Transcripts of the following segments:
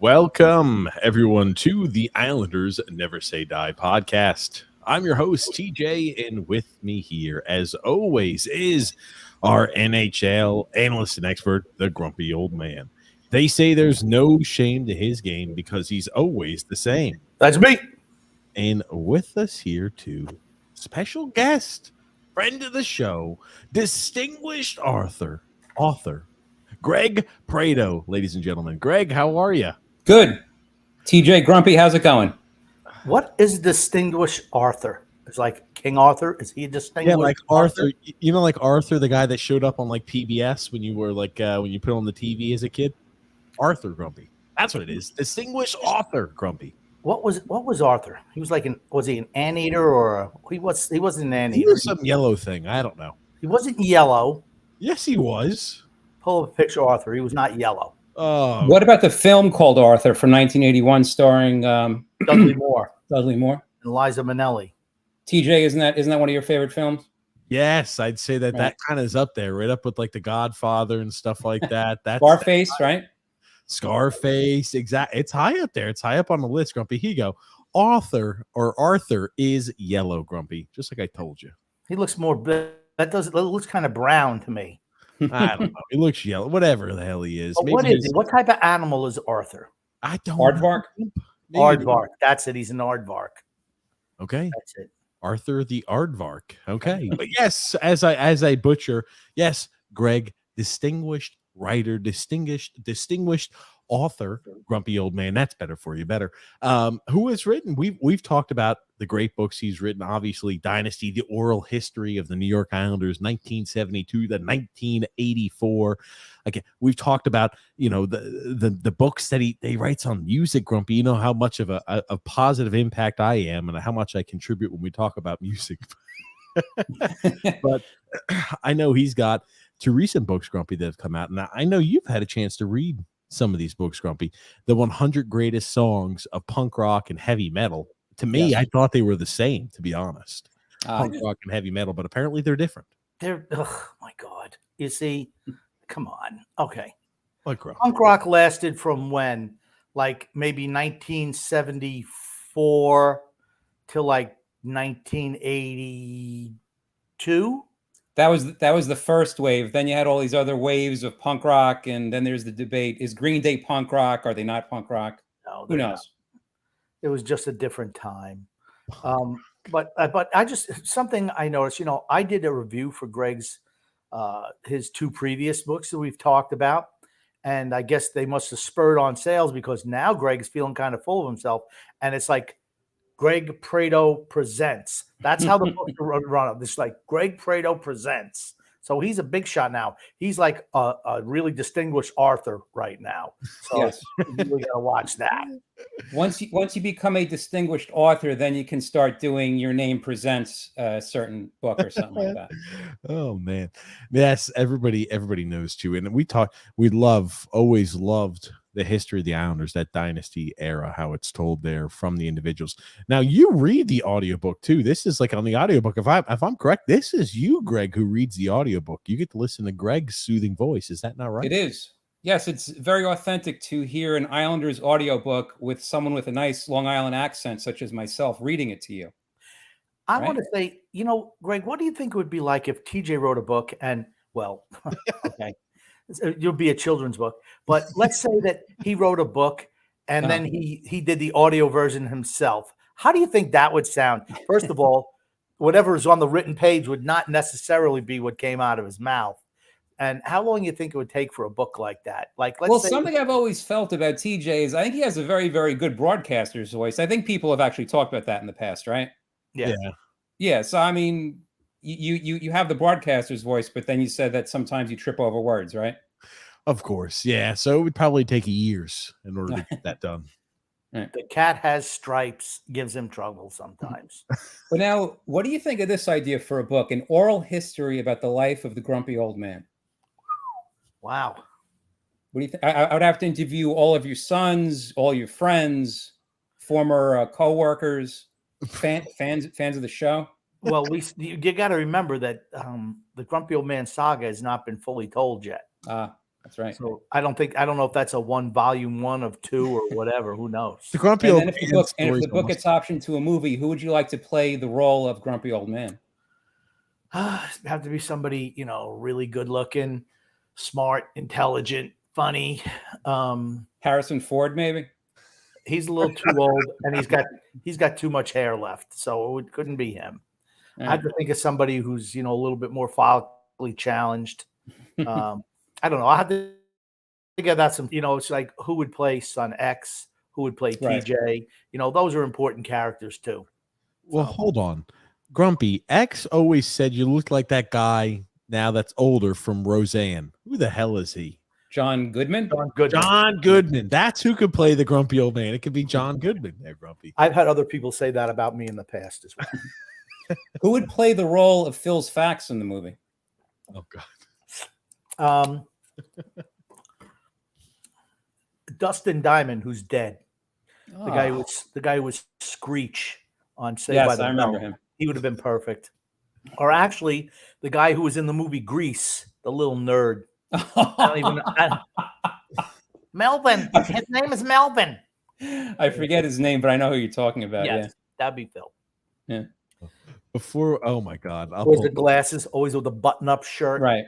Welcome, everyone, to the Islanders Never Say Die podcast. I'm your host, TJ, and with me here, as always, is our NHL analyst and expert, the grumpy old man. They say there's no shame to his game because he's always the same. That's me. And with us here, too, special guest, friend of the show, distinguished author, Greg Prato, ladies and gentlemen. Greg, how are you? Good. TJ Grumpy, how's it going? What is distinguished Arthur? It's like King Arthur. Is he distinguished? Yeah, like Arthur. You know, like Arthur, the guy that showed up on like PBS when you were like when you put on the TV as a kid. Arthur Grumpy. That's what it is. Distinguished author Grumpy. What was Arthur? He was like was he an anteater or he wasn't an anteater. He was some yellow thing. I don't know. He wasn't yellow. Yes, he was. Pull up a picture of Arthur. He was not yellow. Oh. What about the film called Arthur from 1981 starring Dudley Moore and Liza Minnelli? TJ, isn't that one of your favorite films? Yes, I'd say that that kind of is up there, right up with like The Godfather and stuff like that. That's Scarface, right? Scarface, exactly. It's high up there. It's high up on the list, Grumpy. Here you go. Arthur is yellow, Grumpy, just like I told you. He looks more. It looks kind of brown to me. I don't know. He looks yellow. Whatever the hell he is. What is he? What type of animal is Arthur? I don't Aardvark. Aardvark. That's it. He's an aardvark. Okay. That's it. Arthur the Aardvark. Okay. But yes, as I butcher, yes, Greg, distinguished writer, distinguished author, grumpy old man. That's better for you. Better. Who has written? We've talked about the great books he's written. Obviously, Dynasty, the oral history of the New York Islanders, 1972 to 1984. Again, we've talked about the books that he writes on music. Grumpy, you know how much of a positive impact I am, and how much I contribute when we talk about music. But I know he's got two recent books, Grumpy, that have come out, and I know you've had a chance to read some of these books, Grumpy. The 100 greatest songs of punk rock and heavy metal. To me, yes. I thought they were the same, to be honest. Punk rock and heavy metal, but apparently they're different. Oh my God. You see, come on. Okay. Punk rock lasted from when? Like maybe 1974 till like 1982? That was the first wave. Then you had all these other waves of punk rock, and then there's the debate: is Green Day punk rock? Are they not punk rock? No, who knows? It was just a different time. But I just something I noticed. I did a review for Greg's his two previous books that we've talked about, and I guess they must have spurred on sales because now Greg's feeling kind of full of himself, and it's like Greg Prato presents. That's how the book run up. It's like Greg Prato presents. So he's a big shot now. He's like a really distinguished Arthur right now. So yes. We gotta watch that. Once you become a distinguished author, then you can start doing your name presents a certain book or something like that. Oh man, yes, everybody knows too. And we always loved the history of the Islanders, that dynasty era, how it's told there from the individuals. Now you read the audiobook too. This is like on the audiobook. If I'm correct, this is you, Greg, who reads the audiobook. You get to listen to Greg's soothing voice. Is that not right? It is. Yes, it's very authentic to hear an Islanders audiobook with someone with a nice Long Island accent, such as myself, reading it to you. I want to say, Greg, what do you think it would be like if TJ wrote a book and, well, okay. You'll be a children's book, but let's say that he wrote a book and then he did the audio version himself. How do you think that would sound? First of all, whatever is on the written page would not necessarily be what came out of his mouth. And how long do you think it would take for a book like that? Like, let's say something I've always felt about TJ is I think he has a very, very good broadcaster's voice. I think people have actually talked about that in the past, right? Yeah. So I mean, you have the broadcaster's voice, but then you said that sometimes you trip over words, right? Of course, yeah. So it would probably take years in order to get that done. Right. The cat has stripes, gives him trouble sometimes. But now, what do you think of this idea for a book, an oral history about the life of the grumpy old man? Wow. What do you think? I would have to interview all of your sons, all your friends, former co-workers, fans of the show. Well, you got to remember that the Grumpy Old Man saga has not been fully told yet. That's right. So I don't know if that's a volume 1 of 2 or whatever. Who knows? The Grumpy And Old then if Man the book gets optioned to a movie, who would you like to play the role of Grumpy Old Man? Have to be somebody, really good looking, smart, intelligent, funny. Harrison Ford, maybe. He's a little too old, and he's got too much hair left, so it couldn't be him. All I had to think of somebody who's a little bit more follically challenged. I don't know. I have to think about some. It's like who would play Son X, who would play TJ. Those are important characters too. Well, hold on, Grumpy. X always said you look like that guy now that's older from Roseanne. Who the hell is he? John Goodman. John Goodman. That's who could play the Grumpy Old Man. It could be John Goodman there, Grumpy. I've had other people say that about me in the past as well. Who would play the role of Phil's Facts in the movie? Oh God. Dustin Diamond, who's dead. Oh. The guy who was Screech on Saved by the Bell. I remember him. He would have been perfect. Or actually, the guy who was in the movie Grease, the little nerd. I don't even know. Melvin. His name is Melvin. I forget his name, but I know who you're talking about. Yes, yeah, that'd be Phil. Yeah. Oh my God. Always the glasses, always with a button-up shirt. Right.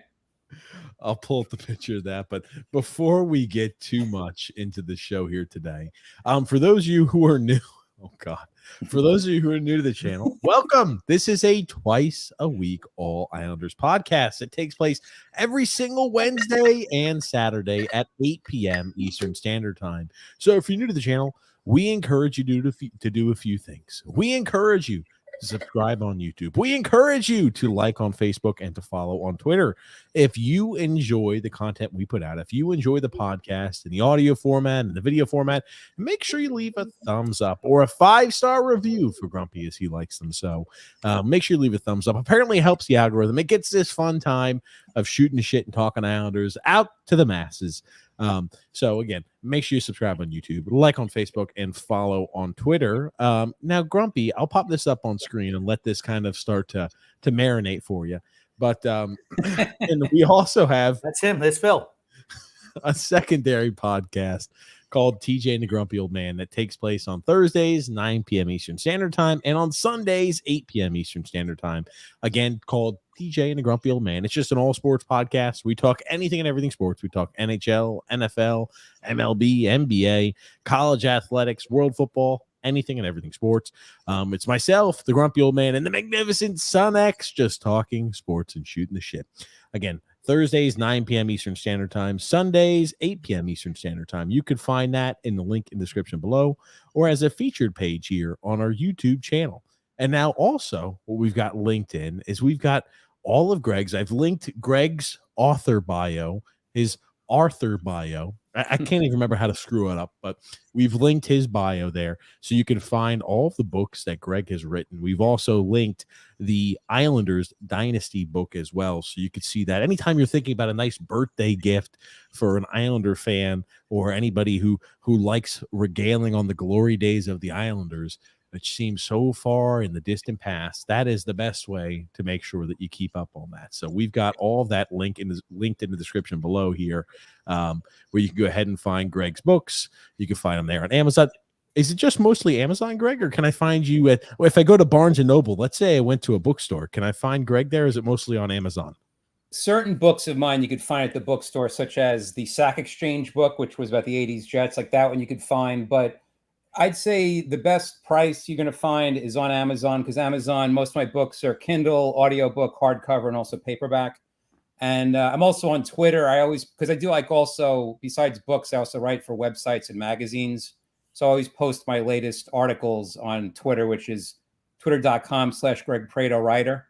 I'll pull up the picture of that. But before we get too much into the show here today, for those of you who are new, oh God, for those of you who are new to the channel, welcome. This is a twice a week All Islanders podcast. It takes place every single Wednesday and Saturday at 8 p.m. Eastern Standard Time. So if you're new to the channel, we encourage you to do a few things. We encourage you to subscribe on YouTube. We encourage you to like on Facebook and to follow on Twitter. If you enjoy the content we put out, if you enjoy the podcast in the audio format and the video format, make sure you leave a thumbs up or a 5-star review for Grumpy as he likes them. So make sure you leave a thumbs up. Apparently it helps the algorithm. It gets this fun time of shooting shit and talking Islanders out to the masses. So again, make sure you subscribe on YouTube, like on Facebook, and follow on Twitter. Now, Grumpy, I'll pop this up on screen and let this kind of start to marinate for you. But and we also have That's him. That's Phil. A secondary podcast called TJ and the Grumpy Old Man that takes place on Thursdays, 9 p.m. Eastern Standard Time, and on Sundays, 8 p.m. Eastern Standard Time. Again, called TJ and the Grumpy Old Man. It's just an all sports podcast. We talk anything and everything sports. We talk NHL, NFL, MLB, NBA, college athletics, world football, anything and everything sports. It's myself, the Grumpy Old Man, and the magnificent Son X, just talking sports and shooting the shit. Again, Thursdays, 9 p.m. Eastern Standard Time. Sundays, 8 p.m. Eastern Standard Time. You can find that in the link in the description below or as a featured page here on our YouTube channel. And now also what we've got linked in is we've got all of Greg's. I've linked Greg's author bio, his Arthur bio. I can't even remember how to screw it up, but we've linked his bio there so you can find all of the books that Greg has written. We've also linked the Islanders Dynasty book as well, so you could see that. Anytime you're thinking about a nice birthday gift for an Islander fan or anybody who likes regaling on the glory days of the Islanders, which seems so far in the distant past, that is the best way to make sure that you keep up on that. So we've got all of that linked in the description below here, where you can go ahead and find Greg's books. You can find them there on Amazon. Is it just mostly Amazon, Greg, or can I find you at, if I go to Barnes & Noble, let's say I went to a bookstore, can I find Greg there? Is it mostly on Amazon? Certain books of mine you could find at the bookstore, such as the Sack Exchange book, which was about the 80s Jets, like that one you could find. But I'd say the best price you're going to find is on Amazon, because Amazon, most of my books are Kindle, audiobook, hardcover, and also paperback. And I'm also on Twitter. Because I do like also, besides books, I also write for websites and magazines. So I always post my latest articles on Twitter, which is twitter.com/Greg Prato Writer.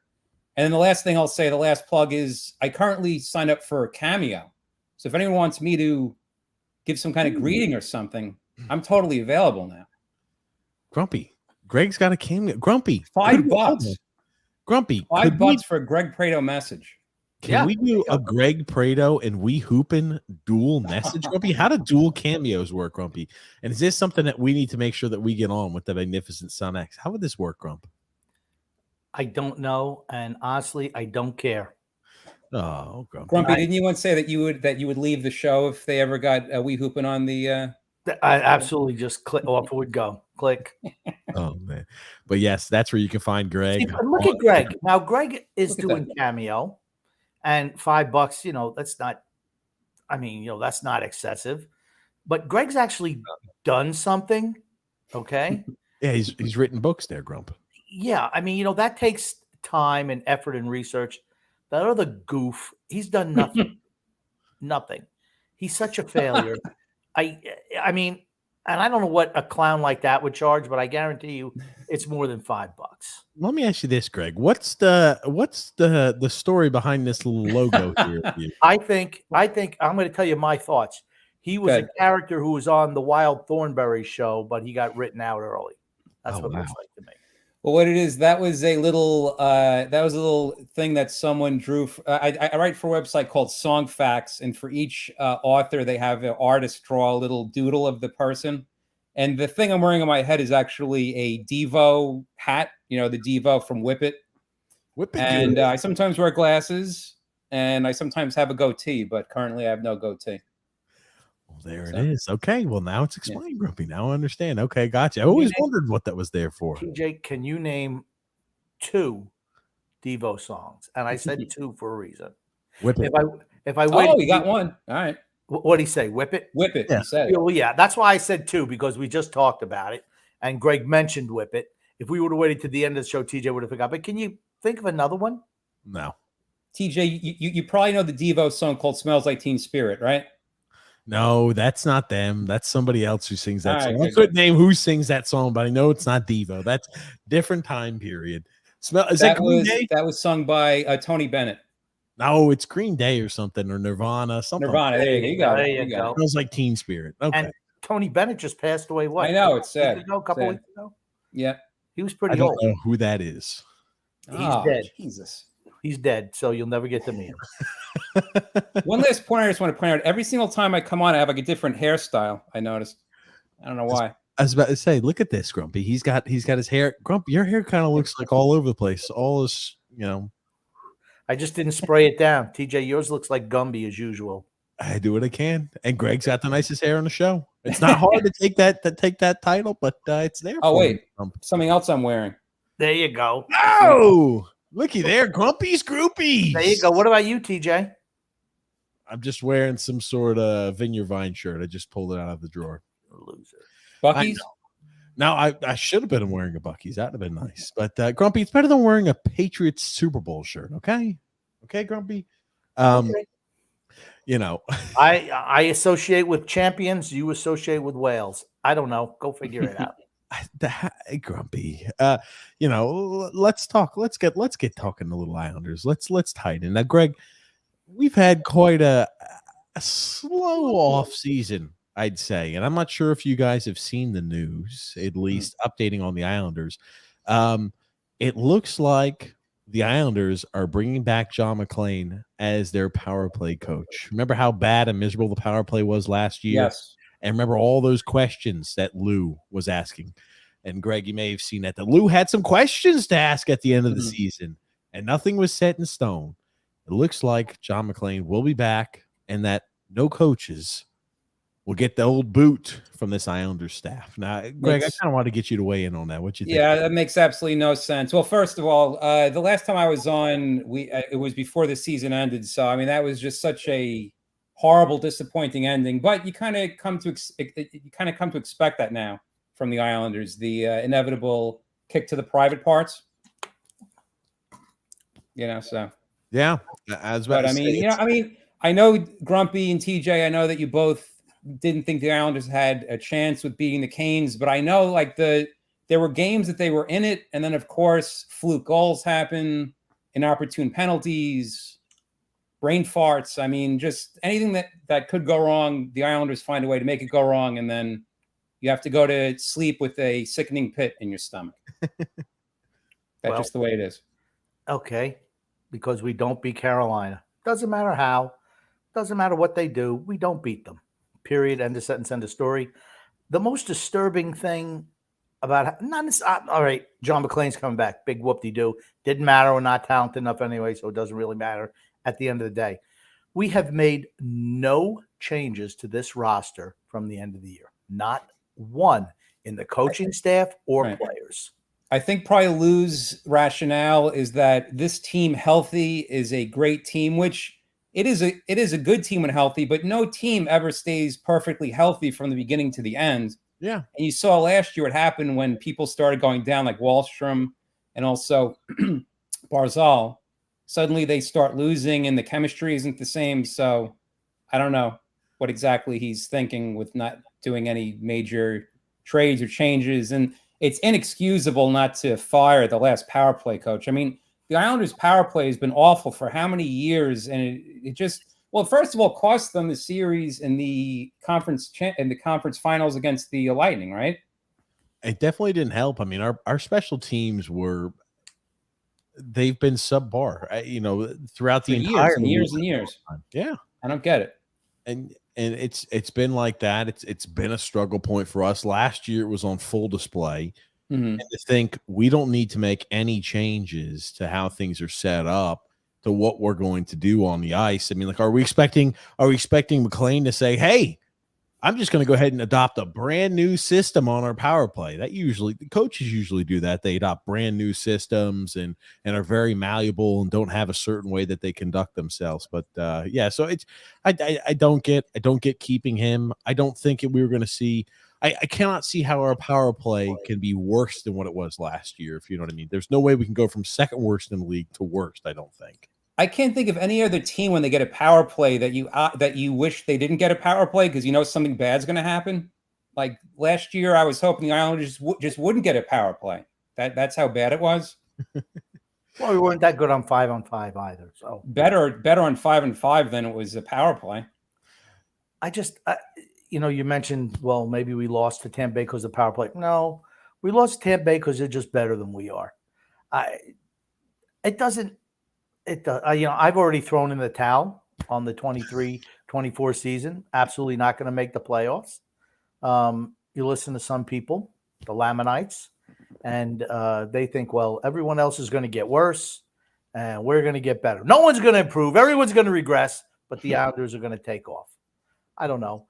And then the last thing I'll say, the last plug is I currently signed up for Cameo. So if anyone wants me to give some kind of greeting or something, I'm totally available now. Grumpy. Greg's got a Cameo. Grumpy. $5. Grumpy. $5 for a Greg Prato message. Can we do a Greg Prato and We Hoopin' dual message, Grumpy? How do dual cameos work, Grumpy? And is this something that we need to make sure that we get on with the magnificent Son X? How would this work, Grump? I don't know. And honestly, I don't care. Oh, Grumpy, didn't you once say that you would leave the show if they ever got We Hoopin' on the? I absolutely just click off. It would go click. Oh man, but yes, that's where you can find Greg. See, but look at Greg now. Greg is Look at doing that. Cameo, and $5. You know, that's not. I mean, you know, that's not excessive. But Greg's actually done something. Okay. Yeah, he's written books there, Grump. Yeah, I mean, you know, that takes time and effort and research. That other goof, he's done nothing. Nothing. He's such a failure. I mean, and I don't know what a clown like that would charge, but I guarantee you it's more than $5. Let me ask you this, Greg. What's the story behind this little logo here? I think I'm going to tell you my thoughts. He was a character who was on the Wild Thornberry show, but he got written out early. That's what it looks like to me. Well, what it is, that was a little thing that someone drew. I write for a website called Song Facts, and for each author, they have an artist draw a little doodle of the person. And the thing I'm wearing on my head is actually a Devo hat, you know, the Devo from Whip It. And I sometimes wear glasses, and I sometimes have a goatee, but currently I have no goatee. Well, there it is. Okay, well, now it's explained, Grumpy. Now I understand. Okay, gotcha. I always wondered what that was there for. TJ, can you name 2 Devo songs? And I said 2 for a reason. Whip It. If I waited, you got one. All right. What did he say? Whip It? Whip It. Yeah. He said it. Well, yeah, that's why I said 2, because we just talked about it, and Greg mentioned Whip It. If we would have waited to the end of the show, TJ would have forgot. But can you think of another one? No. TJ, you probably know the Devo song called "Smells Like Teen Spirit," right? No, that's not them. That's somebody else who sings that song. Right, I couldn't name who sings that song, but I know it's not Devo. That's different time period. That was sung by Tony Bennett. No, it's Green Day or something, or Nirvana. Something. Nirvana. There you go. There you go. It smells like Teen Spirit. Okay. And Tony Bennett just passed away. What? I know, it's sad. A couple weeks ago. Yeah. He was pretty I don't old. know who that is. He's dead. Jesus. He's dead, so you'll never get to meet him. One last point I just want to point out. Every single time I come on, I have like a different hairstyle, I noticed. I don't know why. I was about to say, look at this, Grumpy. He's got his hair. Grumpy, your hair kind of looks like all over the place. All this, you know. I just didn't spray it down. TJ, yours looks like Gumby as usual. I do what I can. And Greg's got the nicest hair on the show. It's not hard to take that title, but it's there. Oh, wait. Something else I'm wearing. There you go. Oh, looky there. Grumpy's Groupies. There you go. What about you, TJ? I'm just wearing some sort of Vineyard Vine shirt. I just pulled it out of the drawer. Loser. Bucky's? Now, I should have been wearing a Bucky's. That would have been nice. But Grumpy, it's better than wearing a Patriots Super Bowl shirt. Okay? Okay, Grumpy? Okay. You know. I associate with champions. You associate with whales. I don't know. Go figure it out. Grumpy. You know, let's talk. Let's get talking to little Islanders. Let's tighten. Now, Greg, we've had quite a slow off season, I'd say, and I'm not sure if you guys have seen the news, at least updating on the Islanders. It looks like the Islanders are bringing back John McClain as their power play coach. Remember how bad and miserable the power play was last year? Yes. And remember all those questions that Lou was asking. And Greg, you may have seen that Lou had some questions to ask at the end of the season, and nothing was set in stone. It looks like John McClain will be back, and that no coaches will get the old boot from this Islanders staff. Now, Greg, I kind of want to get you to weigh in on that. What you think? Yeah, that makes absolutely no sense. Well, first of all, the last time I was on, it was before the season ended. So, I mean, that was just such a horrible, disappointing ending. But you kind of come to expect that now from the Islanders, the inevitable kick to the private parts. You know, so yeah. I know Grumpy and TJ. I know that you both didn't think the Islanders had a chance with beating the Canes, but I know like there were games that they were in it, and then of course fluke goals happen, inopportune penalties, brain farts. I mean, just anything that could go wrong, the Islanders find a way to make it go wrong, and then you have to go to sleep with a sickening pit in your stomach. That's just the way it is. Okay, because we don't beat Carolina. Doesn't matter how. Doesn't matter what they do. We don't beat them. Period. End of sentence. End of story. The most disturbing thing about all right, John McClain's coming back. Big whoop-de-doo. Didn't matter. We're not talented enough anyway, so it doesn't really matter. at the end of the day. We have made no changes to this roster from the end of the year. Not one in the coaching staff or players. I think probably Lou's rationale is that this team healthy is a great team, which it is a good team when healthy, but no team ever stays perfectly healthy from the beginning to the end. Yeah. And you saw last year what happened when people started going down, like Wallstrom and also Barzal. Suddenly they start losing and the chemistry isn't the same. So I don't know what exactly he's thinking with not doing any major trades or changes. And it's inexcusable not to fire the last power play coach. I mean, the Islanders' power play has been awful for how many years? And it just, well, first of all, cost them the series in the conference finals against the Lightning, right? It definitely didn't help. I mean, our special teams they've been subpar, throughout the entire years and years. Yeah. I don't get it. And it's been like that. It's been a struggle point for us. Last year it was on full display. And to think we don't need to make any changes to how things are set up to what we're going to do on the ice. I mean, like, are we expecting McLean to say, hey, I'm just going to go ahead and adopt a brand new system on our power play? The coaches usually do that. They adopt brand new systems and are very malleable and don't have a certain way that they conduct themselves. But so I don't get keeping him. I don't think we were going to see. I cannot see how our power play can be worse than what it was last year, if you know what I mean. There's no way we can go from second worst in the league to worst, I don't think. I can't think of any other team when they get a power play that you wish they didn't get a power play because something bad's going to happen. Like last year, I was hoping the Islanders just wouldn't get a power play. That's how bad it was. Well, we weren't that good on 5-on-5 either. So better on 5-on-5 than it was a power play. You mentioned, well, maybe we lost to Tampa Bay because of the power play. No, we lost to Tampa Bay because they're just better than we are. It does. I've already thrown in the towel on the 23-24 season. Absolutely not going to make the playoffs. You listen to some people, the Lamanites, and they think, well, everyone else is going to get worse and we're going to get better. No one's going to improve. Everyone's going to regress, but the Islanders are going to take off. I don't know.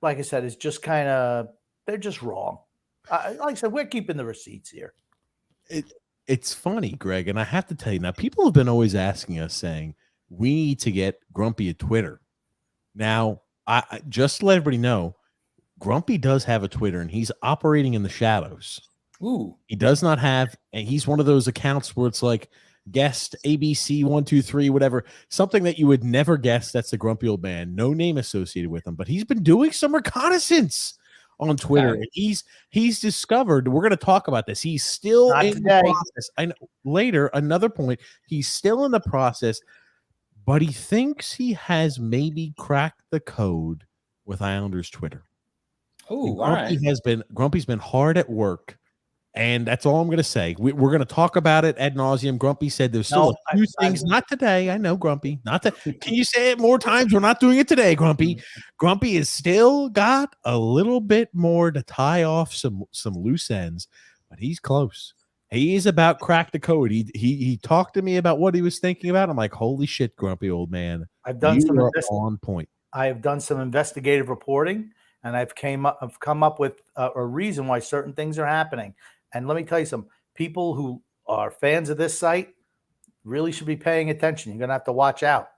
Like I said, it's just they're just wrong. Like I said, we're keeping the receipts here. It's funny, Greg, and I have to tell you now, people have been always asking us saying we need to get Grumpy a Twitter. Now, I just to let everybody know, Grumpy does have a Twitter, and he's operating in the shadows. Ooh. He does not have, and he's one of those accounts where it's like guest ABC 123, whatever, something that you would never guess. That's the Grumpy Old Man. No name associated with him, but he's been doing some reconnaissance on Twitter. And he's discovered, we're going to talk about this, he's still Not in today. the process. I know, later, another point, he's still in the process, but he thinks he has maybe cracked the code with Islanders Twitter. Oh, all right. Grumpy's been hard at work, and that's all I'm going to say. We're going to talk about it ad nauseum. Grumpy said there's still a few things. Not today. I know, Grumpy. Not that. Can you say it more times? We're not doing it today, Grumpy. Grumpy has still got a little bit more to tie off some loose ends, but he's close. He is about crack the code. He talked to me about what he was thinking about. I'm like, holy shit, Grumpy Old Man. I've done on point. I have done some investigative reporting, and I've come up with a reason why certain things are happening. And let me tell you, some people who are fans of this site really should be paying attention. You're going to have to watch out.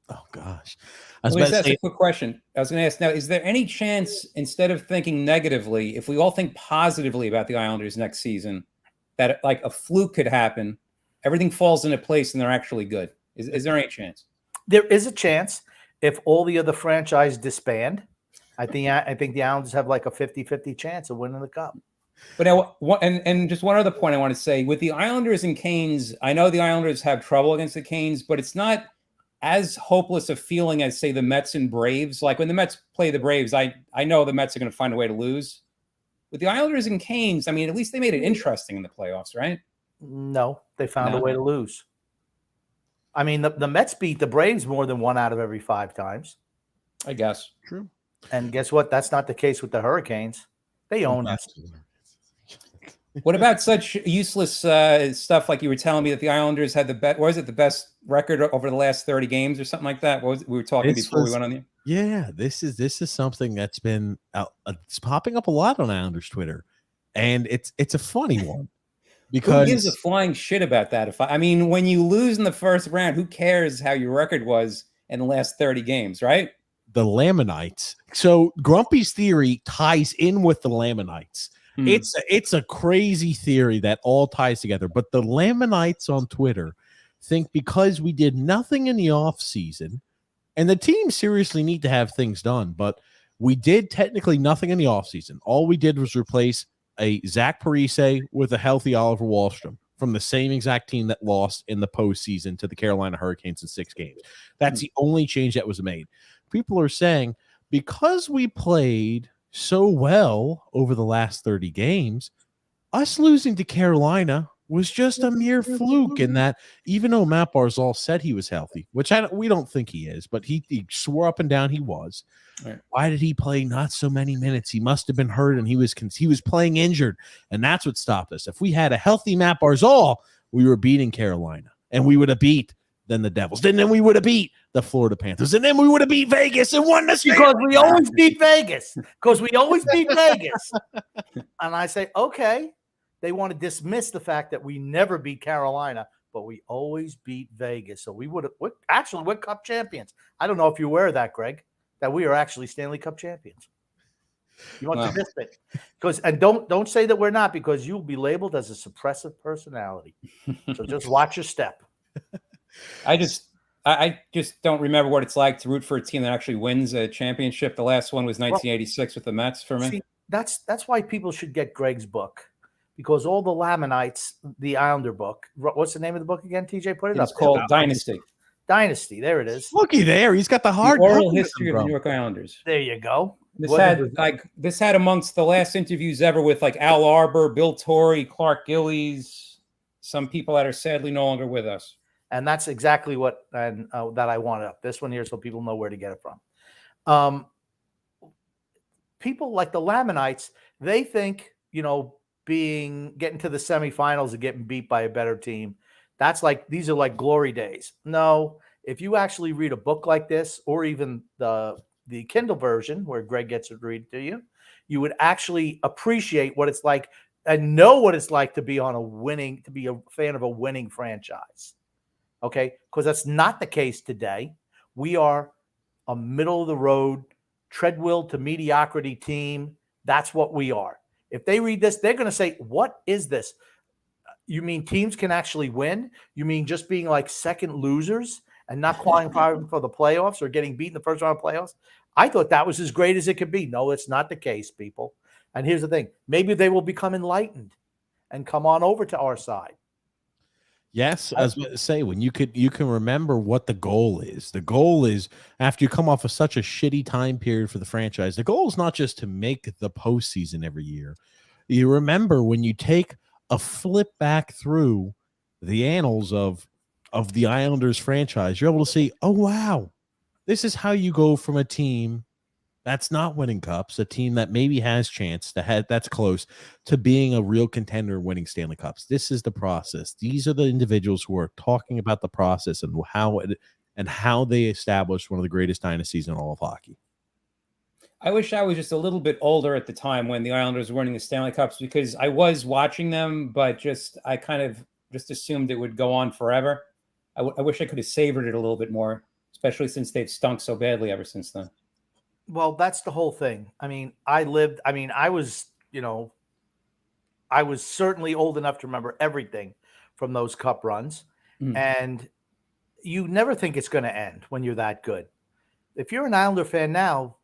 Oh, gosh. Let me ask a quick question. I was going to ask now, is there any chance, instead of thinking negatively, if we all think positively about the Islanders next season, that like a fluke could happen, everything falls into place and they're actually good? Is there any chance? There is a chance if all the other franchise disband. I think the Islanders have like a 50-50 chance of winning the cup. But now, and just one other point I want to say, with the Islanders and Canes, I know the Islanders have trouble against the Canes, but it's not as hopeless a feeling as, say, the Mets and Braves. Like when the Mets play the Braves, I know the Mets are going to find a way to lose. With the Islanders and Canes, I mean, at least they made it interesting in the playoffs, right? No, they found a way to lose. I mean, the Mets beat the Braves more than 1 out of every 5 times. I guess. True. And guess what? That's not the case with the Hurricanes. They own us. What about such useless stuff like you were telling me that the Islanders had the best, was it the best record over the last 30 games or something like that? What was it? We were talking before we went on the. Yeah, this is something that's been it's popping up a lot on Islanders Twitter, and it's a funny one Who gives a because flying shit about that? I mean, when you lose in the first round, who cares how your record was in the last 30 games, right? the Lamanites. So Grumpy's theory ties in with the Lamanites. It's a crazy theory that all ties together. But the Lamanites on Twitter think because we did nothing in the offseason, and the team seriously need to have things done, but we did technically nothing in the offseason. All we did was replace a Zach Parise with a healthy Oliver Wahlstrom from the same exact team that lost in the postseason to the Carolina Hurricanes in 6 games. That's the only change that was made. People are saying because we played so well over the last 30 games, us losing to Carolina was just a mere fluke, in that even though Matt Barzal said he was healthy, which we don't think he is, but he swore up and down he was. Right. Why did he play not so many minutes? He must have been hurt, and he was playing injured, and that's what stopped us. If we had a healthy Matt Barzal, we were beating Carolina, and we would have beat then the Devils, and then we would have beat the Florida Panthers, and then we would have beat Vegas and won the because we always beat Vegas. Because we always beat Vegas. And I say, okay, they want to dismiss the fact that we never beat Carolina, but we always beat Vegas. So we're Cup champions. I don't know if you're aware of that, Greg, that we are actually Stanley Cup champions. You want to miss it, and don't say that we're not, because you'll be labeled as a suppressive personality. So just watch your step. I just don't remember what it's like to root for a team that actually wins a championship. The last one was 1986 with the Mets for me. See, that's why people should get Greg's book, because all the Lamanites, the Islander book. What's the name of the book again? TJ, put it up. It's called Dynasty. Dynasty. There it is. Looky there. He's got the hard oral history of the New York Islanders. There you go. This had amongst the last interviews ever with like Al Arbor, Bill Torrey, Clark Gillies, some people that are sadly no longer with us. And that's exactly what that I wanted up. This one here, so people know where to get it from. People like the Lamanites, they think, getting to the semifinals and getting beat by a better team, these are like glory days. No, if you actually read a book like this, or even the Kindle version where Greg gets to read to you, you would actually appreciate what it's like and know what it's like to be a fan of a winning franchise. Okay, because that's not the case today. We are a middle-of-the-road, treadmill to mediocrity team. That's what we are. If they read this, they're going to say, what is this? You mean teams can actually win? You mean just being like second losers and not qualifying for the playoffs or getting beat in the first round of playoffs? I thought that was as great as it could be. No, it's not the case, people. And here's the thing. Maybe they will become enlightened and come on over to our side. Yes, I was about to say, when you can remember what the goal is. The goal is, after you come off of such a shitty time period for the franchise, the goal is not just to make the postseason every year. You remember when you take a flip back through the annals of the Islanders franchise, you're able to see, oh wow, this is how you go from a team that's not winning cups, a team that maybe has chance that's close to being a real contender, winning Stanley Cups. This is the process. These are the individuals who are talking about the process and how they established one of the greatest dynasties in all of hockey. I wish I was just a little bit older at the time when the Islanders were winning the Stanley Cups, because I was watching them, but I kind of just assumed it would go on forever. I wish I could have savored it a little bit more, especially since they've stunk so badly ever since then. Well, that's the whole thing. I was certainly old enough to remember everything from those cup runs. And you never think it's going to end when you're that good. If you're an Islander fan now,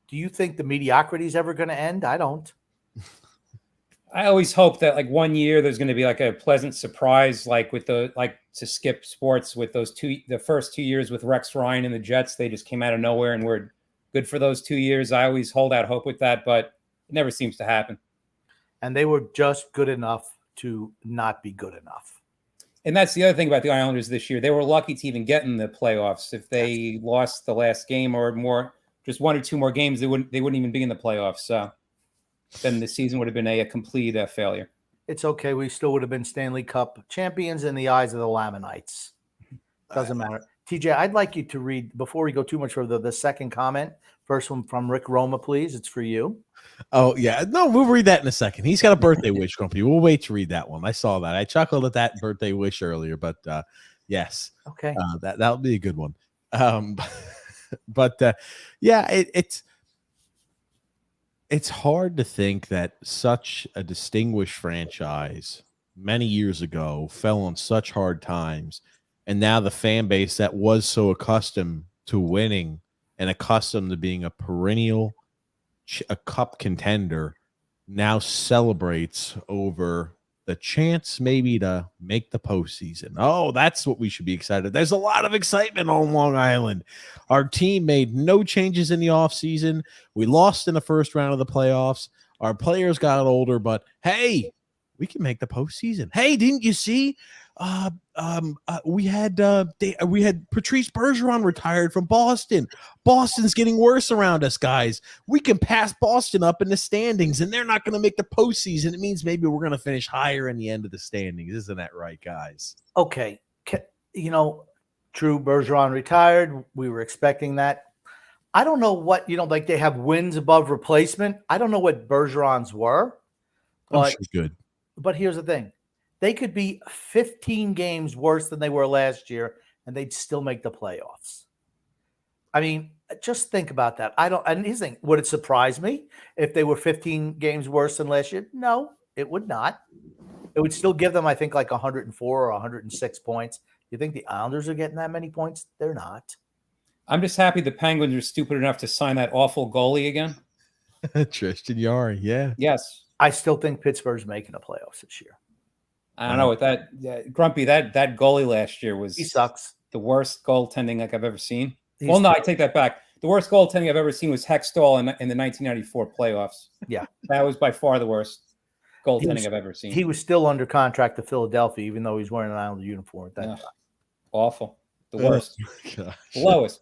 do you think the mediocrity is ever going to end? I don't. I always hope that like one year there's going to be like a pleasant surprise, like with to skip sports with the first 2 years with Rex Ryan and the Jets. They just came out of nowhere and were good for those 2 years. I always hold out hope with that, but it never seems to happen. And they were just good enough to not be good enough. And that's the other thing about the Islanders this year. They were lucky to even get in the playoffs. If they lost the last game or more, just 1 or 2 more games, they wouldn't even be in the playoffs. So then the season would have been a complete failure. It's okay. We still would have been Stanley Cup champions in the eyes of the Lamanites. Doesn't matter. TJ, I'd like you to read, before we go too much further, the second comment. First one from Rick Roma, please. It's for you. Oh, yeah. No, we'll read that in a second. He's got a birthday wish, Grumpy. We'll wait to read that one. I saw that. I chuckled at that birthday wish earlier, but yes. Okay. That'll be a good one. But yeah, it's hard to think that such a distinguished franchise many years ago fell on such hard times, and now the fan base that was so accustomed to winning and accustomed to being a perennial a cup contender now celebrates over the chance maybe to make the postseason. Oh, that's what we should be excited. There's a lot of excitement on Long Island. Our team made no changes in the offseason. We lost in the first round of the playoffs. Our players got older, but hey, we can make the postseason. Hey, didn't you see? We had Patrice Bergeron retired from Boston. Boston's getting worse around us, guys. We can pass Boston up in the standings, and they're not going to make the postseason. It means maybe we're going to finish higher in the end of the standings. Isn't that right, guys? Okay. True, Bergeron retired. We were expecting that. I don't know what, like they have wins above replacement. I don't know what Bergeron's were. But, good. But here's the thing. They could be 15 games worse than they were last year, and they'd still make the playoffs. I mean, just think about that. And here's the thing, would it surprise me if they were 15 games worse than last year? No, it would not. It would still give them, I think, like 104 or 106 points. You think the Islanders are getting that many points? They're not. I'm just happy the Penguins are stupid enough to sign that awful goalie again. Tristan Jarry, yeah. Yes. I still think Pittsburgh's making the playoffs this year. I don't know what that Grumpy, that goalie last year he sucks. The worst goaltending like I've ever seen. I take that back. The worst goaltending I've ever seen was Hextall in the 1994 playoffs. Yeah. That was by far the worst goaltending I've ever seen. He was still under contract to Philadelphia, even though he's wearing an Islander uniform at that time. Awful. The worst. Oh, the lowest.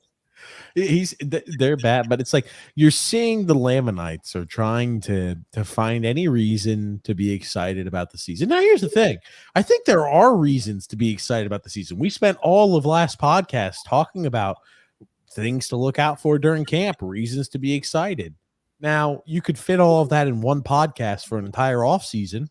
They're bad, but it's like you're seeing the Lamanites are trying to find any reason to be excited about the season. Now, here's the thing. I think there are reasons to be excited about the season. We spent all of last podcast talking about things to look out for during camp, reasons to be excited. Now, you could fit all of that in one podcast for an entire off season.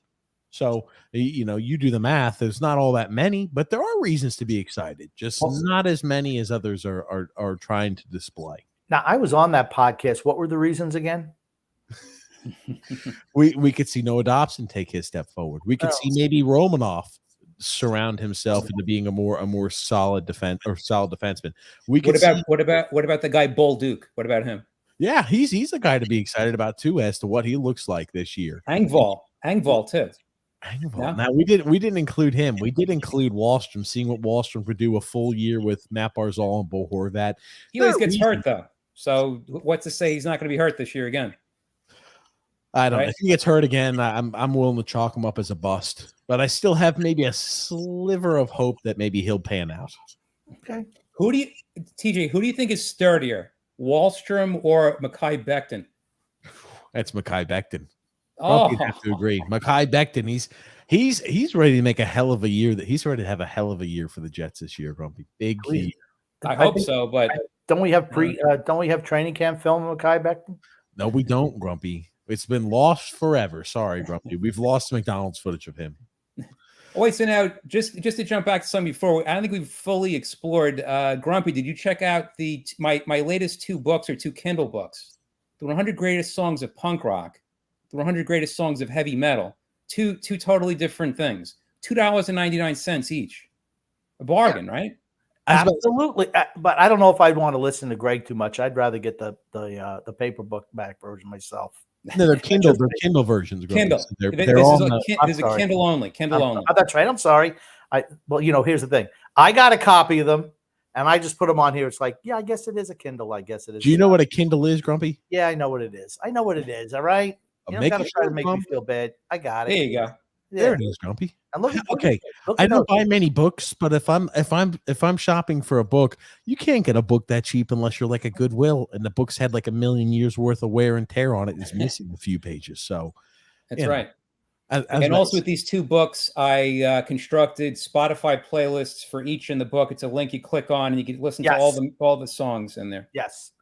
So, you do the math. There's not all that many, but there are reasons to be excited. Just not as many as others are trying to display. Now, I was on that podcast. What were the reasons again? We could see Noah Dobson take his step forward. We could see maybe Romanov surround himself into being a more solid defenseman. What about the guy Bull Duke? What about him? Yeah, he's a guy to be excited about too, as to what he looks like this year. Engvall too. Yeah. Now we didn't include him. We did include Wallstrom, seeing what Wallstrom could do a full year with Matt Barzal and Bo Horvat. He always gets hurt though. So what's to say he's not going to be hurt this year again? I don't know. If he gets hurt again, I'm willing to chalk him up as a bust. But I still have maybe a sliver of hope that maybe he'll pan out. Okay. TJ, who do you think is sturdier, Wallstrom or Mekhi Becton? That's Mekhi Becton. Oh, you have to agree. Mekhi Becton, he's ready to make a hell of a year. He's ready to have a hell of a year for the Jets this year, Grumpy. Big year. I hope so, but don't we have training camp film of Mekhi Becton? No, we don't, Grumpy. It's been lost forever. Sorry, Grumpy. We've lost McDonald's footage of him. Wait, so now just to jump back to something before, I don't think we've fully explored. Grumpy, did you check out my latest two books or two Kindle books? The 100 Greatest Songs of Punk Rock. The 100 Greatest Songs of Heavy Metal. Two totally different things. $2.99 each. A bargain, right? Absolutely. But I don't know if I'd want to listen to Greg too much. I'd rather get the paperback version myself. No, they're Kindle. They're Kindle versions. Kindle. They're this is a Kindle only. Kindle only. That's right. I'm sorry. Here's the thing. I got a copy of them, and I just put them on here. It's like, yeah, I guess it is a Kindle. I guess it is. Do you know what a Kindle is, Grumpy? Yeah, I know what it is. All right. You don't got to try to make me feel bad. I got it. There you go. There it is, Grumpy. And look, Okay, look I at don't those. buy many books, but if I'm shopping for a book, you can't get a book that cheap unless you're like a Goodwill, and the book's had like a million years worth of wear and tear on it. It's missing a few pages, so That's you know, right. I was And about also to with these 2 books, I constructed Spotify playlists for each in the book. It's a link you click on, and you can listen to Yes. all the songs in there. Yes.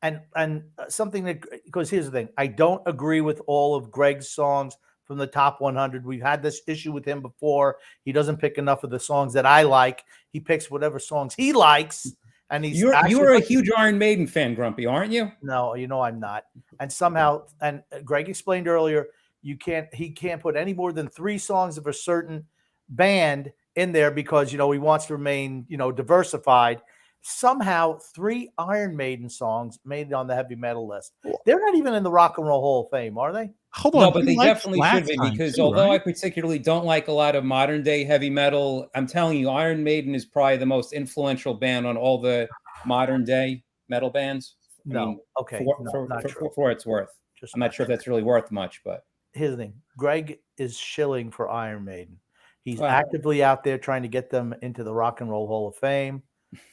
And something that, because here's the thing, I don't agree with all of Greg's songs from the top 100. We've had this issue with him before. He doesn't pick enough of the songs that I like. He picks whatever songs he likes, and he's You actually are a huge Iron Maiden fan, Grumpy, aren't you? No, I'm not. And somehow, and Greg explained earlier, he can't put any more than 3 songs of a certain band in there because he wants to remain diversified. Somehow 3 Iron Maiden songs made it on the heavy metal list. They're not even in the Rock and Roll Hall of Fame, are they? hold No, on. but you they liked definitely last should be, time because too, although I right? particularly don't like a lot of modern day heavy metal, I'm telling you, Iron Maiden is probably the most influential band on all the modern day metal bands. I No. mean, Okay. No, not true. for what it's worth. Just I'm not sure if that's really worth much, but here's the thing. Greg is shilling for Iron Maiden. He's Wow. actively out there trying to get them into the Rock and Roll Hall of Fame.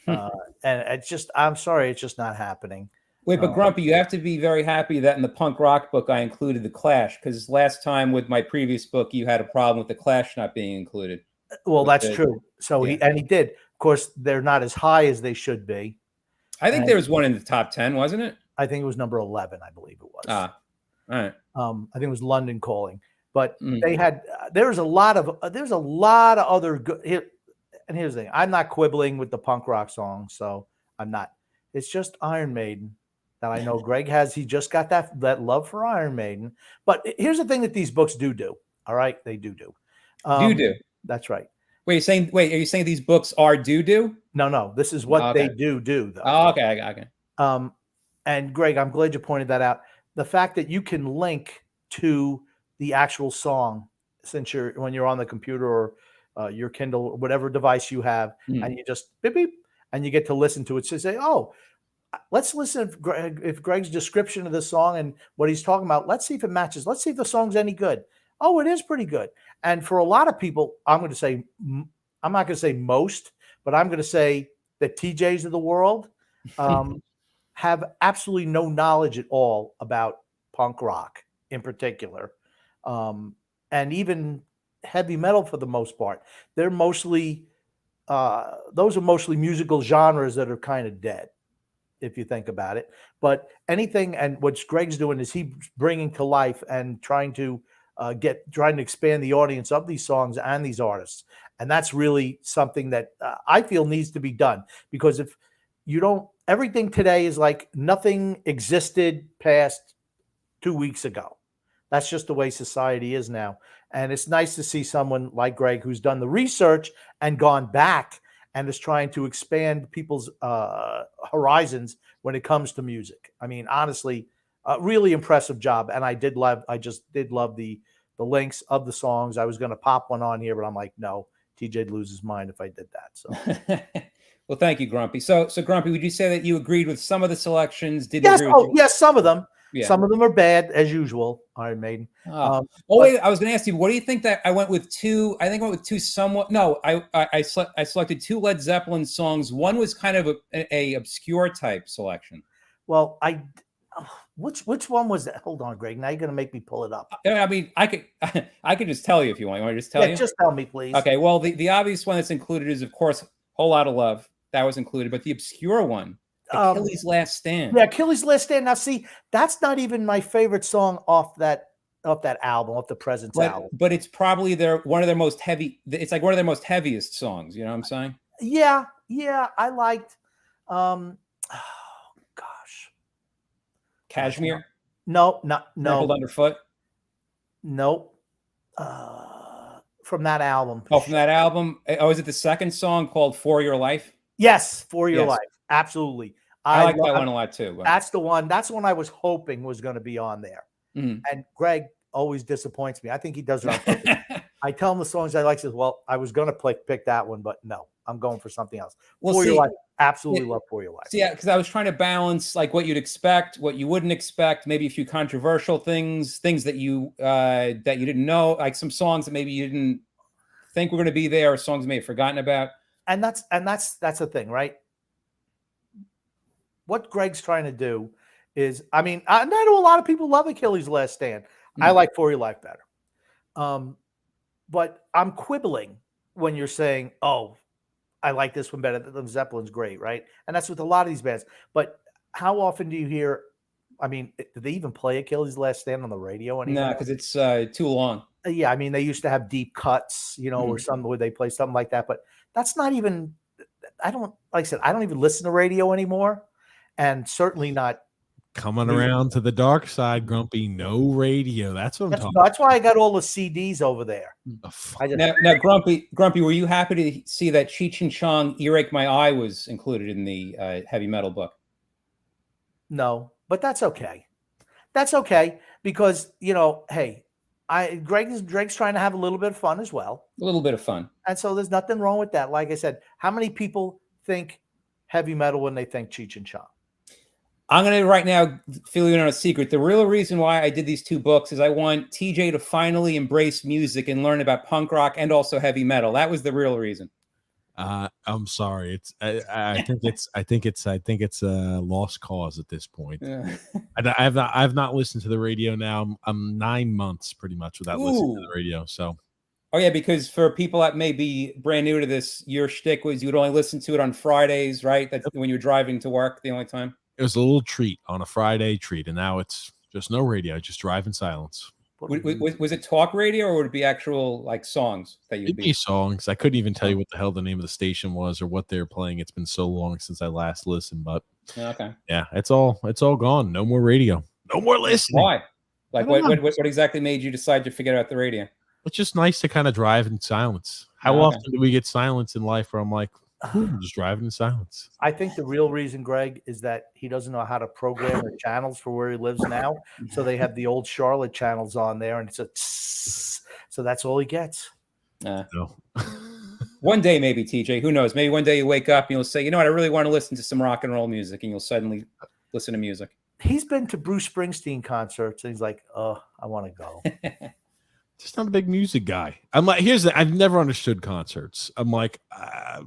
And it's just, I'm sorry, it's just not happening. Wait, but Grumpy, you have to be very happy that in the punk rock book I included the Clash, because last time with my previous book you had a problem with the Clash not being included. Well, that's true. So yeah. he did. Of course, they're not as high as they should be. I think there was one in the top 10, wasn't it? I think it was number 11, I believe it was. All right. I think it was London Calling, but they had there's a lot of other good here. And here's the thing: I'm not quibbling with the punk rock song, so I'm not. It's just Iron Maiden that I know Greg has. He just got that love for Iron Maiden. But here's the thing that these books do. All right, they do. Do. That's right. Are you saying these books are do? No. This is what they do though. Oh, okay. And Greg, I'm glad you pointed that out. The fact that you can link to the actual song when you're on the computer or your Kindle or whatever device you have, and you just beep, beep, and you get to listen to it. So say, oh, let's listen if Greg's description of the song and what he's talking about. Let's see if it matches. Let's see if the song's any good. Oh, it is pretty good. And for a lot of people, I'm not going to say most, but I'm going to say the TJs of the world have absolutely no knowledge at all about punk rock in particular. And even heavy metal for the most part. They're mostly, those are mostly musical genres that are kind of dead, if you think about it. But anything, and what Greg's doing is he's bringing to life and trying to expand the audience of these songs and these artists. And that's really something that I feel needs to be done, because if you don't, everything today is like nothing existed past 2 weeks ago. That's just the way society is now. And it's nice to see someone like Greg who's done the research and gone back and is trying to expand people's horizons when it comes to music. I mean, honestly, really impressive job. And I just did love the links of the songs. I was going to pop one on here, but I'm like, no, TJ'd lose his mind if I did that. So. Well, thank you, Grumpy. So Grumpy, would you say that you agreed with some of the selections? Yes, some of them. Yeah. Some of them are bad, as usual, Iron Maiden. Wait, I was going to ask you, what do you think that I went with two? I think I went with two somewhat. No, I selected 2 Led Zeppelin songs. One was kind of a obscure type selection. Well, which one was that? Hold on, Greg. Now you're going to make me pull it up. I mean, I could just tell you if you want. You want me to just tell you? Just tell me, please. Okay. Well, the obvious one that's included is, of course, Whole Lotta Love. That was included, but the obscure one, Achilles' Last Stand. Yeah, Achilles' Last Stand. Now, see, that's not even my favorite song off that album, off the Presence album. But it's probably one of their most heavy. It's like one of their most heaviest songs. You know what I'm saying? Yeah. I liked. Oh gosh, Cashmere. No. Trampled Underfoot. Nope. From that album. Oh, from that album. Oh, is it the second song called For Your Life? Yes, For Your Life. Absolutely. I like that one a lot too. But. That's the one I was hoping was going to be on there. Mm-hmm. And Greg always disappoints me. I think he does it on purpose. I tell him the songs I like. Says, well, I was going to pick that one, but no. I'm going for something else. Well, For Your see, Life, absolutely love For Your Life. See, yeah, because I was trying to balance like what you'd expect, what you wouldn't expect, maybe a few controversial things that you didn't know, like some songs that maybe you didn't think were going to be there, or songs you may have forgotten about. And that's the thing, right? What Greg's trying to do is, I mean, I know a lot of people love Achilles' Last Stand. I like For Your Life better. But I'm quibbling when you're saying, oh, I like this one better. The Zeppelin's great, right? And that's with a lot of these bands. But how often do you hear, I mean, do they even play Achilles' Last Stand on the radio anymore? No, because it's too long. Yeah, I mean, they used to have deep cuts, you know, or something where they play something like that. But that's not even, like I said, I don't even listen to radio anymore. And certainly not. Coming around to the dark side, Grumpy. No radio. That's what I'm talking That's why I got all the CDs over there. Now, Grumpy, were you happy to see that Cheech and Chong "Earache My Eye" was included in the heavy metal book? No, but that's okay. That's okay because, you know, hey, Greg's trying to have a little bit of fun as well. A little bit of fun. And so there's nothing wrong with that. Like I said, how many people think heavy metal when they think Cheech and Chong? I'm going to right now fill you in on a secret. The real reason why I did these two books is I want TJ to finally embrace music and learn about punk rock and also heavy metal. That was the real reason. I'm sorry. I think it's a lost cause at this point. Yeah. I've not listened to the radio now. I'm 9 months pretty much without listening to the radio. So. Oh yeah, because for people that may be brand new to this, your shtick was you would only listen to it on Fridays, right? That's when you were driving to work. The only time. It was a little treat on a Friday treat, and now it's just no radio, just drive in silence. Was it talk radio, or would it be actual like songs that you'd be songs? I couldn't even tell you what the hell the name of the station was or what they're playing. It's been so long since I last listened, but okay, yeah, it's all gone. No more radio, no more listening. Why? Like what exactly made you decide to forget about the radio? It's just nice to kind of drive in silence. How often do we get silence in life where I'm like, I'm just driving in silence? I think the real reason, Greg, is that he doesn't know how to program the channels for where he lives now. So they have the old Charlotte channels on there, and it's a tss, so that's all he gets. No. One day, maybe, TJ. Who knows? Maybe one day you wake up and you'll say, you know what? I really want to listen to some rock and roll music, and you'll suddenly listen to music. He's been to Bruce Springsteen concerts, and he's like, oh, I want to go. Just not a big music guy. I'm like, I've never understood concerts. I'm like,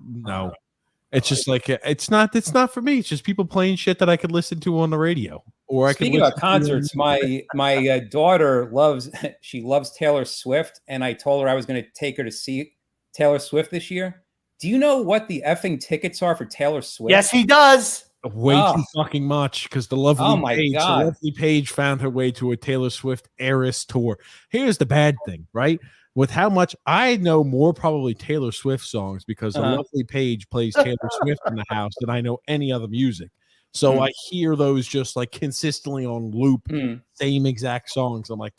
no, it's just like it's not for me. It's just people playing shit that I could listen to on the radio. Or speaking about concerts, my daughter loves Taylor Swift, and I told her I was going to take her to see Taylor Swift this year. Do you know what the effing tickets are for Taylor Swift? Yes, he does. Way too fucking much, because the lovely Paige found her way to a Taylor Swift Eras tour. Here's the bad thing, right? With how much I know more probably Taylor Swift songs because the lovely Paige plays Taylor Swift in the house than I know any other music. So I hear those just like consistently on loop, same exact songs. I'm like,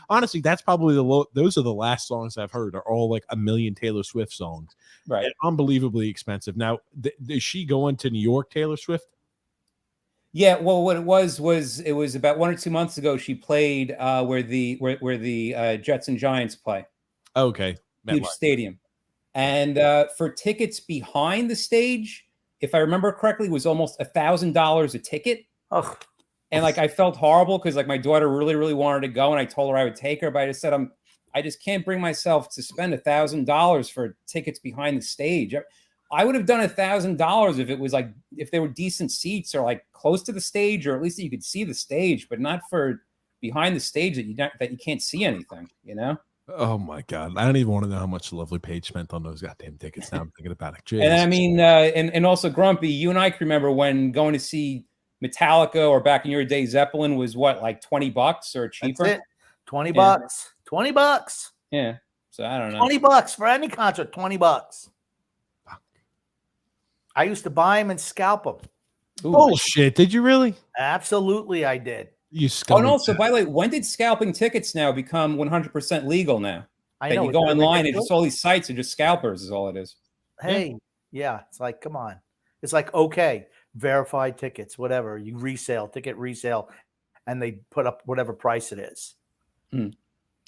honestly, that's probably those are the last songs I've heard are all like a million Taylor Swift songs. Right. And unbelievably expensive. Now, is she going to New York, Taylor Swift? Yeah, well, what it was it was about 1 or 2 months ago. She played where the Jets and Giants play. Okay. Huge stadium. And for tickets behind the stage, if I remember correctly, it was almost $1,000 a ticket. Oh. And like I felt horrible because like my daughter really, really wanted to go, and I told her I would take her, but I just said I just can't bring myself to spend $1,000 for tickets behind the stage. I would have done $1,000 if it was like if there were decent seats or like close to the stage, or at least that you could see the stage, but not for behind the stage that you can't see anything, you know? Oh my God. I don't even want to know how much the lovely Paige spent on those goddamn tickets. Now I'm thinking about it. Jesus. And I mean, and also Grumpy, you and I can remember when going to see Metallica or back in your day, Zeppelin was what, like $20 or cheaper? That's it. $20. $20. Yeah. So I don't know. $20 for any concert. $20. I used to buy them and scalp them. Bullshit. Did you really? Absolutely, I did. You scalp. And also, by the way, when did scalping tickets now become 100% legal now? I know. You go online and just all these sites are just scalpers is all it is. Hey, yeah. It's like, come on. It's like, okay, verified tickets, whatever. You ticket resale, and they put up whatever price it is.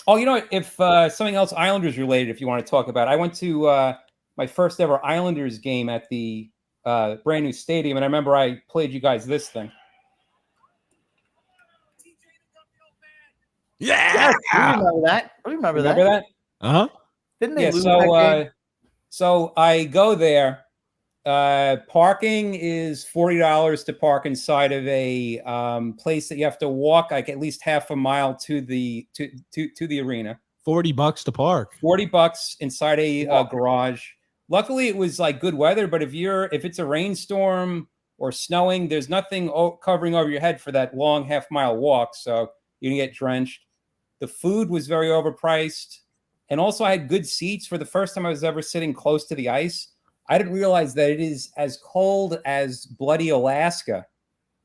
Oh, you know what? If something else Islanders related, if you want to talk about, I went to my first ever Islanders game at the brand new stadium, and I remember I played you guys this thing. Yeah. We remember that. We remember that? Uh-huh. Didn't they lose so that game? so I go there. Parking is $40 to park inside of a place that you have to walk like at least half a mile to the arena. $40 to park. $40 inside a garage. Luckily, it was like good weather, but if it's a rainstorm or snowing, there's nothing covering over your head for that long half-mile walk, so you didn't get drenched. The food was very overpriced, and also I had good seats for the first time I was ever sitting close to the ice. I didn't realize that it is as cold as bloody Alaska.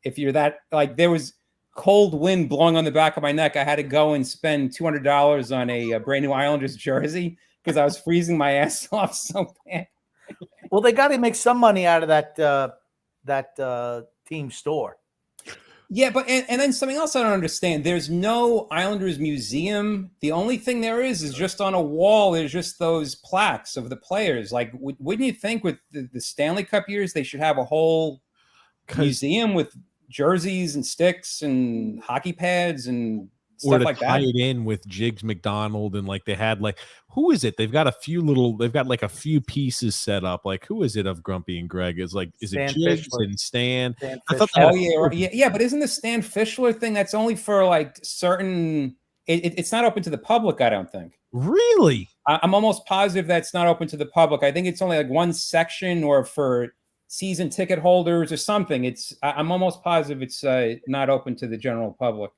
If you're that, like, there was cold wind blowing on the back of my neck. I had to go and spend $200 on a brand new Islanders jersey because I was freezing my ass off so bad. Well, they got to make some money out of that team store. Yeah, but and then something else I don't understand. There's no Islanders museum. The only thing there is just on a wall. There's just those plaques of the players. Like, wouldn't you think with the Stanley Cup years they should have a whole museum with jerseys and sticks and hockey pads and stuff like that? Tie it in with Jiggs McDonald, and like they had like, who is it? They've got like a few pieces set up. Like, who is it of Grumpy and Greg? Is it Jiggs and Stan? I thought yeah, but isn't the Stan Fischler thing that's only for like certain? It's not open to the public, I don't think. Really? I'm almost positive that's not open to the public. I think it's only like one section or for season ticket holders or something. I'm almost positive it's not open to the general public.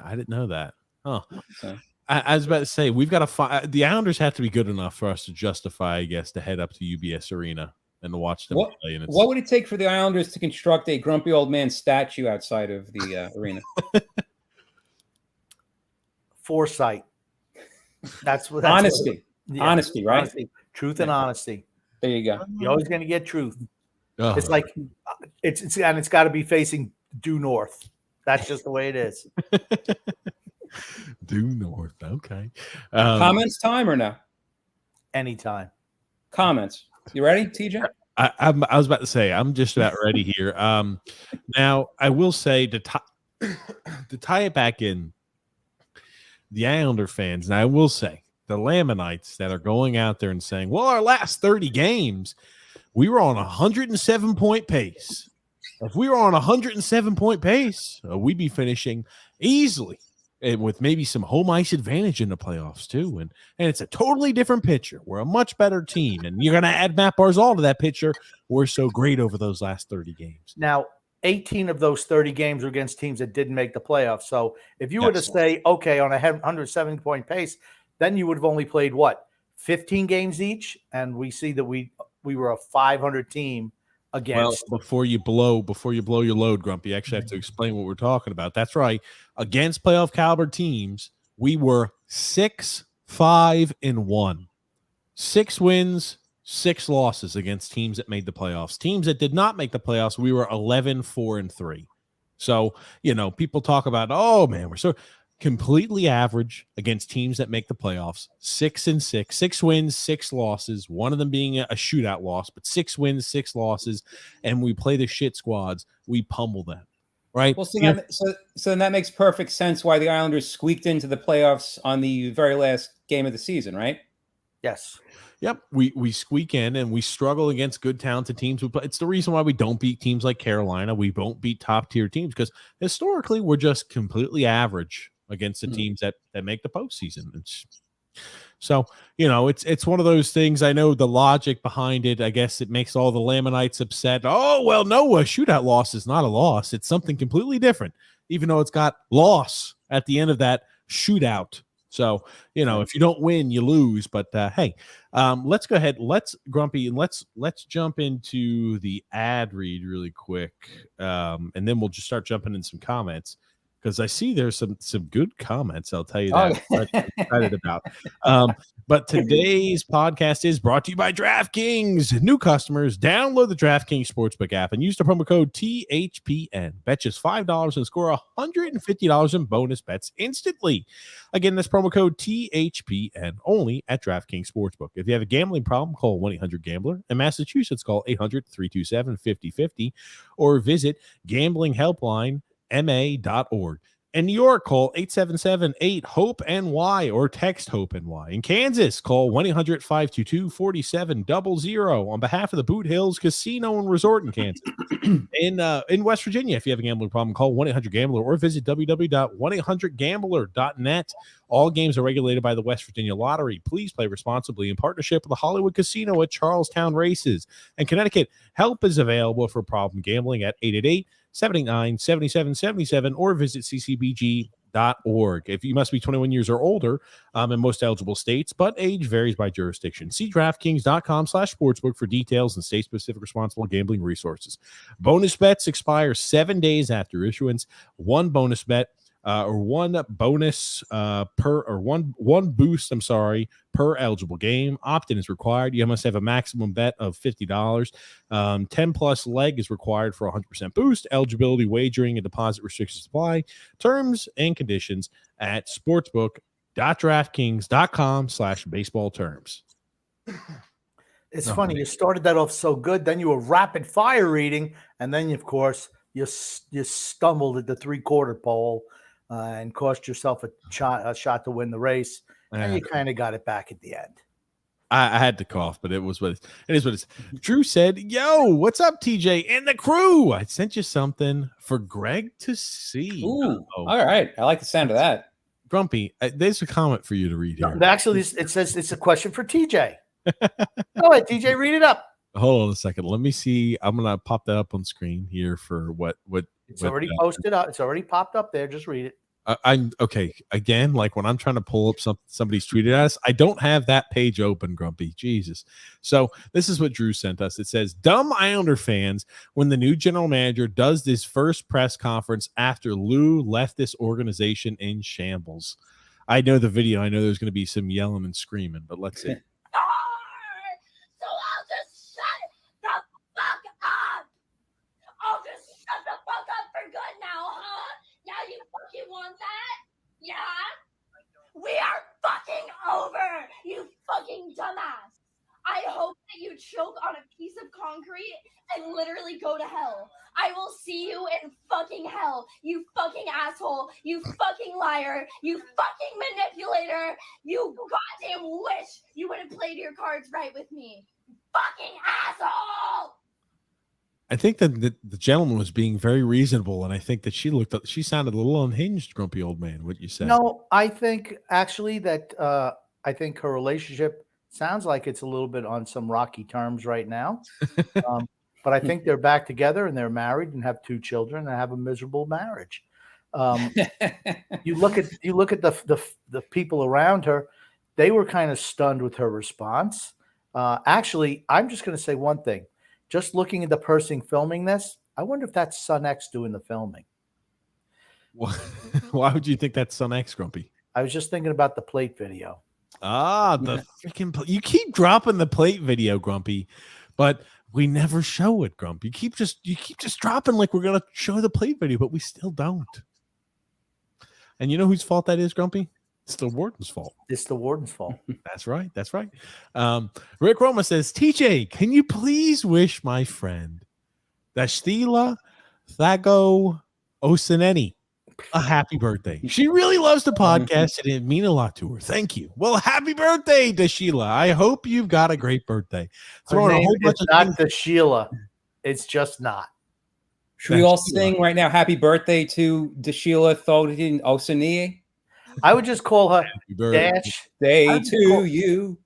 I didn't know that. Huh. So. I was about to say, we've got to find the Islanders have to be good enough for us to justify, I guess, to head up to UBS Arena and to watch them play. And what would it take for the Islanders to construct a grumpy old man statue outside of the arena? Foresight. That's honesty. Yeah, honesty, right? Honesty. Truth and honesty. There you go. You're always going to get truth. Oh. It's like it's got to be facing due north. That's just the way it is. Due north. Okay. Comments time or no? Anytime. Comments. You ready, TJ? I was about to say I'm just about ready here. Now I will say to tie it back in, the Islander fans, and I will say the Lamanites that are going out there and saying, well, our last 30 games, we were on a 107-point pace. If we were on a 107-point pace, we'd be finishing easily and with maybe some home ice advantage in the playoffs too. And it's a totally different picture. We're a much better team, and you're going to add Matt Barzal to that picture. We're so great over those last 30 games. Now, 18 of those 30 games were against teams that didn't make the playoffs. So if you were to say, okay, on a 107-point pace, then you would have only played what, 15 games each? And we see that we were a 500 team against. Well, before you blow your load, Grumpy, you actually have to explain what we're talking about. That's right. Against playoff caliber teams, we were 6-5-1. 6 wins, 6 losses against teams that made the playoffs. Teams that did not make the playoffs, we were 11-4-3. So, people talk about, oh man, we're so completely average against teams that make the playoffs. 6-6, 6 wins, 6 losses. One of them being a shootout loss, but 6 wins, 6 losses. And we play the shit squads. We pummel them. Right. Well, so then that makes perfect sense why the Islanders squeaked into the playoffs on the very last game of the season, right? Yes. Yep, we squeak in and we struggle against good, talented teams. It's the reason why we don't beat teams like Carolina. We don't beat top-tier teams because historically we're just completely average against the teams that make the postseason. So, it's one of those things. I know the logic behind it. I guess it makes all the Lamanites upset. Oh, well, no, a shootout loss is not a loss. It's something completely different, even though it's got loss at the end of that shootout. So, if you don't win, you lose. But hey, let's go ahead. Let's jump into the ad read really quick, and then we'll just start jumping in some comments. because I see there's some good comments. I'll tell you Oh. that I'm excited about. But today's podcast is brought to you by DraftKings. New customers, download the DraftKings Sportsbook app and use the promo code THPN. Bet just $5 and score $150 in bonus bets instantly. Again, that's promo code THPN only at DraftKings Sportsbook. If you have a gambling problem, call 1-800-GAMBLER. In Massachusetts, call 800-327-5050 or visit gamblinghelpline.ma.org. In New York, call 877-8-HOPE-NY or text HOPE-NY. In Kansas, call 1-800-522-4700 on behalf of the Boot Hills Casino and Resort in Kansas. In West Virginia, if you have a gambling problem, call 1-800-GAMBLER or visit www.1800gambler.net. All games are regulated by the West Virginia Lottery. Please play responsibly in partnership with the Hollywood Casino at Charlestown Races. In Connecticut, help is available for problem gambling at 888-79-7777 or visit ccbg.org. If you must be 21 years or older in most eligible states, but age varies by jurisdiction. See DraftKings.com/sportsbook for details and state-specific responsible gambling resources. Bonus bets expire 7 days after issuance. One bonus bet or one bonus one boost, per eligible game. Opt-in is required. You must have a maximum bet of $50. 10 plus leg is required for 100% boost. Eligibility, wagering, and deposit restrictions apply. Terms and conditions at sportsbook.draftkings.com/baseball terms. It's funny. You started that off so good. Then you were rapid fire reading. And then, of course, you stumbled at the 3/4 pole and cost yourself a shot to win the race. And you kind of got it back at the end. I had to cough, but it is what it's. Drew said, "Yo, what's up, TJ and the crew? I sent you something for Greg to see." Ooh, all right. I like the sound of that. Grumpy, there's a comment for you to read here. Actually, it says it's a question for TJ. Go ahead, TJ, read it up. Hold on a second. Let me see. I'm gonna pop that up on screen here for what it's already posted up. It's already popped up there. Just read it. I'm okay. Again, like when I'm trying to pull up somebody's tweeted at us, I don't have that page open, Grumpy. Jesus. So this is what Drew sent us. It says, "Dumb Islander fans, when the new general manager does this first press conference after Lou left this organization in shambles." I know the video. I know there's going to be some yelling and screaming, but let's see. So I'll just shut the fuck up. I'll just shut the fuck up for good now, huh? Now you fucking want that? Yeah? We are fucking over, you fucking dumbass. I hope that you choke on a piece of concrete and literally go to hell. I will see you in fucking hell, you fucking asshole, you fucking liar, you fucking manipulator, you goddamn wish you would have played your cards right with me. Fucking asshole! I think that the gentleman was being very reasonable, and I think that she sounded a little unhinged, grumpy old man. What you said? No, I think actually that I think her relationship sounds like it's a little bit on some rocky terms right now. But I think they're back together and they're married and have 2 children and have a miserable marriage. You look at the people around her; they were kind of stunned with her response. Actually, I'm just going to say one thing. Just looking at the person filming this, I wonder if that's Son X doing the filming. Why would you think that's Son X, Grumpy? I was just thinking about the plate video. The freaking you keep dropping the plate video, Grumpy, but we never show it, Grumpy. You keep just dropping like we're gonna show the plate video, but we still don't. And you know whose fault that is, Grumpy? It's the warden's fault. It's the warden's fault. That's right. That's right. Rick Roma says, TJ, can you please wish my friend Dashtila Thago Oseneni a happy birthday? She really loves the podcast and it means a lot to her. Thank you. Well, happy birthday, Dashtila. I hope you've got a great birthday. Throwing a whole bunch of not Dashtila. It's just not. Should we all sing right now happy birthday to Dashtila Thago Oseneni? I would just call her Dash. Day to you.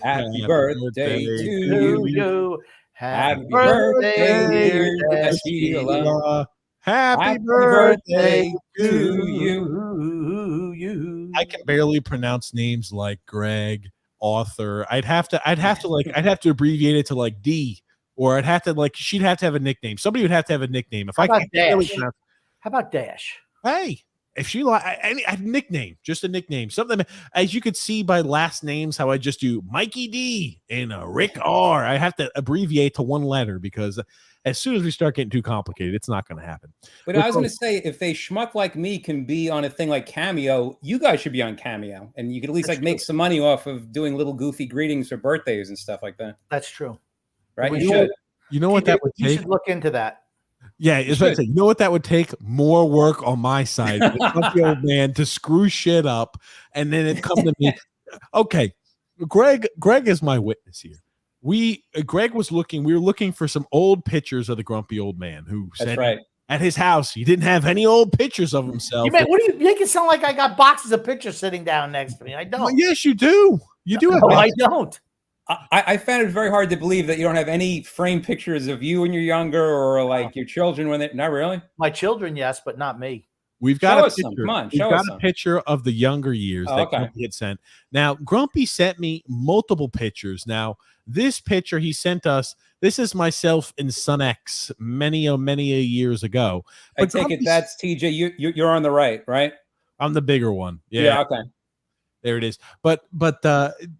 Happy birthday to you. Happy birthday, dear Dashtila. Happy birthday to you. I can barely pronounce names like Greg, Arthur. I'd have to abbreviate it to like D, or I'd have to she'd have to have a nickname. Somebody would have to have a nickname. If I can't Dash? How about Dash? Hey. If she like a nickname, just a nickname, something as you could see by last names, how I just do Mikey D and Rick R. I have to abbreviate to one letter because as soon as we start getting too complicated, it's not going to happen. But I was going to say, if they schmuck like me can be on a thing like Cameo, you guys should be on Cameo, and you could at least like make some money off of doing little goofy greetings for birthdays and stuff like that. That's true. Right? We You should. You know what that would You take? should look into that. Yeah, it's what I say. You know what that would take? More work on my side. The old man to screw shit up, and then it come to me. Okay, Greg is my witness here. Greg was looking. We were looking for some old pictures of the grumpy old man who said at his house he didn't have any old pictures of himself. What do you make it sound like? I got boxes of pictures sitting down next to me. I don't. Well, yes, you do. You do. No, I don't. I found it very hard to believe that you don't have any framed pictures of you when you're younger or like your children when they not really. My children, yes, but not me. We've got a picture. Come on, We've got a picture of the younger years that Grumpy had sent. Now, Grumpy sent me multiple pictures. Now, this picture he sent us, this is myself and Son X many years ago. But I take it that's TJ. You're on the right? I'm the bigger one. Yeah. Okay. There it is. But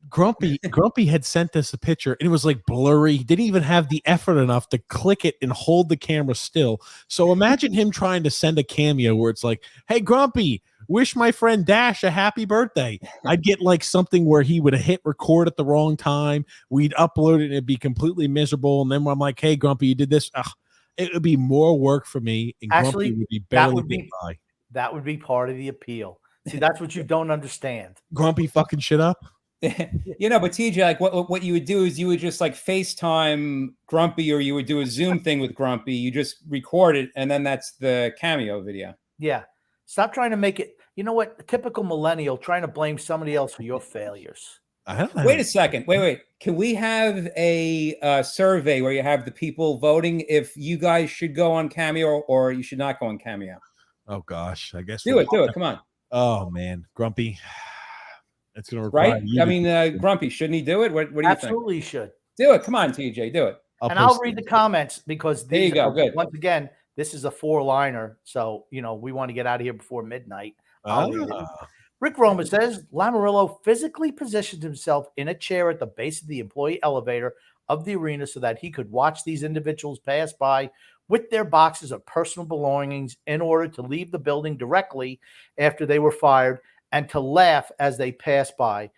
Grumpy had sent us a picture and it was like blurry. He didn't even have the effort enough to click it and hold the camera still. So imagine him trying to send a cameo where it's like, hey, Grumpy, wish my friend Dash a happy birthday. I'd get like something where he would have hit record at the wrong time. We'd upload it and it'd be completely miserable. And then I'm like, hey, Grumpy, you did this. It would be more work for me. And actually, Grumpy would be barely getting by. That would be part of the appeal. See, that's what you don't understand. Grumpy fucking shit up. But TJ, like what you would do is you would just like FaceTime Grumpy, or you would do a Zoom thing with Grumpy. You just record it, and then that's the cameo video. Yeah. Stop trying to make it. You know what? A typical millennial trying to blame somebody else for your failures. Wait a second. Wait. Can we have a survey where you have the people voting if you guys should go on Cameo or you should not go on Cameo? Oh gosh, I guess do it. Come on. Oh man, Grumpy. It's gonna require I mean, Grumpy, shouldn't he do it? What do you think? Absolutely should. Do it. Come on, TJ, do it. I'll read the comments because there you go. Good. Once again, this is a 4-liner, so we want to get out of here before midnight. Rick Roma says Lamoriello physically positioned himself in a chair at the base of the employee elevator of the arena so that he could watch these individuals pass by with their boxes of personal belongings in order to leave the building directly after they were fired and to laugh as they passed by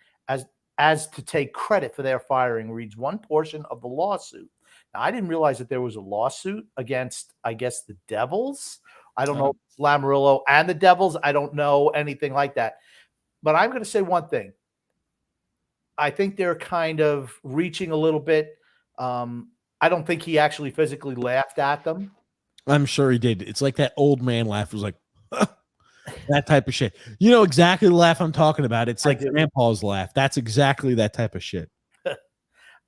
as to take credit for their firing, reads one portion of the lawsuit. Now, I didn't realize that there was a lawsuit against, I guess, the Devils. I don't know Lamoriello and the Devils. I don't know anything like that. But I'm going to say one thing. I think they're kind of reaching a little bit. I don't think he actually physically laughed at them. I'm sure he did. It's like that old man laugh. It was like that type of shit. You know exactly the laugh I'm talking about. It's like Grandpa's laugh. That's exactly that type of shit.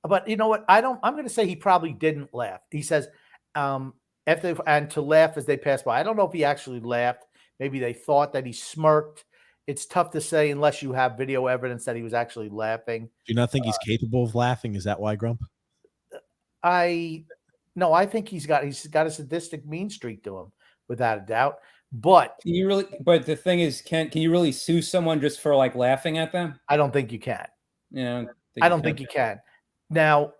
But you know what? I'm going to say he probably didn't laugh. He says, and to laugh as they pass by. I don't know if he actually laughed. Maybe they thought that he smirked. It's tough to say unless you have video evidence that he was actually laughing. Do you not think he's capable of laughing? Is that why, Grump? I think he's got a sadistic mean streak to him, without a doubt. But can you really? But the thing is, can you really sue someone just for like laughing at them? I don't think you can. Yeah, I don't think you can. Now,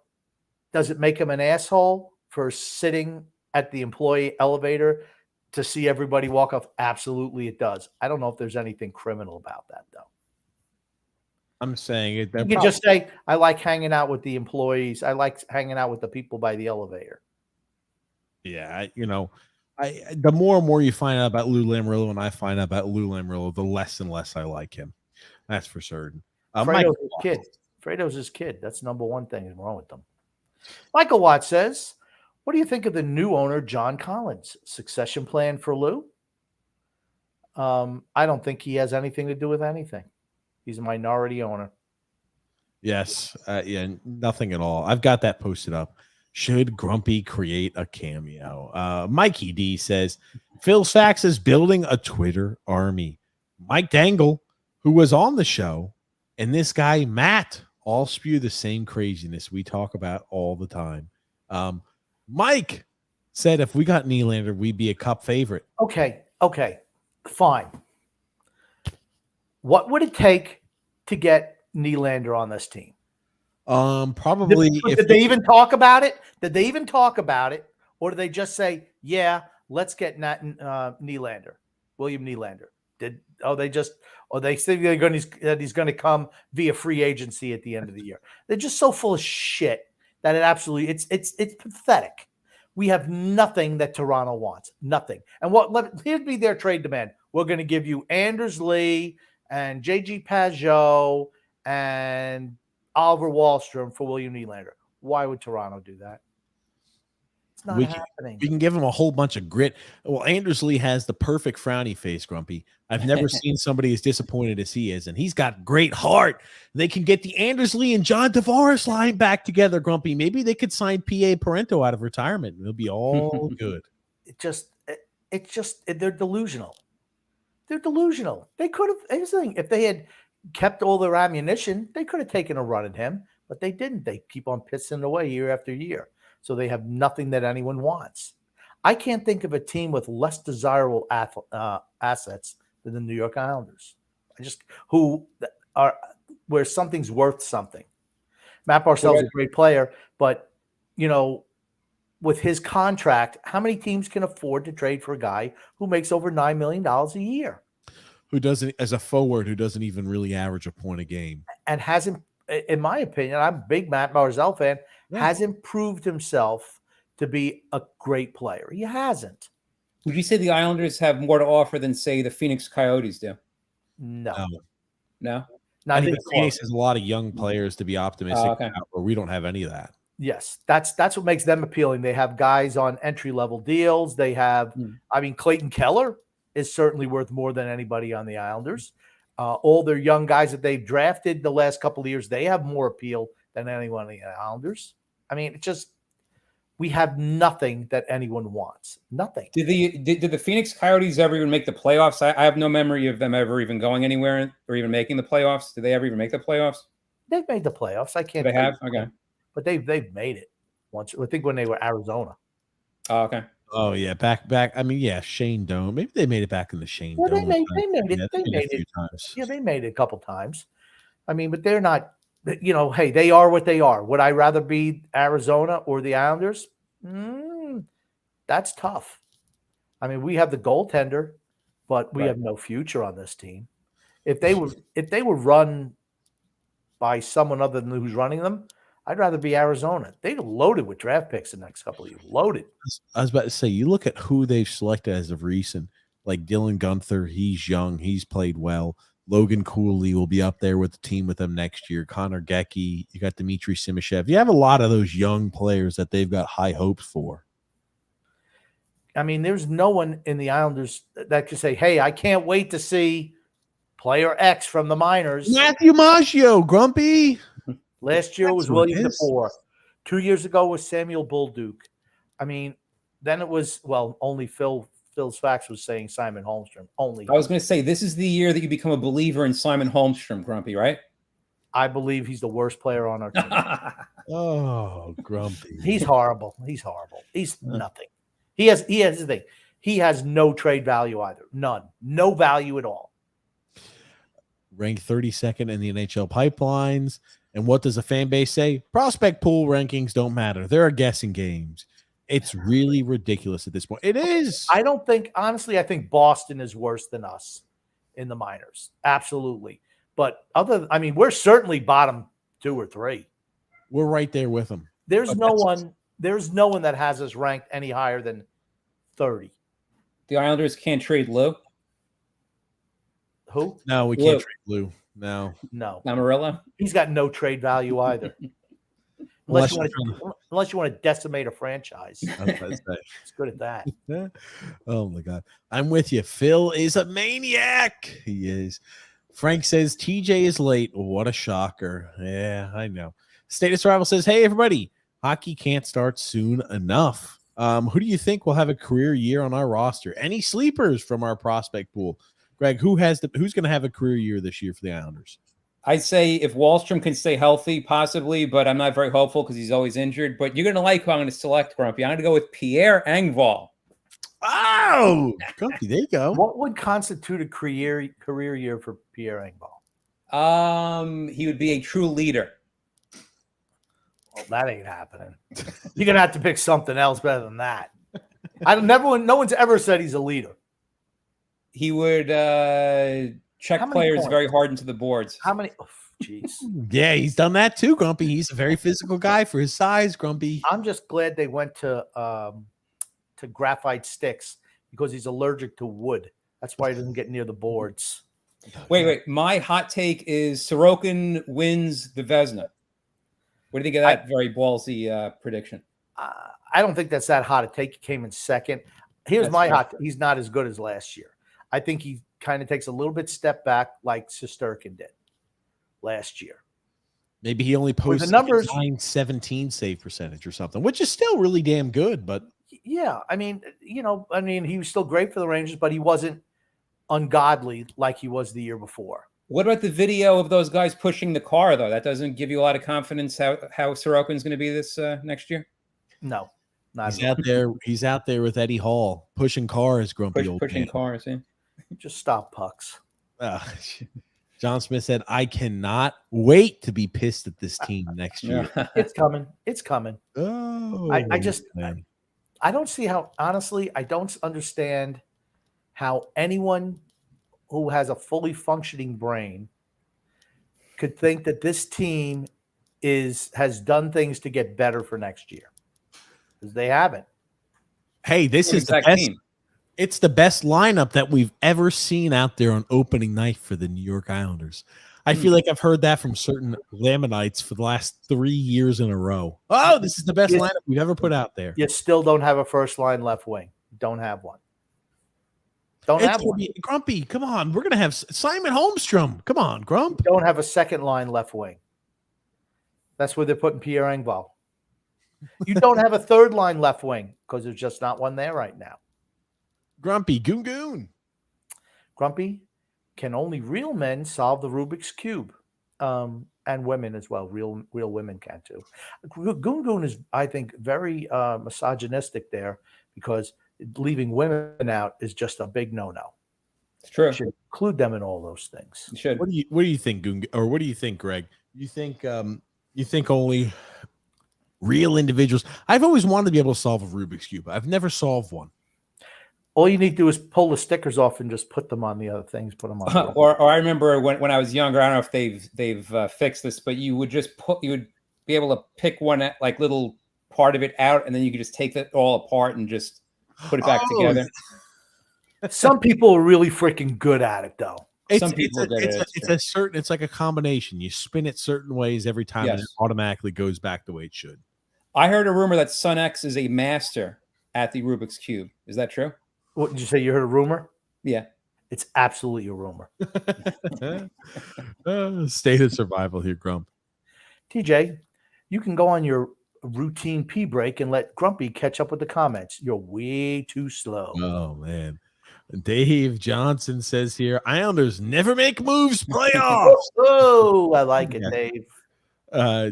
does it make him an asshole for sitting at the employee elevator to see everybody walk off? Absolutely, it does. I don't know if there's anything criminal about that, though. I'm saying it. You can just say, I like hanging out with the employees. I like hanging out with the people by the elevator. Yeah, the more and more you find out about Lou Lamoriello and I find out about Lou Lamoriello, the less and less I like him. That's for certain. Fredo's his kid. That's number one thing wrong with them. Michael Watt says, what do you think of the new owner, John Collins? Succession plan for Lou? I don't think he has anything to do with anything. He's a minority owner. Yes. Nothing at all. I've got that posted up. Should Grumpy create a cameo? Mikey D says, Phil Sachs is building a Twitter army. Mike Dangle, who was on the show, and this guy, Matt, all spew the same craziness we talk about all the time. Mike said if we got Nylander, we'd be a cup favorite. Okay, fine. What would it take to get Nylander on this team? Probably. Did they even talk about it? Did they even talk about it? Or did they just say, yeah, let's get Nylander, William Nylander? They say that he's going to come via free agency at the end of the year. They're just so full of shit that it's pathetic. We have nothing that Toronto wants. Nothing. And here'd be their trade demand. We're going to give you Anders Lee and JG Pajot and Oliver Wahlstrom for William Nylander. Why would Toronto do that? It's not happening. We can give him a whole bunch of grit. Well, Anders Lee has the perfect frowny face, Grumpy. I've never seen somebody as disappointed as he is, and he's got great heart. They can get the Anders Lee and John Tavares line back together, Grumpy. Maybe they could sign P.A. Parento out of retirement. It'll be all good. They're delusional. They're delusional. They could have, if they had kept all their ammunition, they could have taken a run at him, but they didn't. They keep on pissing away year after year. So they have nothing that anyone wants. I can't think of a team with less desirable assets than the New York Islanders. Where something's worth something. Matt Barzal's a great player, but with his contract, how many teams can afford to trade for a guy who makes over $9 million a year? Who doesn't, as a forward, who doesn't even really average a point a game. And hasn't, in my opinion, I'm a big Matt Barzal fan, hasn't proved himself to be a great player. He hasn't. Would you say the Islanders have more to offer than, say, the Phoenix Coyotes do? No. I think Phoenix has a lot of young players to be optimistic about, where we don't have any of that. Yes, that's what makes them appealing. They have guys on entry-level deals. They have, Clayton Keller is certainly worth more than anybody on the Islanders. All their young guys that they've drafted the last couple of years, they have more appeal than anyone on the Islanders. We have nothing that anyone wants. Nothing. Did the Phoenix Coyotes ever even make the playoffs? I have no memory of them ever even going anywhere or even making the playoffs. Did they ever even make the playoffs? They've made the playoffs. I can't. They have? Okay. But they've made it once. I think when they were Arizona. Oh, okay. Oh yeah, back. Shane Dome. Maybe they made it back in the Shane Dome. They made it. They made it a few times. Yeah, they made it a couple times. But they're not. Hey, they are what they are. Would I rather be Arizona or the Islanders? That's tough. We have the goaltender, but we have no future on this team. If they were run by someone other than who's running them, I'd rather be Arizona. They're loaded with draft picks the next couple of years. Loaded. I was about to say, you look at who they've selected as of recent, like Dylan Gunther. He's young. He's played well. Logan Cooley will be up there with the team with them next year. Connor Gecky. You got Dmitry Simashev. You have a lot of those young players that they've got high hopes for. There's no one in the Islanders that could say, hey, I can't wait to see player X from the minors. Matthew Maggio, Grumpy. Last year was William DeFore. 2 years ago was Samuel Bolduc. Then it was, only Phil's Fax was saying Simon Holmstrom. Only. I was going to say, this is the year that you become a believer in Simon Holmstrom, Grumpy, right? I believe he's the worst player on our team. Oh, Grumpy. He's horrible. He's nothing. He has the thing. He has no trade value either. None. No value at all. Ranked 32nd in the NHL pipelines. And what does the fan base say? Prospect pool rankings don't matter. There are guessing games. It's really ridiculous at this point. It is. I think Boston is worse than us in the minors. Absolutely. But we're certainly bottom 2 or 3. We're right there with them. There's no one that has us ranked any higher than 30. The Islanders can't trade Lou? Who? No, we can't trade Lou. No. Amarillo? He's got no trade value either. Unless you want to decimate a franchise. It's good at that. Oh, my God. I'm with you. Phil is a maniac. He is. Frank says, TJ is late. What a shocker. Yeah, I know. Status Rival says, hey, everybody. Hockey can't start soon enough. Who do you think will have a career year on our roster? Any sleepers from our prospect pool? Greg, who's going to have a career year this year for the Islanders? I'd say if Wahlstrom can stay healthy, possibly, but I'm not very hopeful because he's always injured. But you're going to like who I'm going to select, Grumpy. I'm going to go with Pierre Engvall. Oh, Grumpy, there you go. What would constitute a career year for Pierre Engvall? He would be a true leader. Well, that ain't happening. You're gonna have to pick something else better than that. No one's ever said he's a leader. He would check players points? very hard into the boards. How many? Oh, jeez. Yeah, he's done that too, Grumpy. He's a very physical guy for his size, Grumpy. I'm just glad they went to graphite sticks because he's allergic to wood. That's why he doesn't get near the boards. Wait. My hot take is Sorokin wins the Vezina. What do you think of that very ballsy prediction? I don't think that's that hot a take. He came in second. Here's That's my fair. hot. He's not as good as last year. I think he kind of takes a little bit step back like Sorokin did last year. Maybe he only posted the numbers- 917 save percentage or something, which is still really damn good. But Yeah, I mean, he was still great for the Rangers, but he wasn't ungodly like he was the year before. What about the video of those guys pushing the car, though? That doesn't give you a lot of confidence how Sorokin's going to be this next year? No, not he's out there. He's out there with Eddie Hall pushing cars. Grumpy old Pushing man. cars, yeah. just stop pucks. John Smith said, "I cannot wait to be pissed at this team next year." It's coming. It's coming. Oh, man. I don't see how, honestly, I don't understand how anyone who has a fully functioning brain could think that this team has done things to get better for next year, because they haven't. Hey, this is the best. team. It's the best lineup that we've ever seen out there on opening night for the New York Islanders. I feel like I've heard that from certain Lamanites for the last 3 years in a row. Oh, this is the best lineup we've ever put out there. You still don't have a first line left wing. Don't have one. Grumpy, come on. We're going to have Simon Holmstrom. Come on, Grump. Don't have a second line left wing. That's where they're putting Pierre Engvall. You don't have a third line left wing because there's just not one there right now. Grumpy, goon. Grumpy, can only real men solve the Rubik's Cube? And women as well. Real women can too. Goon is, I think, very misogynistic there, because leaving women out is just a big no-no. It's true. You should include them in all those things. You should. What do you think, Goon? Or what do you think, Greg? You think only real individuals? I've always wanted to be able to solve a Rubik's Cube. I've never solved one. All you need to do is pull the stickers off and just put them on the other things. Put them on. Or I remember when I was younger. I don't know if they've fixed this, but you would be able to pick one like little part of it out, and then you could just take it all apart and just put it back together. Some people are really freaking good at it, though. It's like a combination. You spin it certain ways every time, Yes. and it automatically goes back the way it should. I heard a rumor that Sun X is a master at the Rubik's Cube. Is that true? What did you say? You heard a rumor? Yeah. It's absolutely a rumor. State of survival here, Grump. TJ, you can go on your routine pee break and let Grumpy catch up with the comments. You're way too slow. Oh, man. Dave Johnson says here, Islanders never make moves, playoffs. Oh, I like it, Dave.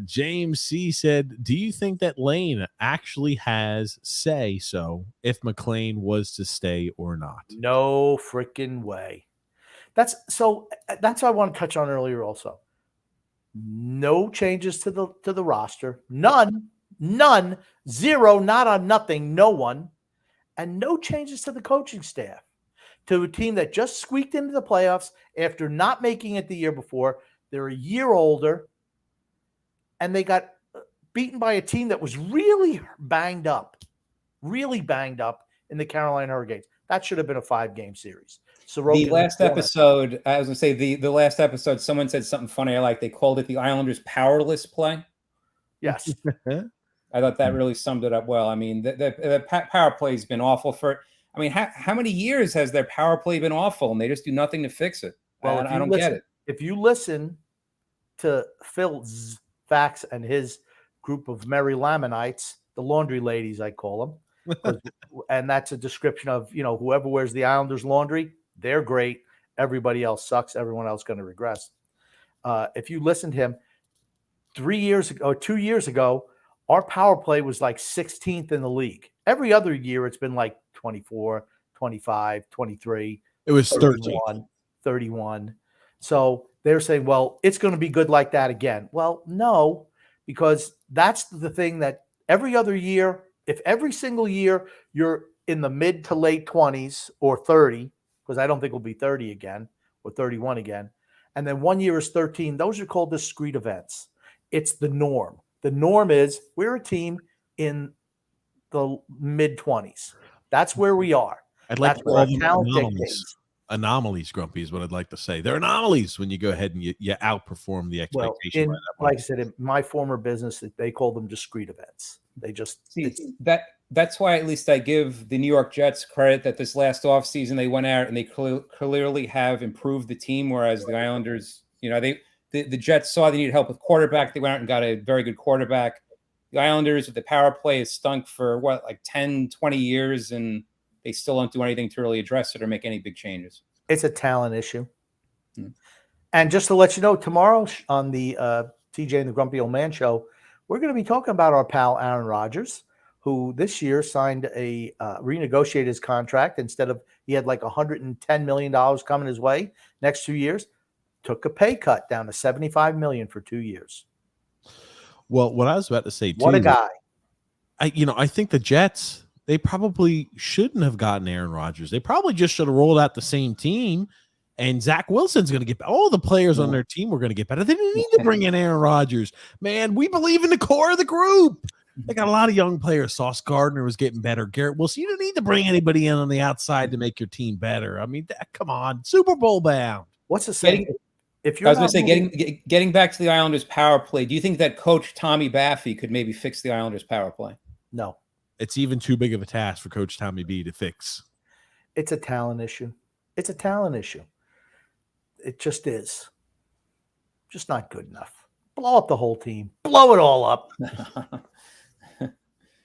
James C said, do you think that Lane actually has say so if McLean was to stay or not? No freaking way. That's what I want to touch on earlier also. No changes to the roster. None, zero, not on nothing, no one. And no changes to the coaching staff. To a team that just squeaked into the playoffs after not making it the year before. They're a year older. And they got beaten by a team that was really banged up in the Carolina Hurricanes. That should have been a 5-game series. Sorokin The last episode, I was going to say the last episode, someone said something funny. They called it the Islanders' powerless play. Yes. I thought that really summed it up well. I mean, the power play has been awful how many years has their power play been awful and they just do nothing to fix it? Well, I don't get it. If you listen to Phil's facts and his group of merry Lamanites, the laundry ladies, I call them, and that's a description of, whoever wears the Islanders laundry, they're great. Everybody else sucks. Everyone else going to regress. If you listen to him 2 years ago, our power play was like 16th in the league. Every other year, it's been like 24, 25, 23. It was 13. 31, 31. So they're saying, well, it's going to be good like that again. Well, no, because that's the thing that every other year, if every single year you're in the mid to late 20s or 30, because I don't think it'll be 30 again or 31 again, and then 1 year is 13, those are called discrete events. It's the norm. The norm is we're a team in the mid 20s. That's where we are. I'd like That's to where call our them talent anomalies. dictates. Anomalies, Grumpy, is what I'd like to say. They're anomalies when you go ahead and you outperform the Well, expectation. like I said, in my former business, they call them discrete events. They just See, that's why at least I give the New York Jets credit that this last offseason they went out and they clearly have improved the team, whereas the Islanders, the Jets saw they needed help with quarterback. They went out and got a very good quarterback. The Islanders with the power play has stunk for 10, 20 years, and they still don't do anything to really address it or make any big changes. It's a talent issue. Hmm. And just to let you know, tomorrow on the TJ and the Grumpy Old Man show, we're going to be talking about our pal Aaron Rodgers, who this year signed renegotiated his contract. Instead of, he had like $110 million coming his way next 2 years, took a pay cut down to $75 million for 2 years. Well, what I was about to say too. What a guy! I think the Jets, they probably shouldn't have gotten Aaron Rodgers. They probably just should have rolled out the same team, and Zach Wilson's going to get all the players on their team were going to get better. They didn't need to bring in Aaron Rodgers. Man, we believe in the core of the group. They got a lot of young players. Sauce Gardner was getting better. Garrett Wilson, you don't need to bring anybody in on the outside to make your team better. I mean, come on, Super Bowl bound. What's the saying? If you're I was going to say, getting back to the Islanders' power play, do you think that Coach Tommy Baffy could maybe fix the Islanders' power play? No. It's even too big of a task for Coach Tommy B to fix. It's a talent issue. It's a talent issue. It just is. Just not good enough. Blow up the whole team. Blow it all up.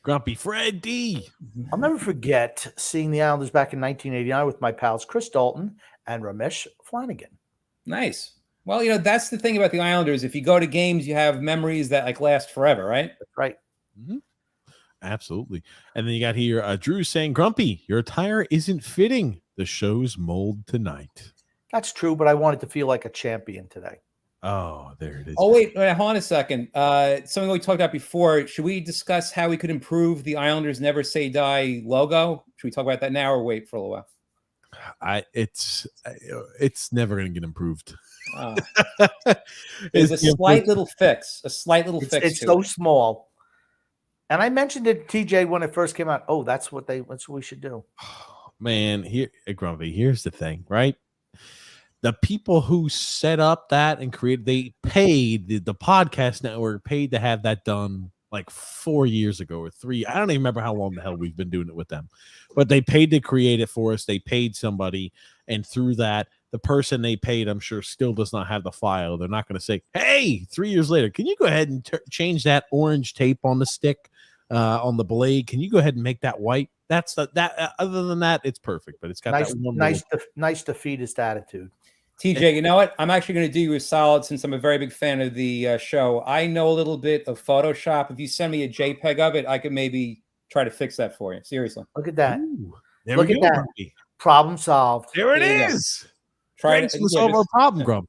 Grumpy Fred D. I'll never forget seeing the Islanders back in 1989 with my pals Chris Dalton and Ramesh Flanagan. Nice. Well, that's the thing about the Islanders. If you go to games, you have memories that last forever, right? That's right. Mm-hmm. Absolutely. And then you got here Drew saying, Grumpy, your attire isn't fitting the show's mold tonight. That's true, but I wanted to feel like a champion today. Oh, there it is. Oh, wait, hold on a second. Something we talked about before. Should we discuss how we could improve the Islanders Never Say Die logo? Should we talk about that now or wait for a little while? It's never going to get improved. There's a slight little fix. It's so small. And I mentioned it to TJ when it first came out. Oh, that's what we should do. Man, Grumpy, here's the thing, right? The people who set up that and created, they paid the podcast network paid to have that done like 4 years ago or 3. I don't even remember how long the hell we've been doing it with them, but they paid to create it for us. They paid somebody, and through that, the person they paid, I'm sure, still does not have the file. They're not going to say, "Hey, 3 years later, can you go ahead and change that orange tape on the stick, on the blade? Can you go ahead and make that white?" That's that. Other than that, it's perfect. But it's got nice defeatist attitude. TJ, you know what? I'm actually going to do you a solid since I'm a very big fan of the show. I know a little bit of Photoshop. If you send me a JPEG of it, I could maybe try to fix that for you. Seriously. Look at that. Ooh, Look at that. Problem solved. There it is. Try to solve our problem, Grump.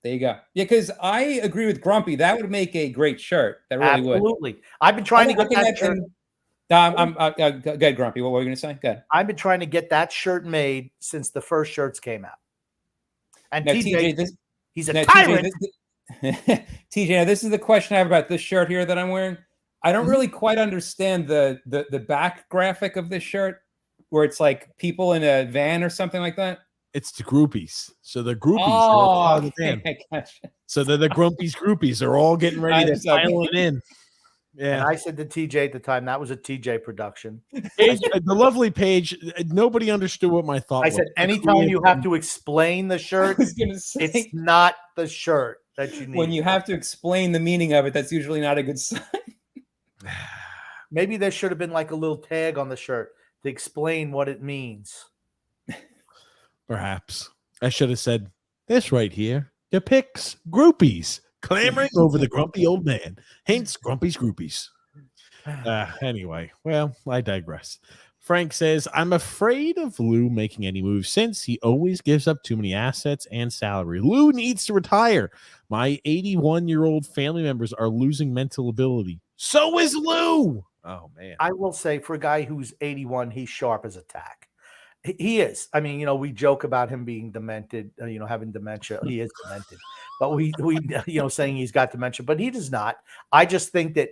There you go. Yeah, because I agree with Grumpy. That would make a great shirt. That really would. Absolutely. I've been trying to get that shirt. Go ahead, Grumpy. What were you going to say? Go ahead. I've been trying to get that shirt made since the first shirts came out. And now, TJ, he's a tyrant. TJ, now this is the question I have about this shirt here that I'm wearing. I don't really quite understand the back graphic of this shirt, where it's like people in a van or something like that. It's the groupies. So the groupies. Oh, okay. So they're the Grumpy's groupies. They're all getting ready to pile it in. Yeah, and I said to TJ at the time, that was a TJ production. The lovely Paige, nobody understood what my thought was. I said, anytime you have to explain the shirt, it's not the shirt that you need. When you have to explain the meaning of it, that's usually not a good sign. Maybe there should have been like a little tag on the shirt to explain what it means. Perhaps. I should have said, this right here depicts groupies clamoring over the grumpy old man, hence Grumpy's groupies. Anyway, well, I digress. Frank says, I'm afraid of Lou making any moves since he always gives up too many assets and salary. Lou needs to retire. My 81-year-old family members are losing mental ability. So is Lou. Oh, man. I will say, for a guy who's 81, he's sharp as a tack. He is. I mean, we joke about him being demented, having dementia. He is demented, but we saying he's got dementia, but he does not. I just think that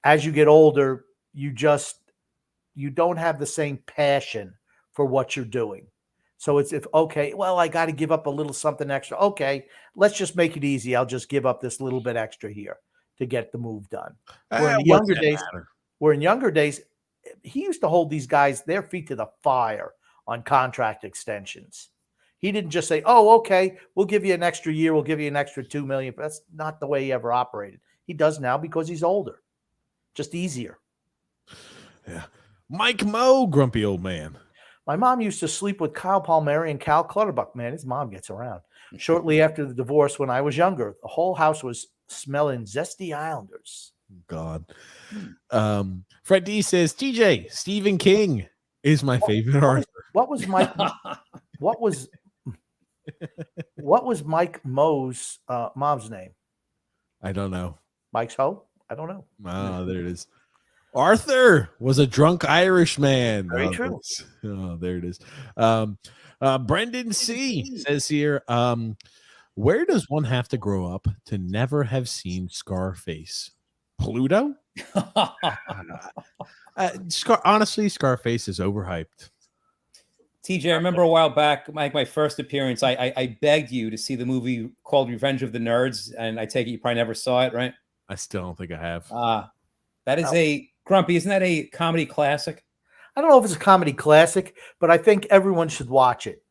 as you get older, you don't have the same passion for what you're doing. So it's I got to give up a little something extra. Okay, let's just make it easy. I'll just give up this little bit extra here to get the move done. Where in younger days, he used to hold these guys, their feet to the fire on contract extensions. He didn't just say, "Oh, okay, we'll give you an extra year. We'll give you an extra $2 million." But that's not the way he ever operated. He does now because he's older. Just easier. Yeah. Mike Moe, grumpy old man. My mom used to sleep with Kyle Palmieri and Cal Clutterbuck. Man, his mom gets around. Shortly after the divorce, when I was younger, the whole house was smelling zesty Islanders. God. Fred D says, TJ, Stephen King is my favorite Arthur. What was Mike? what was Mike Moe's mom's name? I don't know. Mike's Ho? I don't know. Ah, there it is. Arthur was a drunk Irish man. Very true. Oh, there it is. Brendan C says here, where does one have to grow up to never have seen Scarface? Pluto? Honestly, Scarface is overhyped. TJ, I remember a while back, my first appearance, I begged you to see the movie called Revenge of the Nerds, and I take it you probably never saw it, right? I still don't think I have. That is Grumpy, isn't that a comedy classic? I don't know if it's a comedy classic, but I think everyone should watch it.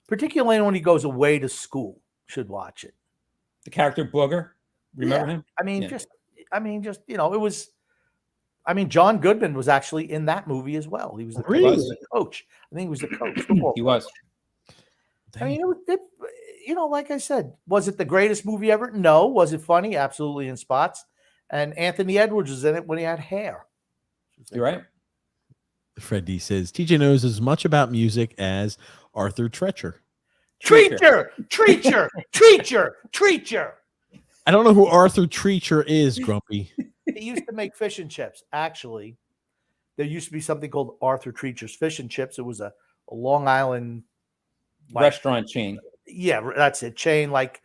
Particularly when he goes away to school, should watch it. The character Booger, remember him? I mean, it was. I mean, John Goodman was actually in that movie as well. He was the coach. I think he was the coach. He was. I mean, like I said, was it the greatest movie ever? No. Was it funny? Absolutely, in spots. And Anthony Edwards was in it when he had hair. You're right. Fred D says, TJ knows as much about music as Arthur Treacher. Treacher. I don't know who Arthur Treacher is, Grumpy. He used to make fish and chips. Actually, there used to be something called Arthur Treacher's Fish and Chips. It was a Long Island restaurant chain. Yeah, that's it. Chain like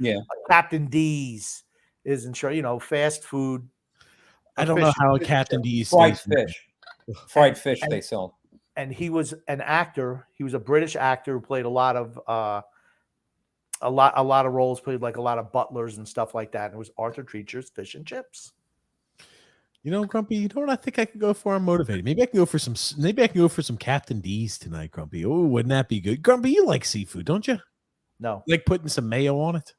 Captain D's isn't sure, fast food. I don't know how Captain D's fried fish they sell. And he was an actor. He was a British actor who played a lot of roles, played like a lot of butlers and stuff like that. And it was Arthur Treacher's Fish and Chips. Grumpy, you know what I think I could go for? I'm motivated. Maybe I can go for some Captain D's tonight, Grumpy. Oh, wouldn't that be good? Grumpy, you like seafood, don't you? No. Like putting some mayo on it?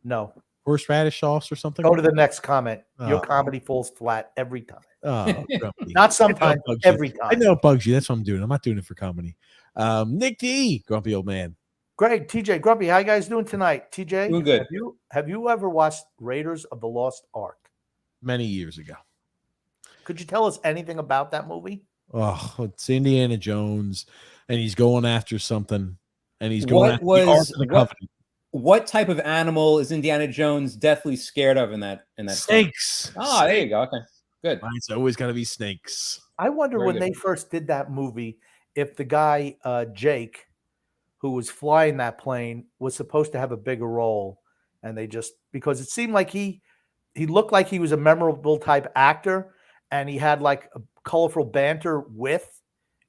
No. Horseradish sauce or something? Go to the next comment. Your comedy falls flat every time. Oh, Grumpy. Not sometimes, every time. I know it bugs you. That's what I'm doing. I'm not doing it for comedy. Nick D, grumpy old man. Greg, TJ, Grumpy, how you guys doing tonight? TJ, doing good. Have you ever watched Raiders of the Lost Ark? Many years ago. Could you tell us anything about that movie? Oh, it's Indiana Jones, and he's going after something, and he's going after the Covenant. What type of animal is Indiana Jones deathly scared of in that snakes? Oh, there you go. Okay, good. It's always got to be snakes. I wonder when they first did that movie if the guy Jake, who was flying that plane, was supposed to have a bigger role, and they just because it seemed like he looked like he was a memorable type actor, and he had like a colorful banter with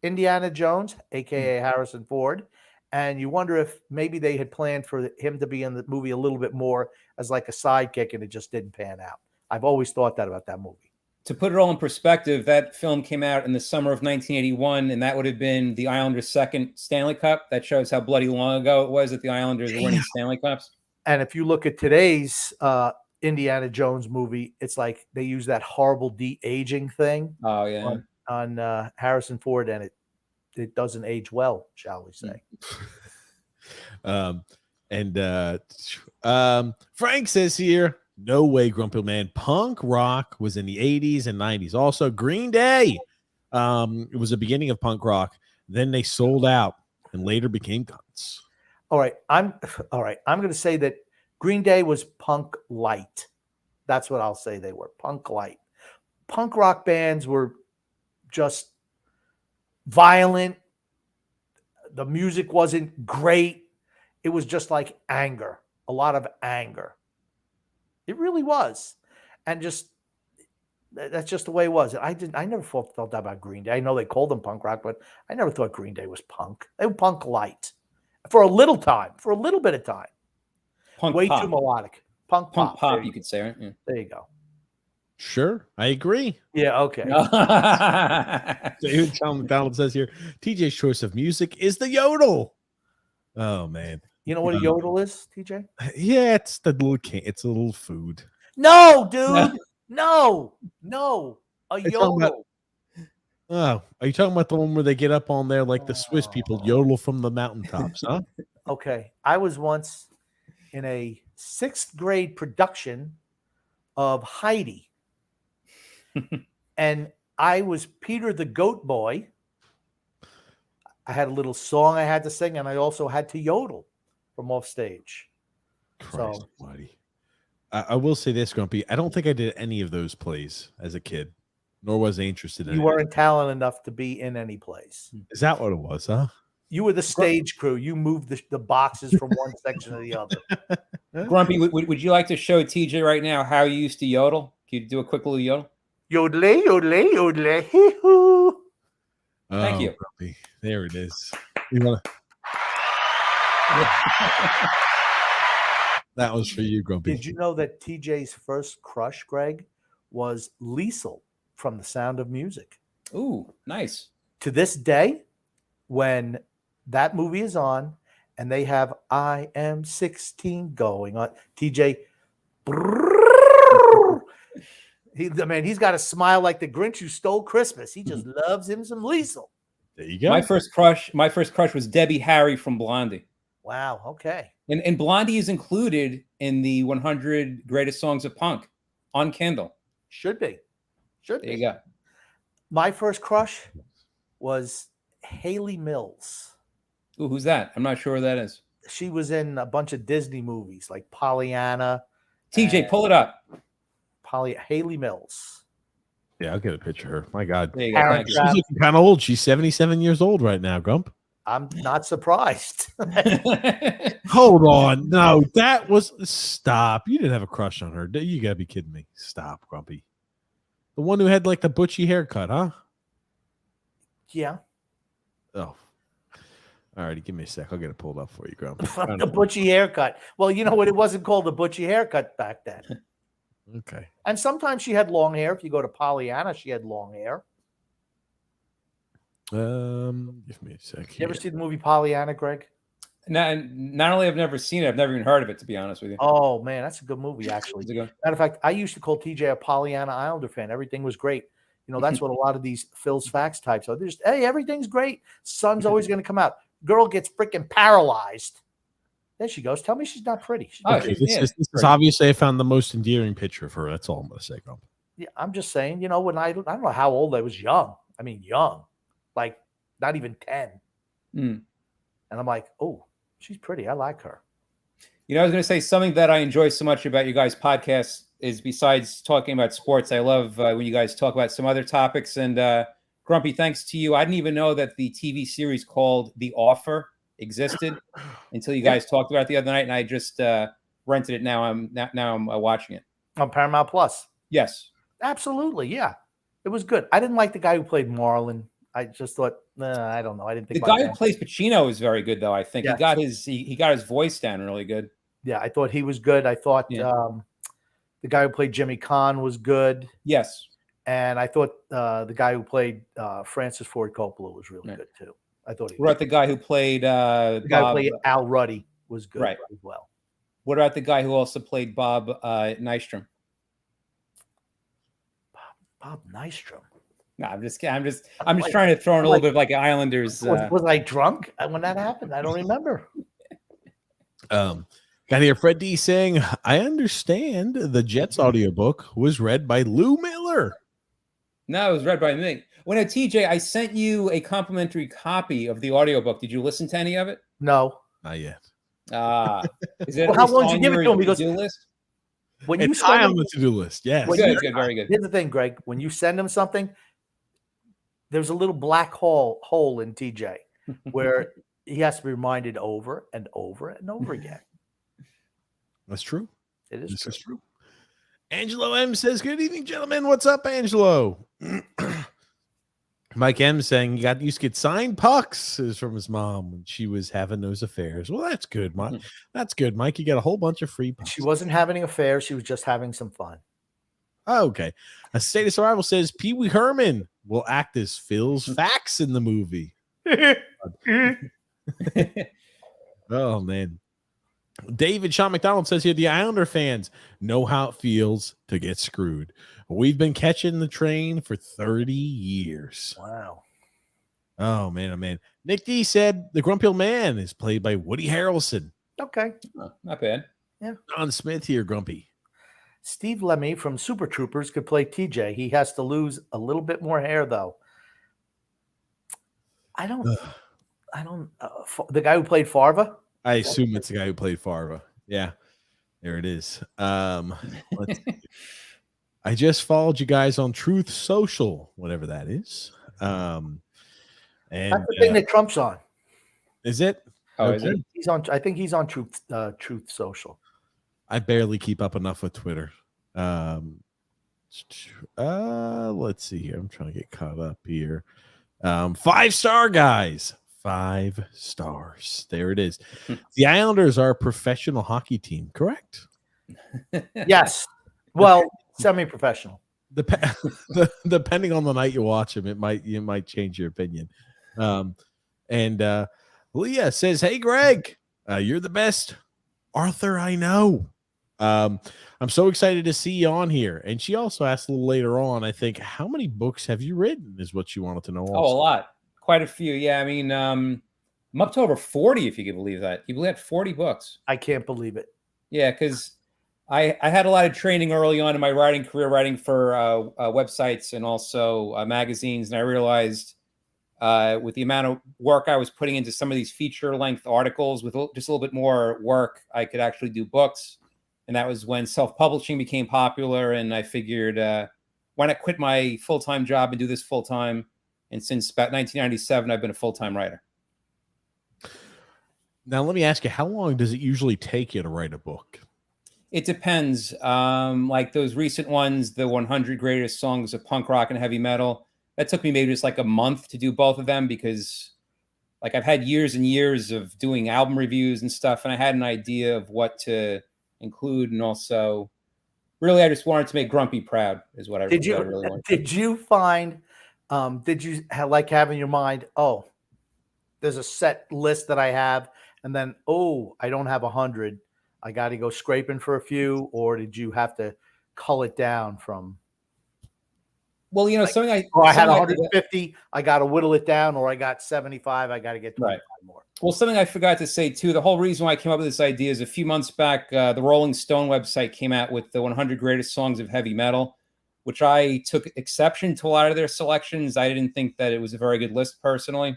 Indiana Jones, aka Harrison Ford. And you wonder if maybe they had planned for him to be in the movie a little bit more as like a sidekick, and it just didn't pan out. I've always thought that about that movie. To put it all in perspective, that film came out in the summer of 1981, and that would have been the Islanders' second Stanley Cup. That shows how bloody long ago it was that the Islanders were winning Stanley Cups. And if you look at today's Indiana Jones movie, it's like they use that horrible de-aging thing. Oh yeah, on Harrison Ford, and it doesn't age well, shall we say. Frank says here, no way, grumpy man. Punk rock was in the 80s and 90s. Also, Green Day It was the beginning of punk rock. Then they sold out and later became Guns. All right. I'm going to say that Green Day was punk light. That's what I'll say they were. Punk light. Punk rock bands were just violent. The music wasn't great. It was just like anger, a lot of anger. It really was. And just that's just the way it was. I never felt that about Green Day. I know they called them punk rock, but I never thought Green Day was punk. They were punk light for a little bit of time. Punk Way pop. too melodic. Punk pop. You could say, right? Yeah. There you go. Sure, I agree. Yeah, okay. David Donald says here, TJ's choice of music is the yodel. Oh man, You know what a yodel is, TJ? yeah, it's the little it's a little food. No, dude. No. A Are you talking about- yodel. Oh, are you talking about the one where they get up on there like the Swiss people yodel from the mountaintops? Huh? Okay. I was once in a 6th grade production of Heidi. And I was Peter the Goat Boy. I had a little song I had to sing, and I also had to yodel from off stage. Christ So- almighty. I will say this, Grumpy. I don't think I did any of those plays as a kid, nor was I interested in You it. weren't talented enough to be in any place. Is that what it was, huh? You were the stage crew. You moved the boxes from one section to the other. Grumpy, would you like to show TJ right now how you used to yodel? Can you do a quick little yodel? Yodelay, yodelay, yodelay, hee-hoo. Thank you. Grumpy. There it is. You wanna... That was for you, Grumpy. Did you know that TJ's first crush, Greg, was Liesl from The Sound of Music? Ooh, nice. To this day, when that movie is on and they have I Am 16 going on, TJ, he's got a smile like the Grinch who stole Christmas. He just loves him some Liesl. There you go. My first crush was Debbie Harry from Blondie. Wow. Okay. And Blondie is included in the 100 greatest songs of punk on Kindle. Should be. There you go. My first crush was Haley Mills. Ooh, who's that? I'm not sure who that is. She was in a bunch of Disney movies like Pollyanna. TJ, pull it up. Haley Mills. Yeah, I'll get a picture of her. My God. There you go. Karen Thank you. Trap. She's looking kind of old. She's 77 years old right now, Grump. I'm not surprised. Hold on. No, that was... Stop. You didn't have a crush on her. You got to be kidding me. Stop, Grumpy. The one who had like the butchy haircut, huh? Yeah. Oh. All righty, give me a sec. I'll get it pulled up for you, Grump. The butchy haircut. Well, you know what? It wasn't called the butchy haircut back then. Okay. And sometimes she had long hair. If you go to Pollyanna, she had long hair. Give me a sec. You ever see the movie Pollyanna, Greg? Not only have I never seen it, I've never even heard of it, to be honest with you. Oh, man, that's a good movie, actually. Is it good? Matter of fact, I used to call TJ a Pollyanna Islander fan. Everything was great. You know, that's what a lot of these Phil's Facts types are. They're just, hey, everything's great. Sun's always going to come out. Girl gets freaking paralyzed. There she goes. Tell me she's not pretty. She's not Okay, pretty. this is obviously I found the most endearing picture of her. That's all I'm going to say, Grump. Yeah, I'm just saying, you know, when I don't know how old I was young. I mean, young, like not even 10. Mm. And I'm like, oh, she's pretty. I like her. You know, I was going to say something that I enjoy so much about you guys' podcast is besides talking about sports, I love when you guys talk about some other topics. And Grumpy, thanks to you, I didn't even know that the TV series called The Offer existed until you guys talked about it the other night, and I just rented it. Now I'm watching it On Paramount Plus. Yes, Absolutely. Yeah. It was good. I didn't like the guy who played Marlon. I just thought, I don't know. I didn't think the about guy who that. plays Pacino is very good, though. I think Yes. he got his voice down really good. Yeah, I thought he was good. I thought Yeah. The guy who played Jimmy Kahn was good. Yes, And I thought the guy who played Francis Ford Coppola was really Right. good too. I thought he what about the guy who played the guy who Bob? played Al Ruddy was good Right. as well. What about the guy who also played Bob Nystrom? Bob Nystrom. No, I'm just trying to throw in a little bit of like Islanders. Was I drunk when that happened? I don't remember. Got here Fred D saying, I understand the Jets audiobook was read by Lou Miller. No, it was read by me. Well, now, TJ, I sent you a complimentary copy of the audiobook. Did you listen to any of it? No. Not yet. Is it Well, at how least long did you on give it your to him? Because to-do list? when you It's high send on him, the to-do list. Yes. When Good, you- good, very good. here's the thing, Greg. When you send him something, there's a little black hole in TJ where he has to be reminded over and over and over again. That's true. It is This true. is true. Angelo M says, "Good evening, gentlemen. What's up, Angelo?" Mike M saying he used to get signed pucks is from his mom when she was having those affairs. Well, that's good, Mike. That's good, Mike. You got a whole bunch of free pucks. She wasn't having affairs. She was just having some fun. Oh, okay. A State of Survival says Pee Wee Herman will act as Phil's fax in the movie. Oh, man. David Sean McDonald says here, the Islander fans know how it feels to get screwed. We've been catching the train for 30 years. Wow. Oh, man, oh, man. Nick D said the Grumpy Old Man is played by Woody Harrelson. Okay. Oh, not bad. John Smith here, Grumpy. Steve Lemmy from Super Troopers could play TJ. He has to lose a little bit more hair, though. I don't. The guy who played Farva? I assume it's the guy who played Farva. Yeah, there it is. Let's see. I just followed you guys on Truth Social, whatever that is. And That's the thing that Trump's on. is it? Oh, is it? He's on. I think he's on Truth Social. I barely keep up enough with Twitter. Let's see here. I'm trying to get caught up here. 5-star guys. 5 stars. There it is. The Islanders are a professional hockey team, correct? Yes. Well, semi-professional. Depending on the night you watch them, you might change your opinion. Leah says, "Hey, Greg, you're the best Arthur I know. I'm so excited to see you on here." And she also asked a little later on, I think, how many books have you written is what she wanted to know. Oh, a lot. Quite a few. Yeah, I mean, I'm up to over 40, if you can believe that. You believe that 40 books? I can't believe it. Yeah, because I had a lot of training early on in my writing career, writing for websites and also magazines. And I realized with the amount of work I was putting into some of these feature-length articles, with just a little bit more work, I could actually do books. And that was when self-publishing became popular. And I figured, why not quit my full-time job and do this full-time? And since about 1997, I've been a full-time writer. Now, let me ask you, how long does it usually take you to write a book? It depends. Like those recent ones, the 100 greatest songs of punk rock and heavy metal, that took me maybe just like a month to do both of them because like I've had years and years of doing album reviews and stuff, and I had an idea of what to include. And also, really, I just wanted to make Grumpy proud is what I really wanted. Did you find... did you like have in your mind, oh, there's a set list that I have, and then, oh, I don't have 100. I got to go scraping for a few, or did you have to cull it down from? Well, you know, I had 150. I got to whittle it down, or I got 75. I got to get 25 more. Well, something I forgot to say too. The whole reason why I came up with this idea is a few months back, the Rolling Stone website came out with the 100 greatest songs of heavy metal, which I took exception to a lot of their selections. I didn't think that it was a very good list personally.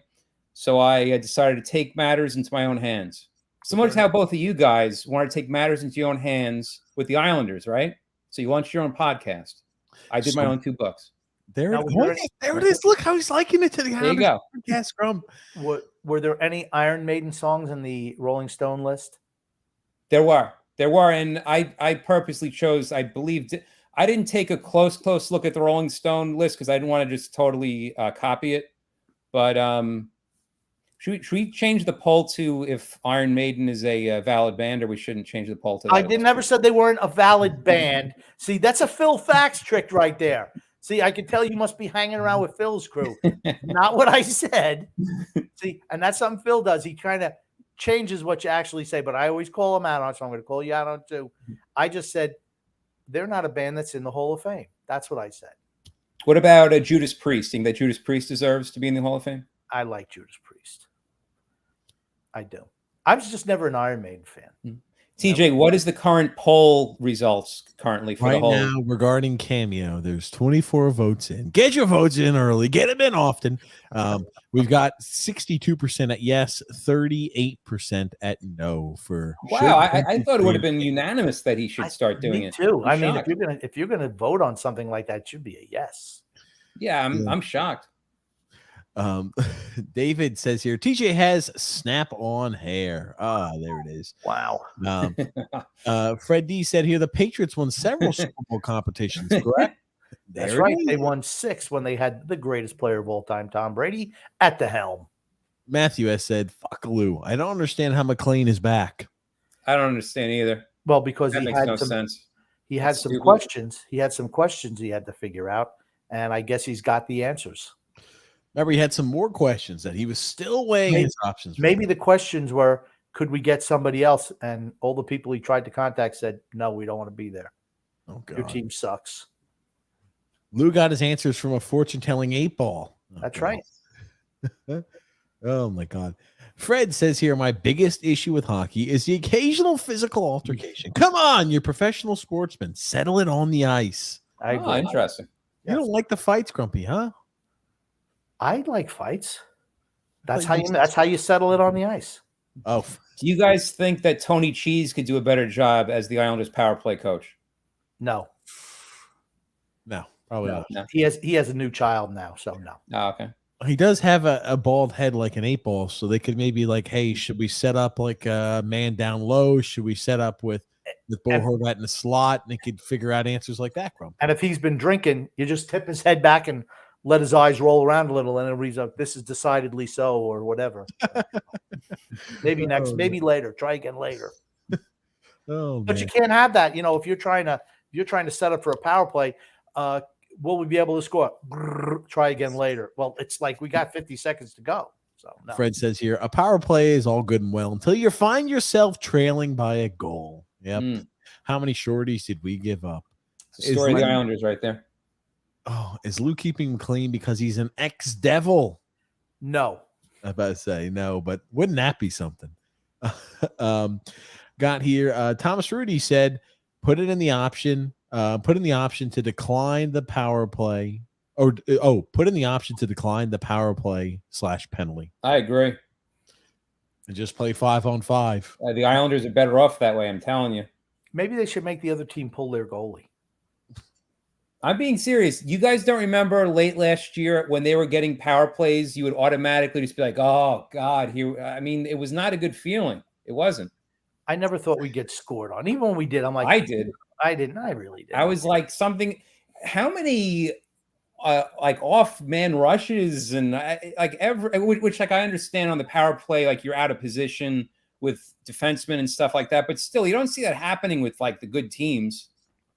So I decided to take matters into my own hands. Similar to how both of you guys wanted to take matters into your own hands with the Islanders, right? So you launched your own podcast. I did my own 2 books. There it is. Look how he's liking it to the There you go. Podcast, Grump. Were there any Iron Maiden songs in the Rolling Stone list? There were. And I purposely chose, I believed it. I didn't take a close look at the Rolling Stone list because I didn't want to just totally copy it. But should we change the poll to if Iron Maiden is a valid band, or we shouldn't change the poll to that? I never said they weren't a valid band. See, that's a Phil Fax trick right there. See, I can tell you must be hanging around with Phil's crew. Not what I said. See, and that's something Phil does. He kind of changes what you actually say, but I always call him out on it, so I'm going to call you out on it too. I just said, they're not a band that's in the Hall of Fame. That's what I said. What about Judas Priest? Think that Judas Priest deserves to be in the Hall of Fame? I like Judas Priest. I do. I was just never an Iron Maiden fan. TJ, what is the current poll results currently for the Right whole? now, regarding Cameo, there's 24 votes in. Get your votes in early. Get them in often. We've got 62% at yes, 38% at no for. Wow, I thought it would have been unanimous that he should start doing Me it. too. I'm I mean, shocked. if you're gonna vote on something like that, it should be a yes. Yeah, I'm shocked. David says here, TJ has snap-on hair. Ah, there it is. Wow. Fred D said here, the Patriots won several Super Bowl competitions, correct? That's There it right. is. They won 6 when they had the greatest player of all time, Tom Brady, at the helm. Matthew has said, fuck Lou. I don't understand how McLean is back. I don't understand either. Well, because That he makes had no some sense. he had That's some stupid. questions. He had some questions he had to figure out, and I guess he's got the answers. Remember, he had some more questions that he was still weighing his options. Maybe the questions were, could we get somebody else? And all the people he tried to contact said, no, we don't want to be there. Oh, Your God. team sucks. Lou got his answers from a fortune-telling 8-ball. Oh, That's God. right. Oh, my God. Fred says here, my biggest issue with hockey is the occasional physical altercation. Come on, you're professional sportsmen. Settle it on the ice. I Oh, agree. interesting. You don't like the fights, Grumpy, huh? I like fights. thought That's how you settle it on the ice. Oh, Do you guys think that Tony Cheese could do a better job as the Islanders power play coach? No. no, probably not. No. He has a new child now, so no. Oh, okay. He does have a bald head like an 8-ball, so they could maybe like, hey, should we set up like a man down low? Should we set up with Bo Horvat in the slot? And they could figure out answers like that, Grump. And if he's been drinking, you just tip his head back and let his eyes roll around a little, and it'll read up, this is decidedly so, or whatever. Maybe next, maybe later. Try again later. Oh, But man. you can't have that. You know, if you're trying to set up for a power play, will we be able to score? Brrr, try again later. Well, it's like we got 50 seconds to go. So no. Fred says here, a power play is all good and well until you find yourself trailing by a goal. Yep. How many shorties did we give up? It's the story of the Islanders right there. Oh, is Lou keeping him clean because he's an ex-devil? No. I'm about to say no, but wouldn't that be something? Got here. Thomas Rudy said, put in the option to decline the power play, or put in the option to decline the power play / penalty. I agree. And just play 5-on-5. The Islanders are better off that way. I'm telling you. Maybe they should make the other team pull their goalie. I'm being serious. You guys don't remember late last year when they were getting power plays, you would automatically just be like, oh, God. Here. I mean, it was not a good feeling. It wasn't. I never thought we'd get scored on. Even when we did, I'm like, I did. I didn't. I really did. I was like something. How many like off man rushes and which like I understand on the power play, like you're out of position with defensemen and stuff like that, but still you don't see that happening with like the good teams.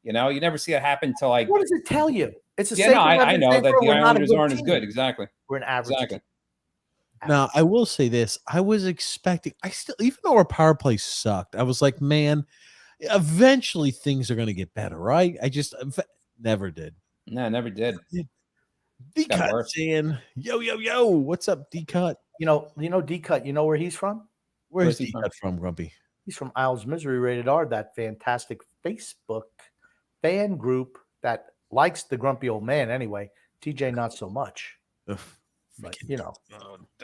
You know, you never see that happen to like. What does it tell you? It's the Yeah, same. no, thing I know saying, that bro, the we're not a Islanders good aren't as team. good. Exactly. We're an average. Exactly. team. Now, I will say this. I was expecting, even though our power play sucked, I was like, man, eventually things are going to get better, right? I just never did. No, never did. D-Cut worse. saying, yo, what's up, D-Cut? You know, D-Cut, you know where he's from? Where's he from? D-Cut from, Grumpy? He's from Isles Misery Rated R, that fantastic Facebook fan group that likes the grumpy old man anyway. TJ, not so much. Ugh, But, you know.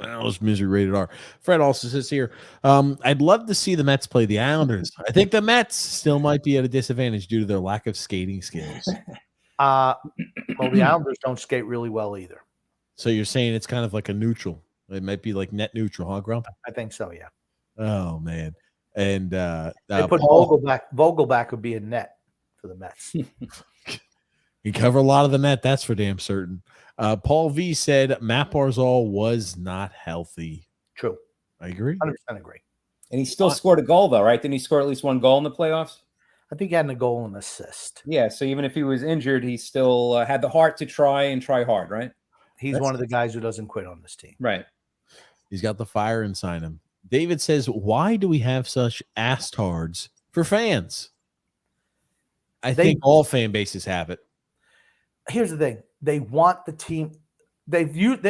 That was misery rated R. Fred also says here, I'd love to see the Mets play the Islanders. I think the Mets still might be at a disadvantage due to their lack of skating skills. Well, the Islanders don't skate really well either. So you're saying it's kind of like a neutral. It might be like net neutral, huh, Grump? I think so, yeah. Oh, man. And They put Vogelback would be a net for the Mets. He covered a lot of the net, that's for damn certain. Paul V said Matt Barzal was not healthy. True. I agree. 100% agree. And he still scored a goal, though, right? Didn't he score at least one goal in the playoffs? I think he had a goal and assist. Yeah. So even if he was injured, he still had the heart to try hard, right? He's one of the guys who doesn't quit on this team. Right. He's got the fire inside him. David says, why do we have such astards for fans? I think all fan bases have it. Here's the thing. They want the team. They're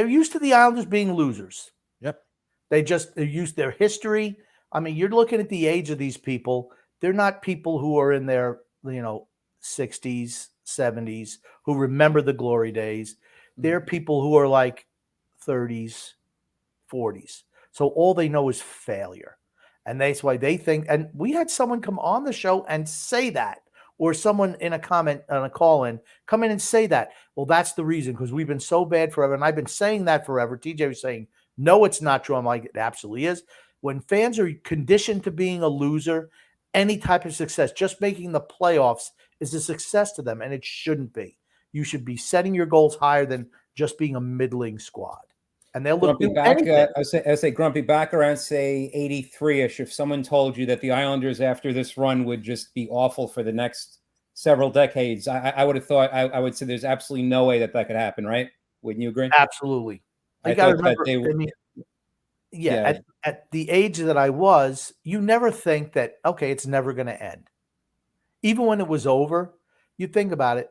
used to the Islanders being losers. Yep. They're used their history. I mean, you're looking at the age of these people. they're not people who are in their 60s, 70s who remember the glory days. They're people who are like 30s, 40s. So all they know is failure. And that's why they think, and we had someone come on the show and say that, or someone in a comment on a call-in come in and say that. Well, that's the reason, because we've been so bad forever. And I've been saying that forever. TJ was saying, no, it's not true. I'm like, it absolutely is. When fans are conditioned to being a loser, any type of success, just making the playoffs is a success to them, and it shouldn't be. You should be setting your goals higher than just being a middling squad. And they'll look back. I say grumpy back around, say 83-ish. If someone told you that the Islanders after this run would just be awful for the next several decades, I would have thought, I would say there's absolutely no way that could happen, right? Wouldn't you agree? Absolutely. I got to remember. At the age that I was, you never think that, okay, it's never going to end. Even when it was over, you think about it.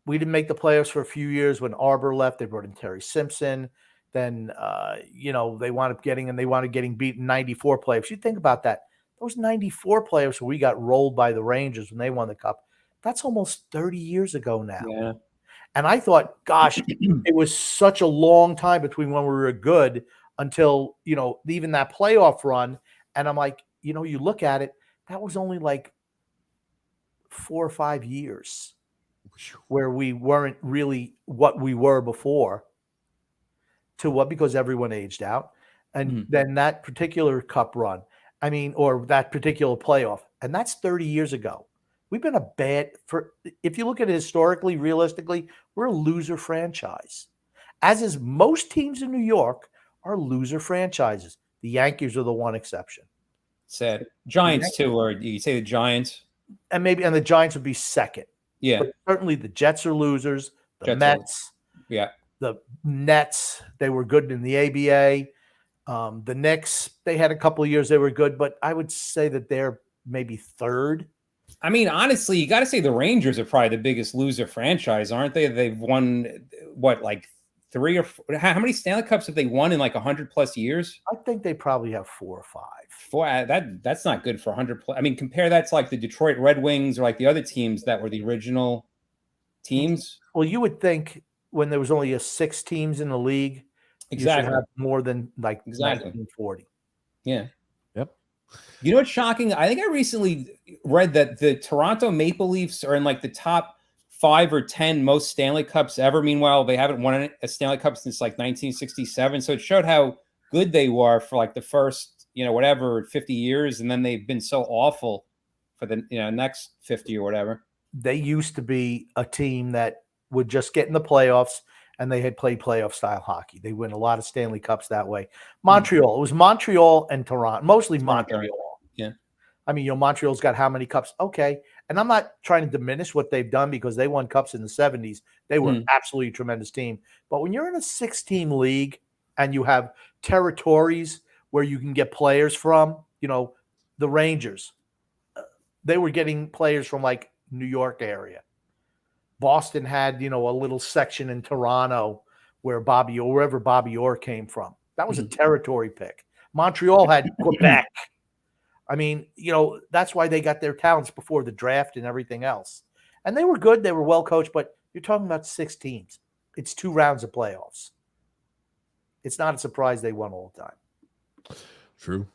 We didn't make the playoffs for a few years. When Arbor left, they brought in Terry Simpson. Then, they wound up getting beat in 94 playoffs. You think about that. Those 94 playoffs where we got rolled by the Rangers when they won the Cup, that's almost 30 years ago now. Yeah. And I thought, gosh, it was such a long time between when we were good until, even that playoff run. And I'm like, you look at it, that was only like 4 or 5 years where we weren't really what we were before. To what? Because everyone aged out. And then that particular cup run, or that particular playoff, and that's 30 years ago. We've been if you look at it historically, realistically, we're a loser franchise. As is most teams in New York are loser franchises. The Yankees are the one exception. Sad. Giants too, or you say the Giants? And the Giants would be second. Yeah. But certainly the Jets are losers. The Jets Mets. Yeah. The Nets, they were good in the ABA. The Knicks, they had a couple of years they were good, but I would say that they're maybe third. Honestly, you got to say the Rangers are probably the biggest loser franchise, aren't they? They've won, like 3 or 4? How many Stanley Cups have they won in like 100+ years? I think they probably have 4 or 5. 4. That's not good for 100+. Compare that to like the Detroit Red Wings or like the other teams that were the original teams. Well, you would think when there was only 6 teams in the league, exactly, you should have more than like 1940. Yeah. Yep. You know what's shocking? I think I recently read that the Toronto Maple Leafs are in like the top 5 or 10 most Stanley Cups ever. Meanwhile, they haven't won a Stanley Cup since like 1967. So it showed how good they were for like the first, 50 years. And then they've been so awful for the, next 50 or whatever. They used to be a team that would just get in the playoffs, and they had played playoff style hockey. They win a lot of Stanley Cups that way. Montreal, it was Montreal and Toronto, mostly Montreal. Yeah. Montreal's got how many cups? Okay. And I'm not trying to diminish what they've done because they won cups in the 70s. They were absolutely a tremendous team. But when you're in a 6-team league and you have territories where you can get players from, the Rangers, they were getting players from like New York area. Boston had, a little section in Toronto where wherever Bobby Orr came from. That was a territory pick. Montreal had Quebec. That's why they got their talents before the draft and everything else. And they were good. They were well coached, but you're talking about 6 teams. It's 2 rounds of playoffs. It's not a surprise they won all the time. True.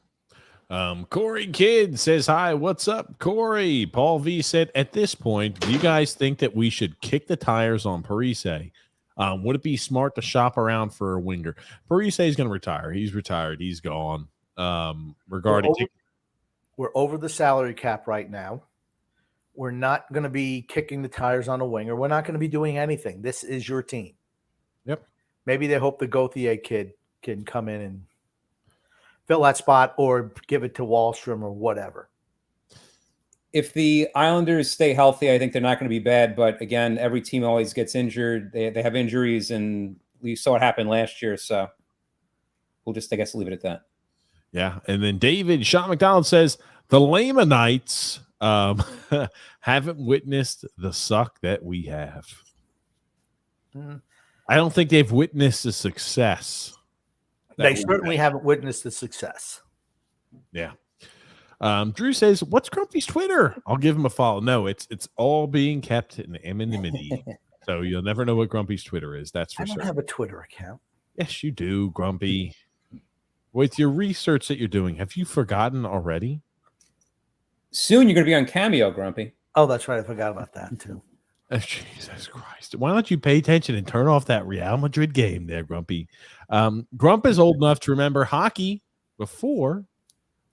Corey Kidd says, hi, what's up, Corey? Paul V said, at this point, do you guys think that we should kick the tires on Parise? Would it be smart to shop around for a winger? Parise is going to retire. He's retired. He's gone. We're over the salary cap right now. We're not going to be kicking the tires on a winger. We're not going to be doing anything. This is your team. Yep. Maybe they hope the Gauthier kid can come in and fill that spot or give it to Wallstrom or whatever. If the Islanders stay healthy, I think they're not going to be bad. But again, every team always gets injured. They have injuries, and we saw what happened last year. So we'll just, I guess, leave it at that. Yeah. And then David Sean McDonald says, the Lamanites haven't witnessed the suck that we have. I don't think they've witnessed the success. They certainly haven't witnessed the success. Yeah. Drew says, "What's Grumpy's Twitter?" I'll give him a follow. No, it's all being kept in anonymity, so you'll never know what Grumpy's Twitter is. That's for I don't sure. have a Twitter account. Yes, you do, Grumpy. With your research that you're doing, have you forgotten already? Soon you're going to be on Cameo, Grumpy. Oh, that's right. I forgot about that too. Jesus Christ. Why don't you pay attention and turn off that Real Madrid game there, Grumpy? Grump is old enough to remember hockey before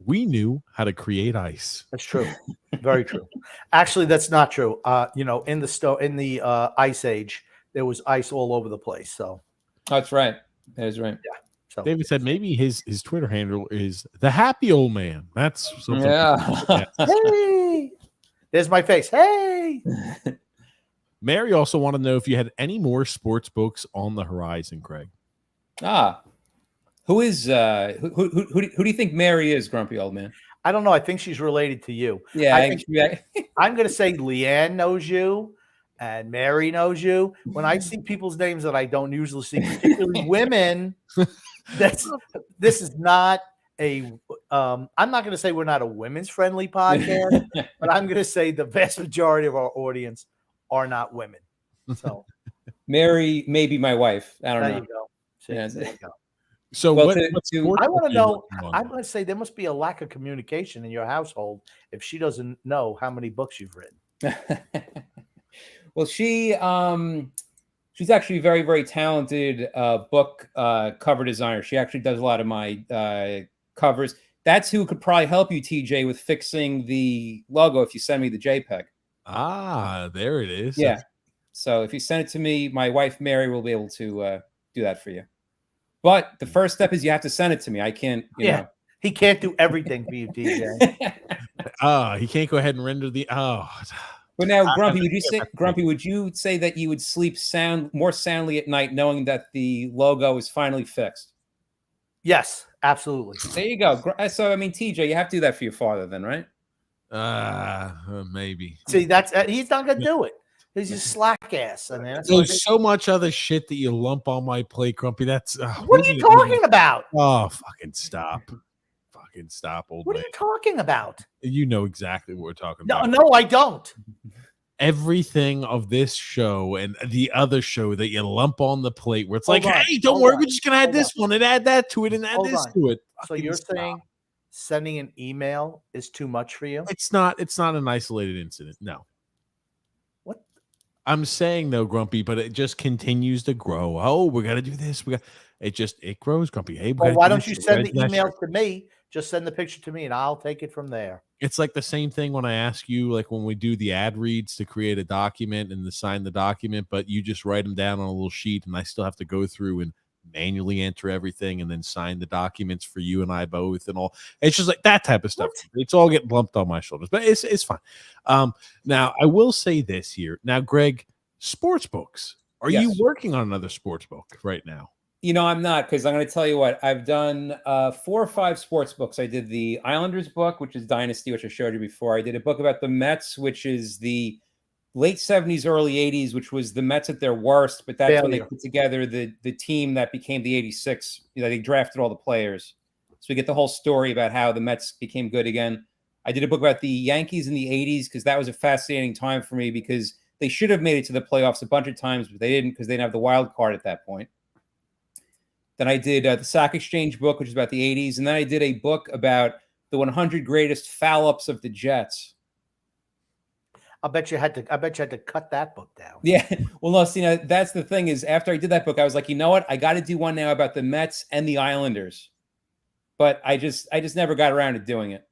we knew how to create ice. That's true. Very true. Actually, that's not true. In the ice age, there was ice all over the place. So That's right. That is right. yeah. So David said maybe his Twitter handle is the happy old man. That's something. Yeah. hey, there's my face. Hey. Mary also wanted to know if you had any more sports books on the horizon, Craig. Who is who do you think Mary is, Grumpy old man? I don't know. I think she's related to you. Yeah, I'm going to say Leanne knows you and Mary knows you. When I see people's names that I don't usually see, particularly women, this is not a I'm not going to say we're not a women's friendly podcast, but I'm going to say the vast majority of our audience are not women. So Mary may be my wife. I don't there know. you go. See, Yeah. there you go. So Well, what to- sports I book want are to you know. working on? I'm going to say there must be a lack of communication in your household if she doesn't know how many books you've written. Well, she's actually a very, very talented book cover designer. She actually does a lot of my covers. That's who could probably help you, TJ, with fixing the logo if you send me the JPEG. There it is. Yeah. So if you send it to me, my wife Mary will be able to do that for you. But the first step is you have to send it to me. I can't, you know. He can't do everything for you, TJ. He can't go ahead and render the But now, Grumpy, would you say that you would sleep more soundly at night knowing that the logo is finally fixed? Yes, absolutely. There you go. So I mean, TJ, you have to do that for your father, then, right? Maybe. See, that's he's not gonna do it. He's a slack ass. I mean, that's what it There's is. so much other shit that you lump on my plate, Grumpy. That's What are you talking about? Oh, fucking stop. Fucking stop, old What are man. you talking about? You know exactly what we're talking No, about. no, I don't. Everything of this show and the other show that you lump on the plate where it's Hold like, on, hey, don't hold worry, on, we're just gonna add hold this one and add that to it and add Hold this on. to it. So Fucking you're stop. saying sending an email is too much for you? It's not an isolated incident. No. What? I'm saying though, Grumpy, but it just continues to grow. Oh, we gotta do this. It grows, Grumpy. Hey, Well, why don't you send the email to me? Just send the picture to me and I'll take it from there. It's like the same thing when I ask you, like when we do the ad reads to create a document and to sign the document, but you just write them down on a little sheet and I still have to go through and manually enter everything and then sign the documents for you and I both and all. It's just like that type of stuff. What? It's all getting lumped on my shoulders, but it's fine. Now I will say this here. Now, Greg, sports books. Are you working on another sports book right now? You know, I'm not, because I'm going to tell you what, I've done 4 or 5 sports books. I did the Islanders book, which is Dynasty, which I showed you before. I did a book about the Mets, which is the late 70s, early 80s, which was the Mets at their worst. But that's when they put together the team that became the 86. You know, they drafted all the players. So we get the whole story about how the Mets became good again. I did a book about the Yankees in the 80s because that was a fascinating time for me because they should have made it to the playoffs a bunch of times, but they didn't because they didn't have the wild card at that point. Then I did the Sack Exchange book, which is about the 80s. And then I did a book about the 100 greatest foul-ups of the Jets. I bet you had to cut that book down. Yeah. Well, no, see, now, that's the thing is after I did that book, I was like, you know what? I got to do one now about the Mets and the Islanders. But I just never got around to doing it.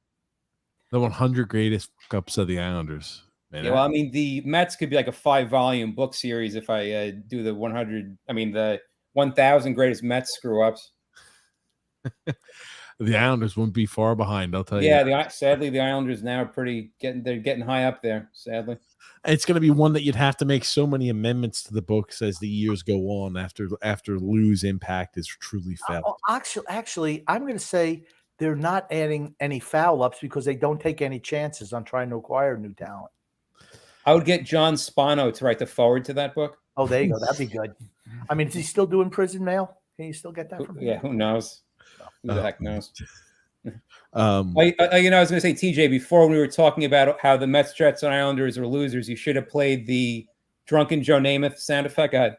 The 100 greatest cups of the Islanders. Man, Yeah, well, I mean, the Mets could be like a 5-volume book series if I do the 1,000 greatest Mets screw-ups. The Islanders wouldn't be far behind, I'll tell you. Yeah, sadly, the Islanders now are getting high up there, sadly. It's going to be one that you'd have to make so many amendments to the books as the years go on after Lou's impact is truly felt. Actually, I'm going to say they're not adding any foul-ups because they don't take any chances on trying to acquire new talent. I would get John Spano to write the forward to that book. Oh, there you go. That'd be good. I mean, is he still doing prison mail? Can you still get that from him? Yeah, who knows? Who the heck knows? I was going to say, TJ, before when we were talking about how the Mets, Jets, and Islanders are losers, you should have played the Drunken Joe Namath sound effect. Go ahead.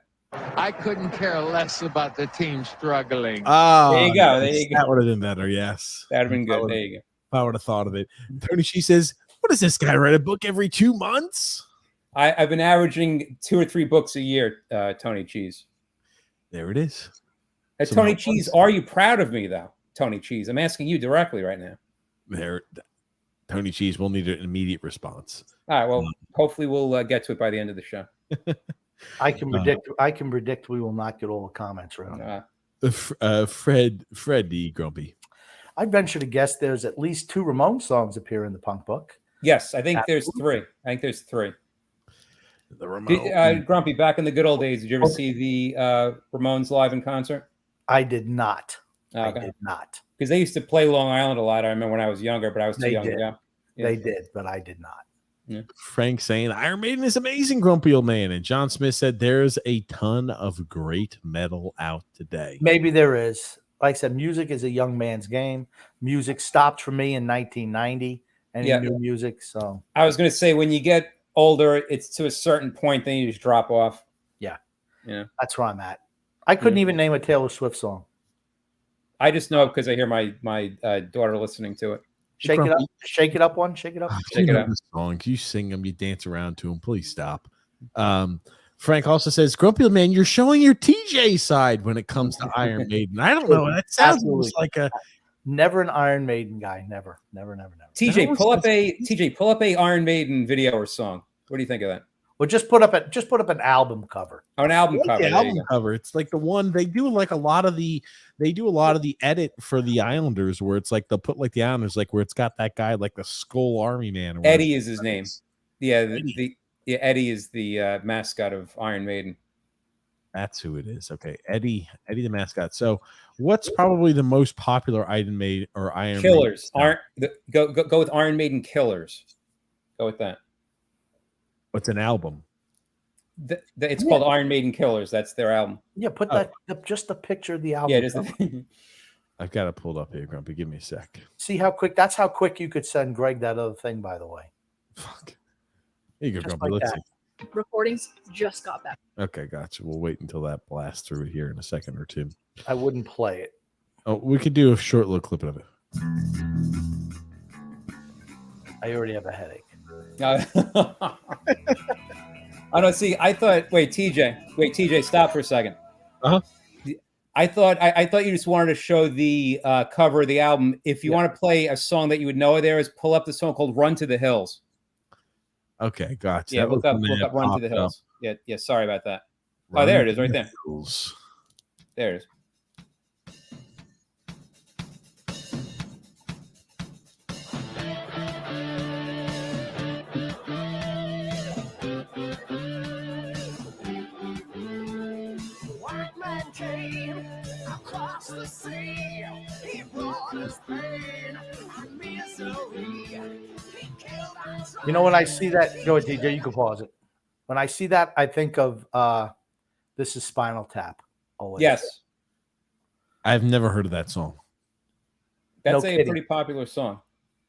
I couldn't care less about the team struggling. There you go. There you go. That would have been better. Yes, That would have been good. There you go. If I would have thought of it. Tony, she says, "What does this guy write a book every 2 months?" I've been averaging 2 or 3 books a year, Tony Cheese. There it is. Tony Cheese, are you proud of me, though? Tony Cheese, I'm asking you directly right now. There, Tony Cheese will need an immediate response. All right. Well, hopefully we'll get to it by the end of the show. I can predict. I can predict we will not get all the comments right. Fred D. Grumpy. I'd venture to guess there's at least 2 Ramon songs appear in the Punk book. Yes, I think there's 3. The Ramon. Grumpy, back in the good old days, did you ever see the Ramones live in concert? I did not. Okay. I did not. Because they used to play Long Island a lot. I remember when I was younger, but I was too young to go. Yeah. They did, but I did not. Yeah. Frank saying Iron Maiden is amazing, grumpy old man. And John Smith said there's a ton of great metal out today. Maybe there is. Like I said, music is a young man's game. Music stopped for me in 1990. Any new music. So I was going to say, when you get older, it's to a certain point, then you just drop off. Yeah. That's where I'm at. I couldn't even name a Taylor Swift song. I just know it because I hear my daughter listening to it. Shake it up. Shake it up one. Shake it up. Check it out. Songs. You sing them, you dance around to them. Please stop. Frank also says, Grumpy old man, you're showing your TJ side when it comes to Iron Maiden. I don't know. That sounds almost like a never an Iron Maiden guy. Never. TJ, pull up a Iron Maiden video or song. What do you think of that? Well, just put up an album cover. Oh, an album cover. The album cover. It's like the one they do like a lot of the edit for the Islanders where it's like they'll put like the Islanders like where it's got that guy like the Skull Army Man. Eddie is his name. Yeah, Eddie is the mascot of Iron Maiden. That's who it is. Okay, Eddie the mascot. So, what's probably the most popular Iron Maiden or Iron Killers? Maiden? Go with Iron Maiden Killers. Go with that. What's an album? It's called Iron Maiden Killers. That's their album. Yeah, put that just a picture of the album. Yeah, just I've got it pulled up here, Grumpy. Give me a sec. See how quick? That's how quick you could send Greg that other thing. By the way. Fuck. Here you go, Just Grumpy. like Let's that. see. Recordings just got back. Okay, gotcha. We'll wait until that blasts through here in a second or two. I wouldn't play it. Oh, we could do a short little clip of it. I already have a headache. I don't see. I thought. Wait, TJ, stop for a second. Uh-huh. I thought you just wanted to show the cover of the album. If you want to play a song that you would know there, is pull up the song called "Run to the Hills." Okay, gotcha. Yeah, look up "Run to the Hills." Yeah. Sorry about that. Oh, there it is, right there. There it is. Came across the sea. He brought us pain and misery. He killed us. You know, when I see that, go ahead, DJ. You can pause it. When I see that, I think of This Is Spinal Tap. Always. Yes, I've never heard of that song. that's No a kidding. pretty popular song.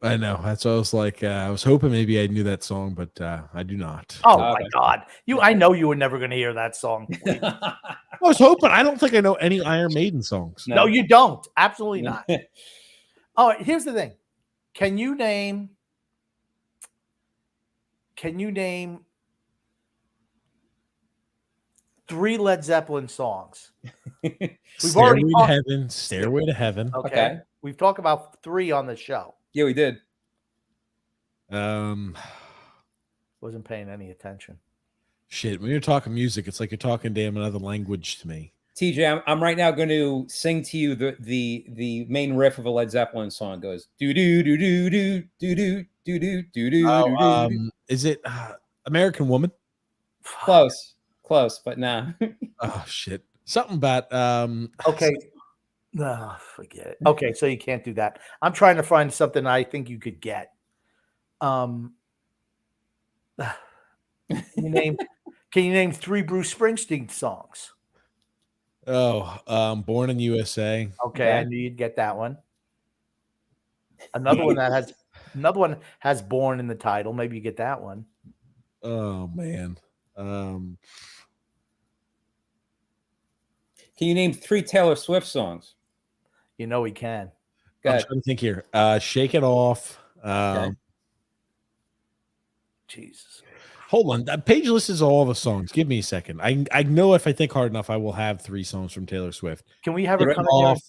I know. That's what I was like. I was hoping maybe I knew that song, but I do not. Oh my God! I know you were never going to hear that song. I was hoping. I don't think I know any Iron Maiden songs. No, you don't. Absolutely not. Oh, here's the thing. Can you name 3 Led Zeppelin songs? We've already talked. Stairway to Heaven. Okay. We've talked about 3 on the show. Yeah, we did. Wasn't paying any attention. Shit, when you're talking music, it's like you're talking damn another language to me. TJ, I'm right now going to sing to you the main riff of a Led Zeppelin song. It goes do do do do do do do do do do do. Is it American Woman? Close, but nah. Oh shit! Something about Okay. No, forget it. Okay, so you can't do that. I'm trying to find something I think you could get. Can you name 3 Bruce Springsteen songs? Born in USA. Okay, I knew you'd get that one. Another one has "Born" in the title. Maybe you get that one. Oh man. Can you name 3 Taylor Swift songs? You know he can. Go I'm ahead. trying to think here. Shake It Off. Okay. Jesus. Hold on. That page lists all the songs. Give me a second. I know if I think hard enough, I will have 3 songs from Taylor Swift. Can we have her Shake come It in Off.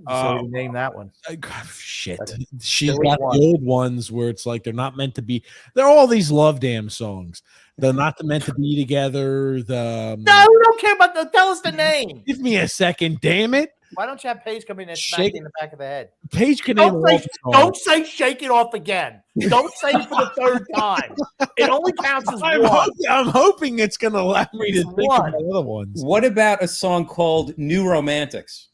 so we name that one? Shit. That's She's silly got one. the old ones where it's like they're not meant to be. They're all these love damn songs. They're not meant to be together. No, we don't care about the. Tell us the name. Give me a second, damn it. Why don't you have Paige come in and smack Shake- you in the back of the head? Paige can name all the songs. Don't say "Shake It Off" again. Don't say it for the 3rd time. It only counts as one. I'm hoping it's going to allow me to It's think one. of the other ones. What about a song called New Romantics?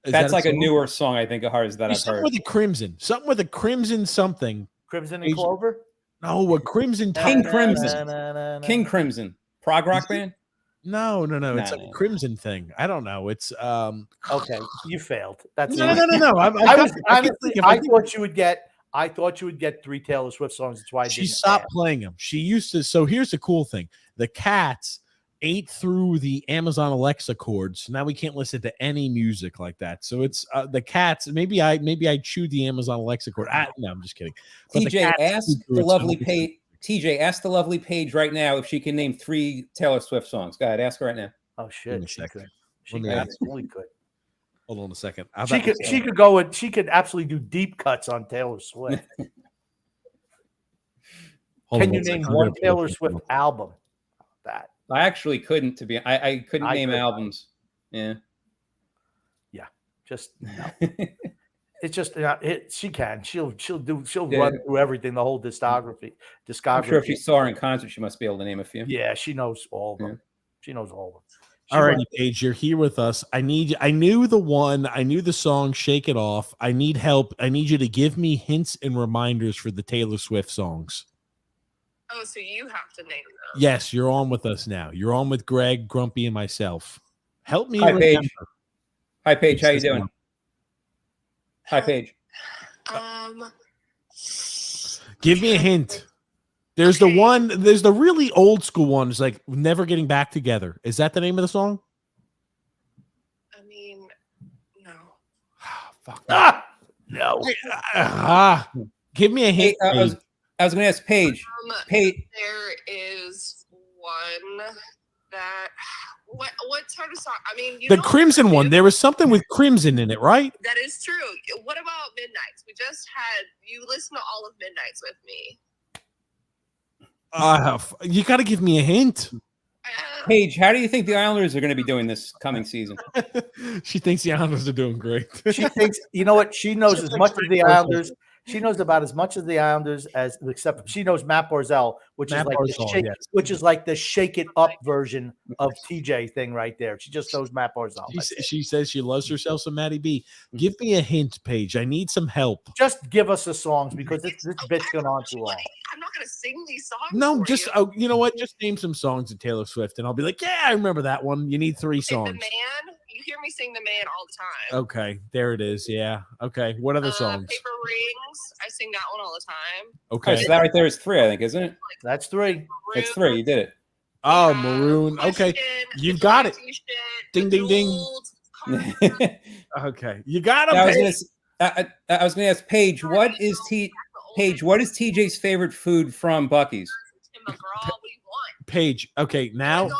Is That's that like a song? newer song, I think, of hers that I've Something heard. with a crimson. Something with a crimson something. Crimson and Paige- Clover. No, a crimson King top. Crimson. King Crimson. Prog rock band? No. It's Nah, like a nah. crimson thing. I don't know. It's Okay, you failed. That's no. I thought you would get. I thought you would get 3 Taylor Swift songs. That's why I She didn't stopped ask. playing them. She used to. So here's the cool thing: the cats ate through the Amazon Alexa cords. So now we can't listen to any music like that. So it's the cats. Maybe I chewed the Amazon Alexa cord. No, I'm just kidding. But TJ, ask chewed through the it, lovely so- Paige. TJ, ask the lovely Paige right now if she can name 3 Taylor Swift songs. Go ahead, ask her right now. Oh Give me shit, a she second. could. She Let me could. ask- Absolutely could. Hold on a second. How She about could. this She one? could go and she could absolutely do deep cuts on Taylor Swift. Hold Can on you one second. name I'm one gonna pull Taylor this Swift up. album? That I actually couldn't I couldn't I name could. albums. Yeah. just no. It's just she can. She'll Yeah. run through everything, the whole discography. I'm sure if you saw her in concert, she must be able to name a few. Yeah, she knows all of them. Yeah. She knows all of them. All righty, Paige, you're here with us. I knew the song Shake It Off. I need help. I need you to give me hints and reminders for the Taylor Swift songs. Oh, so you have to name them. Yes, you're on with us now. You're on with Greg, Grumpy, and myself. Help me Hi, remember. Paige. Hi, Paige. How you doing? Hi, Paige. Give me a hint. There's the really old school ones, like Never Getting Back Together. Is that the name of the song? I mean, no. Fuck. No. Give me a hint. Hey, I was going to ask Paige. Paige. There is one that. What sort of song? I mean, The Crimson one. There was something with Crimson in it, right? That is true. What about Midnights? We just had you listen to all of Midnights with me. You got to give me a hint. Paige, how do you think the Islanders are going to be doing this coming season? She thinks the Islanders are doing great. She thinks, you know what? She knows as much of the Islanders. She knows about as much of the Islanders as, except she knows Matt Barzell, which is like the shake it up version of TJ thing right there. She just knows Matt Barzell. She says she loves herself some Maddie B. Give me a hint, Paige. I need some help. Just give us the songs because this bitch going on too long. I'm not going to sing these songs. No, just you know what? Just name some songs of Taylor Swift, and I'll be like, yeah, I remember that one. You need 3 songs. The Man. You hear me sing The Man all the time. Okay, there it is. Yeah. Okay. What other songs? Paper Rings. I sing that one all the time. Okay. Oh, so that right there is 3, I think, isn't it? That's 3. It's 3. You did it. Oh, Maroon. Okay. You got it. Ding, ding, ding. Okay. You got him. I was going to ask Paige, what is TJ's favorite food from Buc-ee's? Paige. Okay, now we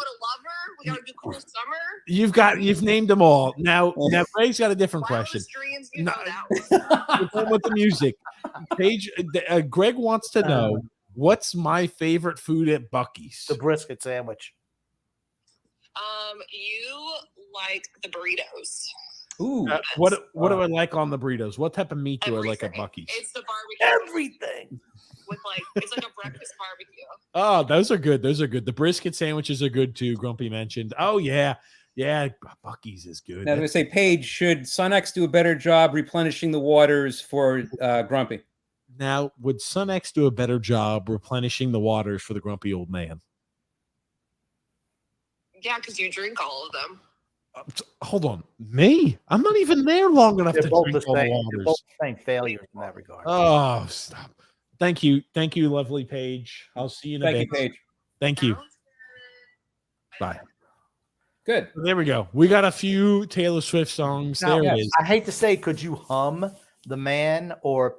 gotta do Cool Summer. You've named them all. Now Greg's got a different question. You know with the music. Paige, Greg wants to know what's my favorite food at Buc-ee's? The brisket sandwich. You like the burritos. Ooh, what do I like on the burritos? What type of meat do I like at Buc-ee's? It's the barbecue. Everything. With it's like a breakfast barbecue. Oh, those are good. Those are good. The brisket sandwiches are good too. Grumpy mentioned. Oh yeah, Buc-ee's is good. Now, I was going to say, Paige, should SunX do a better job replenishing the waters for Grumpy? Now, would SunX do a better job replenishing the waters for the grumpy old man? Yeah, because you drink all of them. Hold on, me? I'm not even there long enough They're to both the drink all the same. They're both waters. the same failures in that regard. Oh, stop. Thank you, lovely Paige. I'll see you in a Thank bit. you, Paige. Thank you. Bye. Good. There we go. We got a few Taylor Swift songs. Now, there it yes. is. I hate to say, could you hum "The Man" or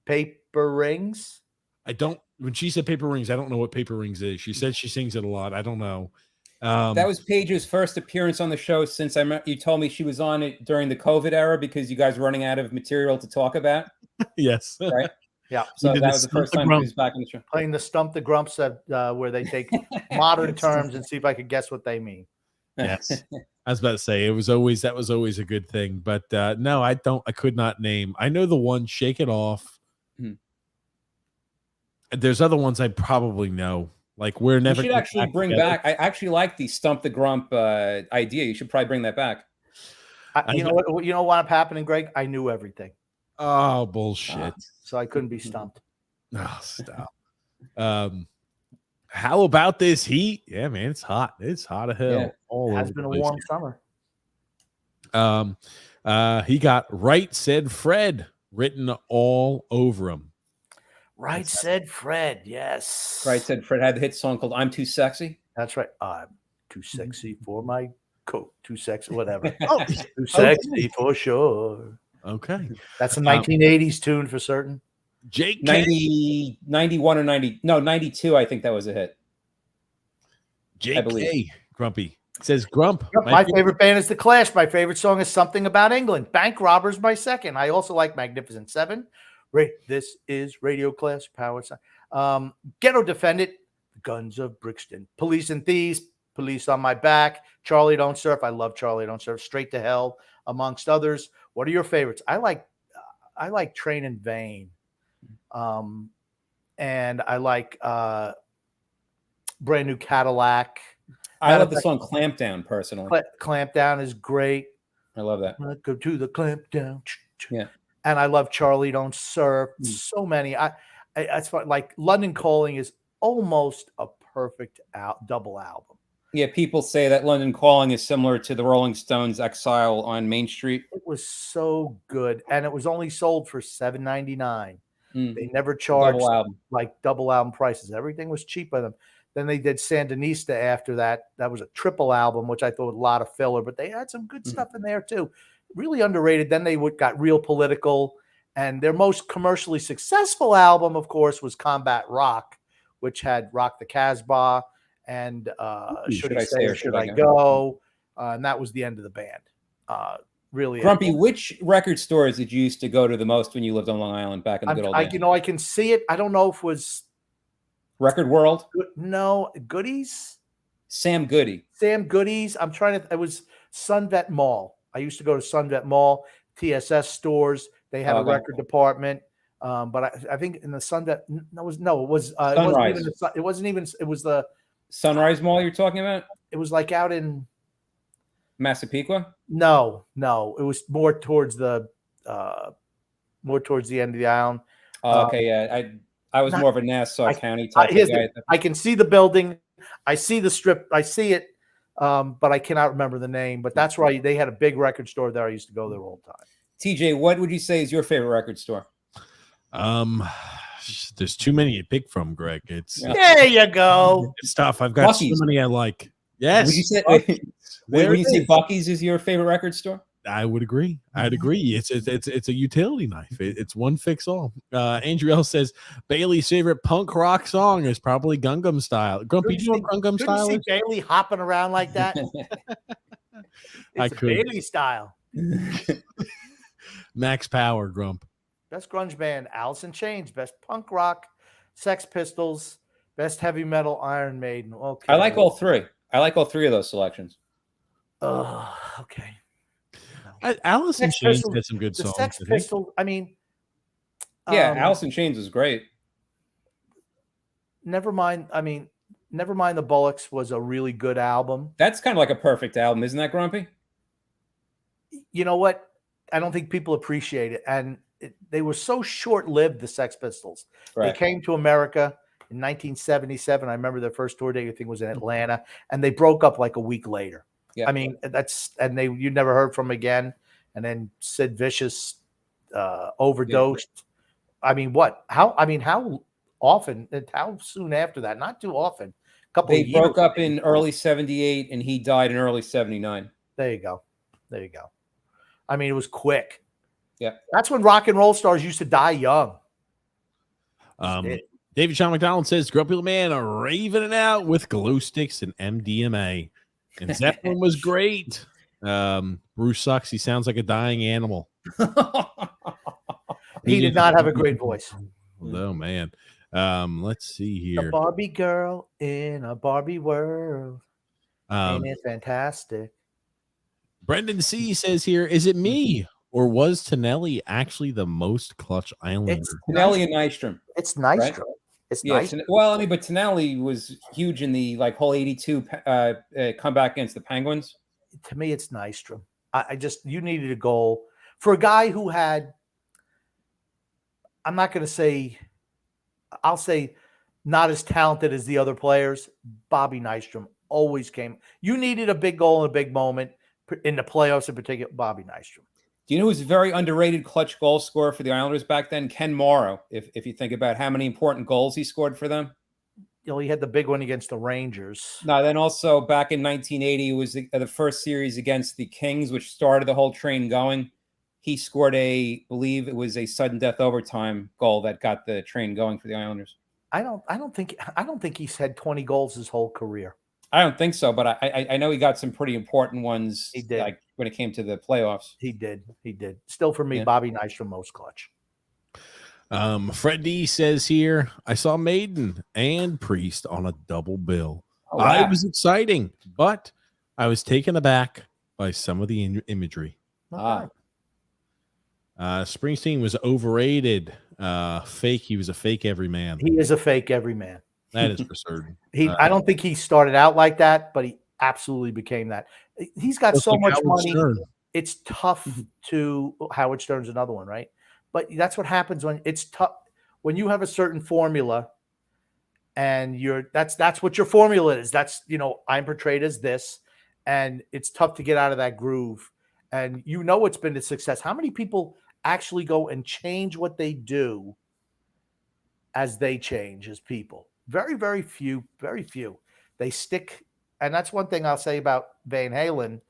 "Paper Rings"? I don't. When she said Paper Rings, I don't know what Paper Rings is. She said she sings it a lot. I don't know. That was Paige's first appearance on the show since you told me she was on it during the COVID era because you guys were running out of material to talk about. Yes. Right. Yeah. So did that the was the Stump first the time Grump. she was back on the show. Playing the Stump the Grumps where they take modern terms and see if I could guess what they mean. Yes. I was about to say that was always a good thing. But no, I could not name. I know the one Shake It Off. Hmm. There's other ones I probably know. Like We're You Never should Get actually Back bring Together. back. I actually like the Stump the Grump idea. You should probably bring that back. You know what? You know what happening, Greg? I knew everything, Oh, bullshit. so I couldn't be stumped. Oh, stop. How about this heat? Yeah, man, it's hot. It's hot as hell. Yeah. All It has over been the a place. warm summer. He got Right Said Fred written all over him. Right said Fred. Yes. Right, said Fred had the hit song called "I'm Too Sexy." That's right. I'm too sexy for my coat. Too sexy, whatever. Oh, Too sexy for sure. okay. That's a 1980s tune for certain. Jake 91 or 90. No, 92. I think that was a hit. I believe. JK Grumpy says Grump. My favorite band is The Clash. My favorite song is Something About England. Bank Robbers, my second. I also like Magnificent Seven. This is Radio Clash Power. Ghetto Defendant, Guns of Brixton. Police and Thieves, Police on My Back. Charlie Don't Surf. I love Charlie Don't Surf. Straight to Hell, amongst others. What are your favorites? I like Train in Vain. And I like Brand New Cadillac. I love the song "Clamp Down" personally. Clamp Down is great. I love that. Go to the clamp down. Yeah. And I love Charlie Don't Surf. So many. That's like London Calling is almost a perfect double album. Yeah, people say that London Calling is similar to the Rolling Stones' Exile on Main Street. It was so good, and it was only sold for $7.99. Mm. They never charged Double double album album. prices. Everything was cheap by them. Then they did Sandinista after that. That was a triple album, which I thought was a lot of filler, but they had some good stuff in there too. Really underrated. Then they got real political, and their most commercially successful album, of course, was Combat Rock, which had Rock the Casbah and Should I Stay or Should I Go? And that was the end of the band. Really, Grumpy, which record stores did you used to go to the most when you lived on Long Island back in the good old days? I can see it. I don't know if it was Record World? No, Goodies. Sam Goody. Sam Goodies. I'm trying to. It was Sunvet Mall. I used to go to Sunvet Mall, TSS stores. They had a record department. But I think in the Sunvet, it was Sunrise. It was the Sunrise Mall you're talking about? It was like out in Massapequa? No, it was more towards the end of the island. Oh, okay, yeah. I was more of a Nassau County type of guy. I can see the building. I see the strip. I see it, but I cannot remember the name. But that's right. They had a big record store there. I used to go there all the time. TJ, what would you say is your favorite record store? There's too many to pick from, Greg. There you go. It's tough. I've got Buc-ee's. so many I like. Yes. Would you say, Would you say Buc-ee's is your favorite record store? I would agree. I'd agree. It's a utility knife. It's one fix all. Andrew L says Bailey's favorite punk rock song is probably Gangnam Style. Grumpy, do you know what Gangnam Style see is? Bailey hopping around like that? It's Bailey style. Max Power, Grump. Best grunge band, Alice in Chains. Best punk rock, Sex Pistols. Best heavy metal, Iron Maiden. Okay. I like all three. I like all three of those selections. Okay. Alice in Chains had some good the songs. Sex Pistols. I mean, yeah, Alice in Chains was great. Never mind. I mean, Never Mind the Bollocks was a really good album. That's kind of like a perfect album, isn't that, Grumpy? You know what? I don't think people appreciate it. And they were so short-lived, the Sex Pistols. Right. They came to America in 1977. I remember their first tour date, I think, was in Atlanta. And they broke up like a week later. Yeah. I mean, you never heard from him again. And then Sid Vicious overdosed. I mean, how often, how soon after that? Not too often. A couple They of years. broke up in early 78 and he died in early 79. There you go. I mean, it was quick. Yeah. That's when rock and roll stars used to die young. David Sean McDonald says Grumpy Old Man are raving it out with glow sticks and MDMA. And Zeppelin was great. Bruce sucks. He sounds like a dying animal. He did not have a great voice. Oh, man. Let's see here. A Barbie girl in a Barbie world. Ain't it fantastic? Brendan C says here, is it me or was Tonelli actually the most clutch Islander? It's Tonelli and Nystrom. It's Nystrom. Right? It's yeah. Nystrom. Well, I mean, but Tonelli was huge in the whole 82 comeback against the Penguins. To me, it's Nystrom. You needed a goal for a guy who had, I'm not going to say, I'll say not as talented as the other players. Bobby Nystrom always came. You needed a big goal in a big moment in the playoffs in particular. Bobby Nystrom. Do you know who's a very underrated clutch goal scorer for the Islanders back then? Ken Morrow. If you think about how many important goals he scored for them. You know, he had the big one against the Rangers. No, then also back in 1980, it was the first series against the Kings, which started the whole train going. He scored believe it was a sudden death overtime goal that got the train going for the Islanders. I don't think he's had 20 goals his whole career. I don't think so, but I know he got some pretty important ones. He did. Like when it came to the playoffs. He did. Still for me, yeah. Bobby Nystrom most clutch. Fred D says here, I saw Maiden and Priest on a double bill. Oh, wow. It was exciting, but I was taken aback by some of the imagery. Springsteen was overrated. Fake. He was a fake everyman. He is a fake everyman. That is for certain. I don't think he started out like that, but he absolutely became that. He's got so much money. Stern. It's tough to Howard Stern's another one, right? But that's what happens when it's tough. When you have a certain formula, and that's what your formula is. That's I'm portrayed as this, and it's tough to get out of that groove. And it's been a success. How many people actually go and change what they do as they change as people? Very, very few. Very few. They stick, and that's one thing I'll say about Van Halen,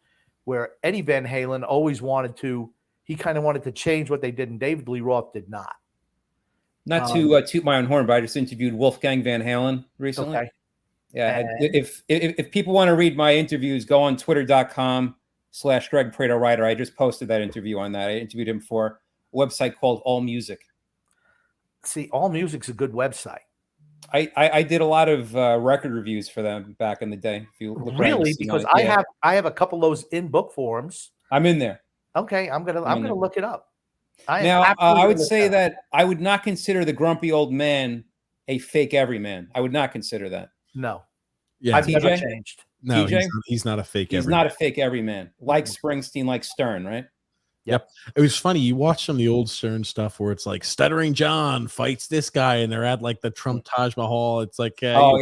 where Eddie Van Halen always wanted to. He kind of wanted to change what they did, and David Lee Roth did not. Not to toot my own horn, but I just interviewed Wolfgang Van Halen recently. Okay. Yeah. If people want to read my interviews, go on twitter.com/Greg Prato Writer. I just posted that interview on that. I interviewed him for a website called All Music. See, All Music's a good website. I did a lot of record reviews for them back in the day. If you look really, because I have a couple of those in book forms. I'm in there. Okay, I'm gonna look it up. I would say that I would not consider the Grumpy Old Man a fake everyman. I would not consider that. No. Yeah, I've never changed. No, he's not a fake everyman. He's not a fake everyman. Like Springsteen, like Stern, right? Yep. It was funny. You watch some of the old Stern stuff where it's like Stuttering John fights this guy and they're at like the Trump Taj Mahal. It's like, now,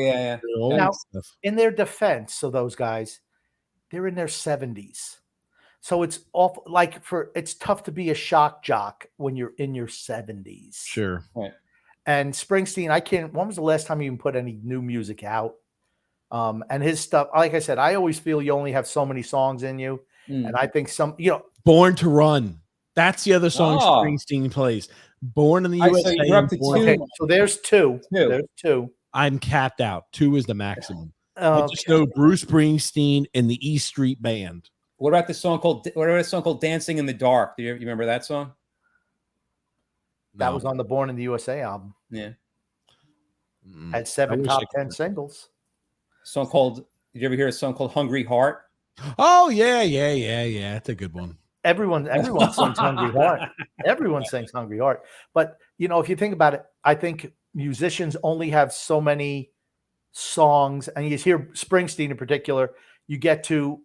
in their defense, so those guys, they're in their 70s. So it's awful. It's tough to be a shock jock when you're in your 70s. Sure. Right. And Springsteen, when was the last time you even put any new music out? And his stuff, like I said, I always feel you only have so many songs in you. And I think Born to Run. That's the other song Springsteen plays. Born in the USA. So you're up to 2. Okay, so there's 2. There's 2. I'm capped out. 2 is the maximum. I just know Bruce Springsteen and the E Street Band. What about a song called Dancing in the Dark? Do you remember that song? That was on the Born in the USA album. Yeah. Had 7 top 10 singles. Did you ever hear a song called Hungry Heart? Oh, yeah. That's a good one. Everyone sings Hungry Heart. Everyone sings Hungry Heart. But, if you think about it, I think musicians only have so many songs. And you hear Springsteen in particular, you get to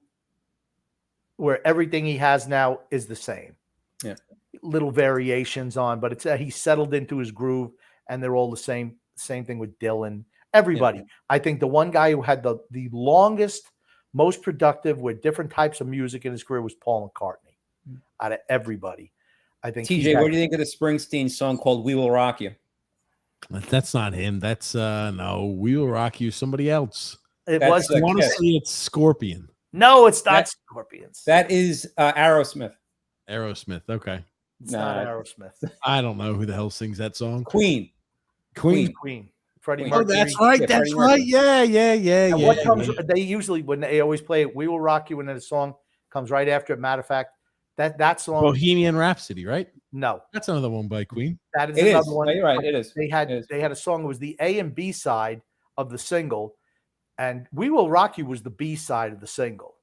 where everything he has now is the same. Yeah. Little variations on, but it's he's settled into his groove, and they're all the same thing with Dylan. Everybody. Yeah. I think the one guy who had the longest most productive with different types of music in his career was Paul McCartney. Out of everybody, I think. TJ, what do you think of the Springsteen song called "We Will Rock You"? That's not him. That's no, We Will Rock You, somebody else. It That's was. I want to Kiss. say it's Scorpion. No, it's not That- Scorpions. That is Aerosmith. Aerosmith. Okay. It's not Nah. Aerosmith. I don't know who the hell sings that song. Queen. Queen. Queen. Freddie Queen. Mercury. Oh, that's right. Yeah, That's Freddie right. Mercury. Yeah. And what comes? They usually, when they always play it, "We Will Rock You," and then the song comes right after it. Matter of fact, that song. Bohemian Rhapsody, right? No, That's another one by Queen. that is It another is. one. No, you're right. It is. They had It is. they had a song. It was the A and B side of the single, and "We Will Rock You" was the B side of the single.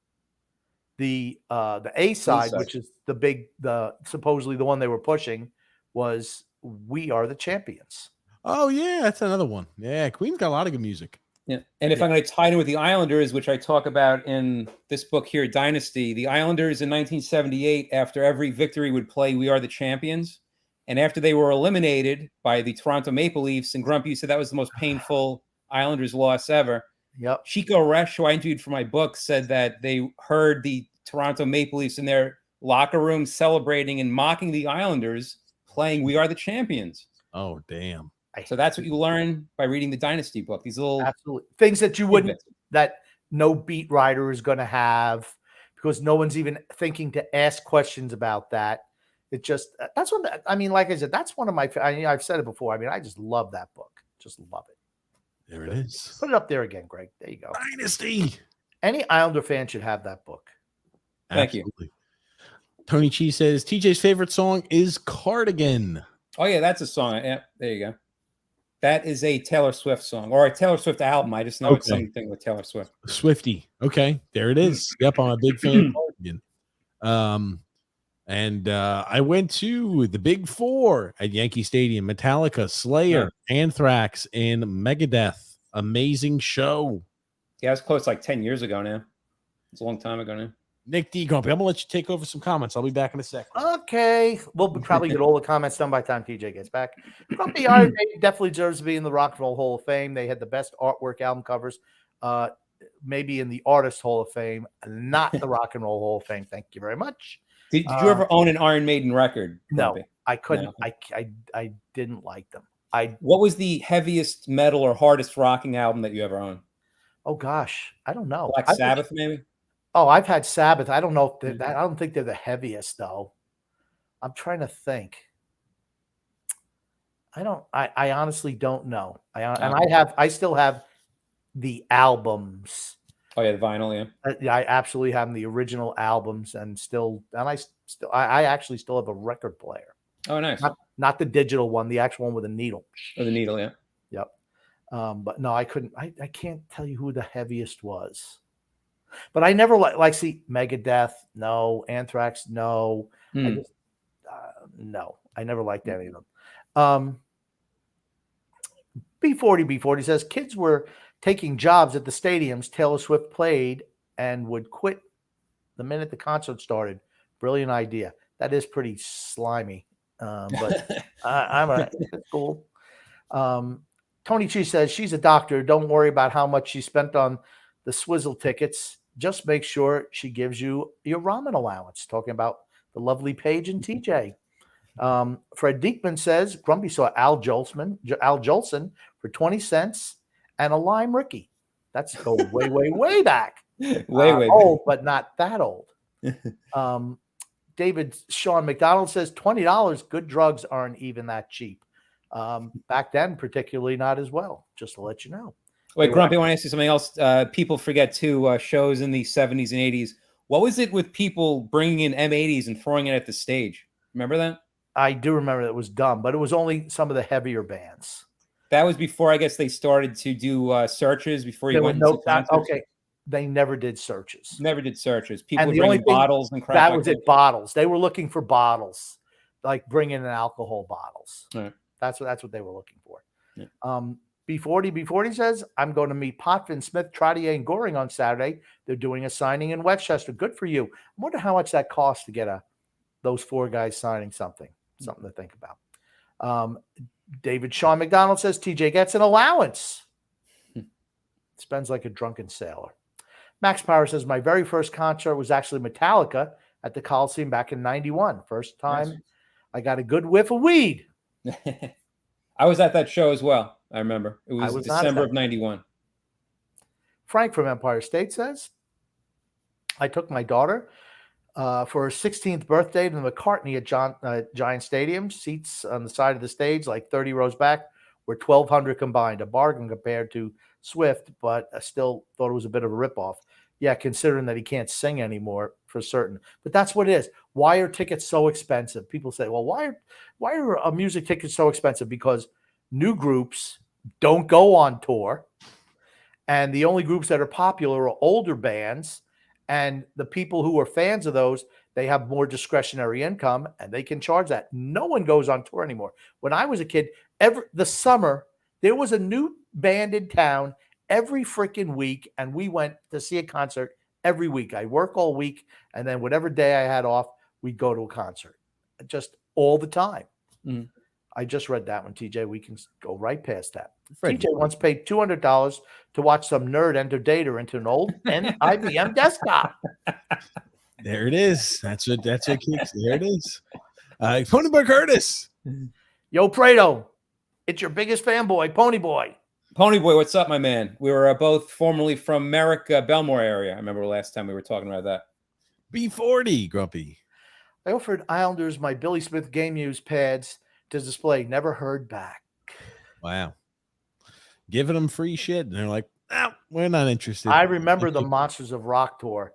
The A side, side. which is the supposedly the one they were pushing, was "We Are the Champions." Oh yeah, that's another one. Yeah, Queen's got a lot of good music. Yeah. And if I'm going to tie it in with the Islanders, which I talk about in this book here, Dynasty, the Islanders in 1978, after every victory would play "We Are the Champions." And after they were eliminated by the Toronto Maple Leafs, and Grumpy said that was the most painful Islanders loss ever. Yep. Chico Resch, who I interviewed for my book, said that they heard the Toronto Maple Leafs in their locker room celebrating and mocking the Islanders playing "We Are the Champions." Oh damn. So that's what you learn by reading the Dynasty book. These little Absolutely. Things that you wouldn't, tidbits. that no beat writer is going to have, because no one's even thinking to ask questions about that. It just, that's what, I mean, like I said, that's one of my, I've said it before. I mean, I just love that book. Just love it. There it is. Put it up there again, Greg. There you go. Dynasty. Any Islander fan should have that book. Thank you. Absolutely. Tony Chi says TJ's favorite song is Cardigan. Oh yeah, that's a song. Yeah, there you go. That is a Taylor Swift song or a Taylor Swift album. I just know it's Okay. something with Taylor Swift. Swifty. Okay, there it is. Yep, I'm a big fan of Cardigan. And I went to the Big Four at Yankee Stadium: Metallica, Slayer, Anthrax, and Megadeth. Amazing show. Yeah, it was close like 10 years ago now. It's a long time ago now. Nick D. Grumpy, I'm gonna let you take over some comments. I'll be back in a second. Okay. We'll probably get all the comments done by the time TJ gets back. Grumpy Iron Maiden definitely deserves to be in the Rock and Roll Hall of Fame. They had the best artwork album covers. Maybe in the Artist Hall of Fame, not the Rock and Roll Hall of Fame. Thank you very much. Did you ever own an Iron Maiden record? No, Grumpy? I couldn't. No. I didn't like them. What was the heaviest metal or hardest rocking album that you ever owned? Oh gosh, I don't know. Black Sabbath, maybe? I've had Sabbath. I don't know if I don't think they're the heaviest though. I'm trying to think. I honestly don't know. I still have the albums. Oh yeah, the vinyl, yeah. Yeah, I absolutely have the original albums, and I actually still have a record player. Oh, nice. Not the digital one, the actual one with a needle. Or the needle, yeah. Yep. But no, I couldn't. I can't tell you who the heaviest was. But I never see Megadeth. No, Anthrax. No, I just no. I never liked any of them. B40 says kids were taking jobs at the stadiums Taylor Swift played and would quit the minute the concert started. Brilliant idea. That is pretty slimy, but it's cool. Tony Chi says she's a doctor. Don't worry about how much she spent on the swizzle tickets. Just make sure she gives you your ramen allowance. Talking about the lovely Paige and TJ. Fred Diekman says Grumpy saw Al Jolson for 20 cents and a lime Ricky. That's going way, way, way back. way old, but not that old. David Sean McDonald says $20. Good drugs aren't even that cheap. Back then, particularly not as well. Just to let you know. Wait, Grumpy, I want to ask you something else. People forget too, shows in the 70s and 80s. What was it with people bringing in M80s and throwing it at the stage? Remember that? I do remember that it was dumb, but it was only some of the heavier bands. That was before, I guess, they started to do searches before you went into concerts. Okay, they never did searches. Never did searches. People And were the only bringing thing- bottles and crap. That like was it. Bottles. They were looking for bottles, like bringing in alcohol bottles. Right. That's what they were looking for. Yeah. B40 says, I'm going to meet Potvin, Smith, Trottier, and Goring on Saturday. They're doing a signing in Westchester. Good for you. I wonder how much that costs to get those four guys signing something. Something to think about. David Sean McDonald says TJ gets an allowance. Spends like a drunken sailor. Max Power says, my very first concert was actually Metallica at the Coliseum back in 91. First time Nice. I got a good whiff of weed. I was at that show as well. I remember. It was was not at December that of 91. Frank from Empire State says, I took my daughter for her 16th birthday to McCartney at Giant Stadium. Seats on the side of the stage, like 30 rows back, were 1,200 combined, a bargain compared to Swift, but I still thought it was a bit of a ripoff. Yeah, considering that he can't sing anymore for certain. But that's what it is. Why are tickets so expensive? People say, well, why are music tickets so expensive? Because new groups don't go on tour. And the only groups that are popular are older bands. And the people who are fans of those, they have more discretionary income and they can charge that. No one goes on tour anymore. When I was a kid, the summer, there was a new band in town every freaking week, and we went to see a concert every week. I work all week, and then whatever day I had off, we'd go to a concert, just all the time. Mm. I just read that one, TJ. We can go right past that. Right. TJ once paid $200 to watch some nerd enter data into an old IBM desktop. There it is. That's what keeps. There it is. Ponyboy Curtis. Yo, Prato, it's your biggest fanboy, Ponyboy. Ponyboy, what's up, my man? We were both formerly from Merrick, Belmore area. I remember last time we were talking about that. B40, Grumpy. I offered Islanders my Billy Smith game use pads to display. Never heard back. Wow. Giving them free shit. And they're like, no, we're not interested. I remember the Monsters of Rock tour.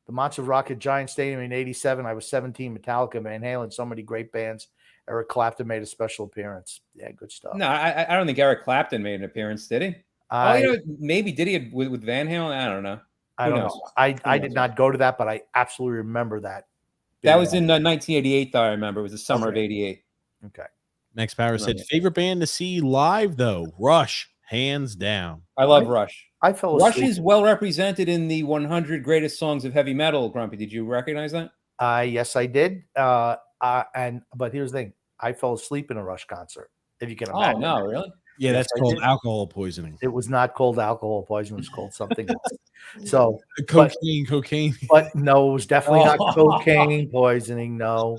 The Monsters of Rock at Giant Stadium in 87. I was 17, Metallica, Van Halen, so many great bands. Eric Clapton made a special appearance. Yeah, good stuff. No, I don't think Eric Clapton made an appearance, did he? Maybe did he with Van Halen? I don't know. I don't know. I did not go to that, but I absolutely remember that. That was in 1988, though. I remember it was the summer of '88. Okay. Max Power said, favorite band to see live, though? Rush, hands down. I love Rush. I fell Rush asleep. is well represented in the 100 greatest songs of heavy metal. Grumpy, did you recognize that? Yes, I did. But here's the thing: I fell asleep in a Rush concert. If you can imagine. Oh no, really? Yeah, Yes, that's I called did. alcohol poisoning. It was not called alcohol poisoning; it was called something else. So Cocaine. but no, it was definitely not cocaine poisoning. No,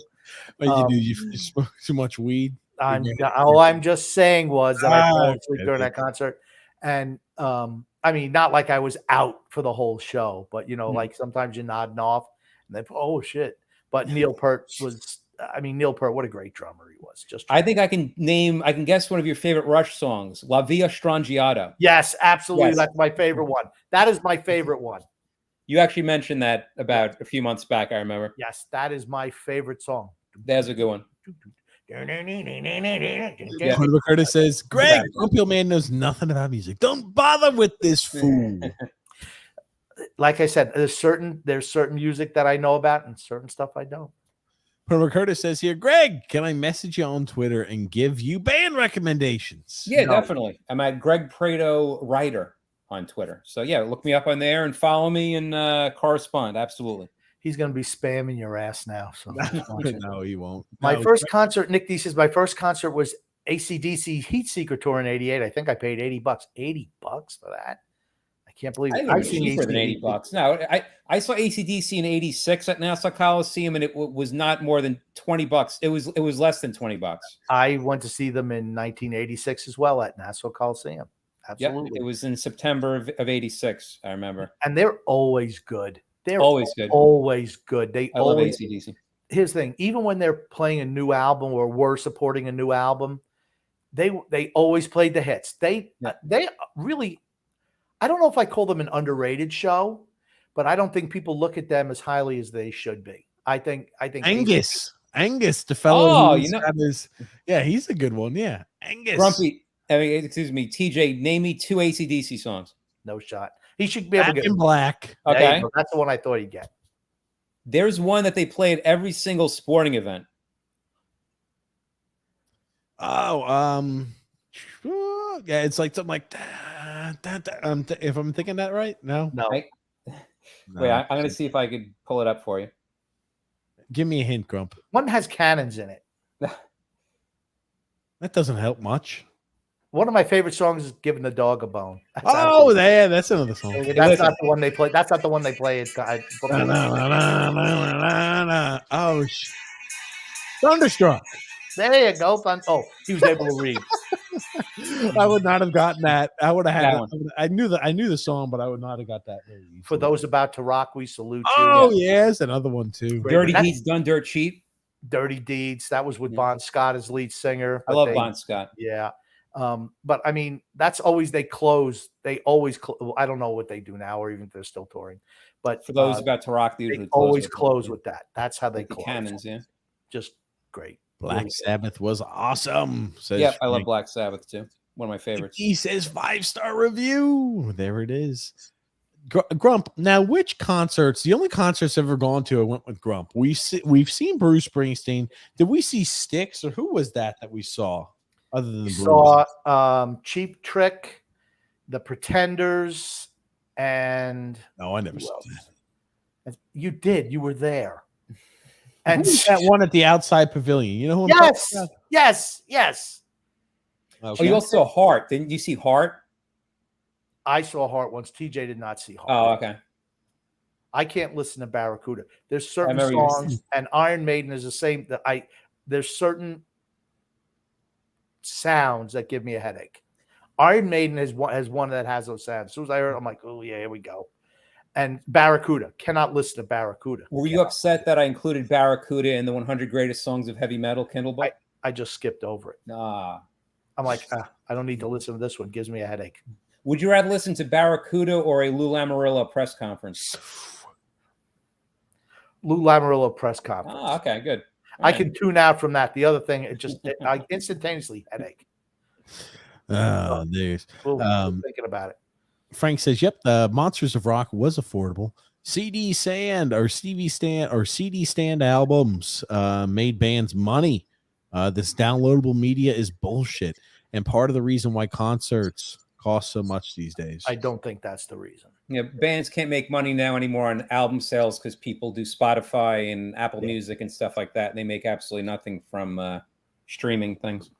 What you do? You smoke too much weed? all I'm just saying was that I fell asleep during okay. that concert, and I mean, not like I was out for the whole show, but you know, like sometimes you're nodding off, and then oh shit. But Neil Peart was. I mean, Neil Peart, what a great drummer he was. I think I can guess one of your favorite Rush songs, La Via Strangiata. Yes, absolutely. Yes. That's my favorite one. That is my favorite one. You actually mentioned that about a few months back, I remember. Yes, that is my favorite song. There's a good one. Yeah. Curtis says, Greg, Grumpy Old Man knows nothing about music. Don't bother with this fool. Like I said, there's certain music that I know about and certain stuff I don't. Herbert Curtis says here, Greg, can I message you on Twitter and give you band recommendations? Yeah, definitely. I'm at Greg Prato Writer on Twitter. So yeah, look me up on there and follow me and correspond. Absolutely. He's going to be spamming your ass now. So no, he won't. My first concert, Nick D says, my first concert was AC/DC Heat Seeker tour in '88. I think I paid $80. $80 for that. I can't believe it. I've seen cheaper than $80. No, I saw AC/DC in '86 at Nassau Coliseum, and it was not more than $20. It was less than $20. I went to see them in 1986 as well at Nassau Coliseum. Absolutely, it was in September of '86. I remember, and they're always good. They're always good. Always good. I love AC/DC. Here's the thing: even when they're playing a new album or we're supporting a new album, they always played the hits. They really. I don't know if I call them an underrated show, but I don't think people look at them as highly as they should be. I think Angus, the fellow. Oh, he's a good one. Yeah, Angus. Grumpy. Excuse me, TJ. Name me 2 AC/DC songs. No shot. He should be able to get in black. Okay, that's the one I thought he'd get. There's one that they play at every single sporting event. Oh, yeah, it's like something like if I'm thinking that right, no. Wait, I'm going to see if I could pull it up for you. Give me a hint, Grump. One has cannons in it. That doesn't help much. One of my favorite songs is "Giving the Dog a Bone." That's Oh, yeah, that's another song. that's not the one they play. That's not the one they play. It's Oh, Thunderstruck. there you go. Oh, he was able to read. I would not have gotten that. I would have had. That one. I knew the song, but I would not have got that very easily. For those about to rock, we salute you. Oh, yes, another one too. Dirty That's- Deeds Done Dirt Cheap. Dirty Deeds. That was with Yeah. Bon Scott as lead singer. I but love they- Bon Scott. Yeah. But I mean, that's always they close. They always. I don't know what they do now, or even if they're still touring. But For those about to rock, they they usually always with close it. with that. That's how they the close. Cannons. Yeah. Just great. Black Sabbath was awesome. Says Yep, I love Frank. Black Sabbath too. One of my favorites. He says 5-star review. There it is. Grump. Now, which concerts? The only concerts I've ever gone to, I went with Grump. We've seen Bruce Springsteen. Did we see Styx, or who was that we saw? Other than Bruce? Saw Cheap Trick, The Pretenders, and No, I never who saw else? that. You did. You were there. And Who's that one at the outside pavilion? You know who I'm yes, talking yes. about? Oh, Okay. you also saw Heart. Didn't you see Heart? I saw Heart once. TJ did not see Heart. Oh, okay. I can't listen to Barracuda. There's certain remember you songs, and Iron Maiden is the same. There's certain sounds that give me a headache. Iron Maiden has one that has those sounds. As soon as I heard it, I'm like, oh yeah, here we go. And Barracuda, cannot listen to Barracuda. Were you upset that I included Barracuda in the 100 greatest songs of heavy metal Kindle book? I just skipped over it. Nah. I'm like, I don't need to listen to this one. It gives me a headache. Would you rather listen to Barracuda or a Lou Lamoriello press conference? Lou Lamoriello press conference. Oh, okay, good. I can tune out from that. The other thing, I instantaneously headache. Oh, there's Thinking about it. Frank says, "Yep, the Monsters of Rock was affordable. CD stand or CD stand albums made bands money. This downloadable media is bullshit, and part of the reason why concerts cost so much these days." I don't think that's the reason. Yeah, bands can't make money now anymore on album sales because people do Spotify and Apple Music and stuff like that, and they make absolutely nothing from streaming things.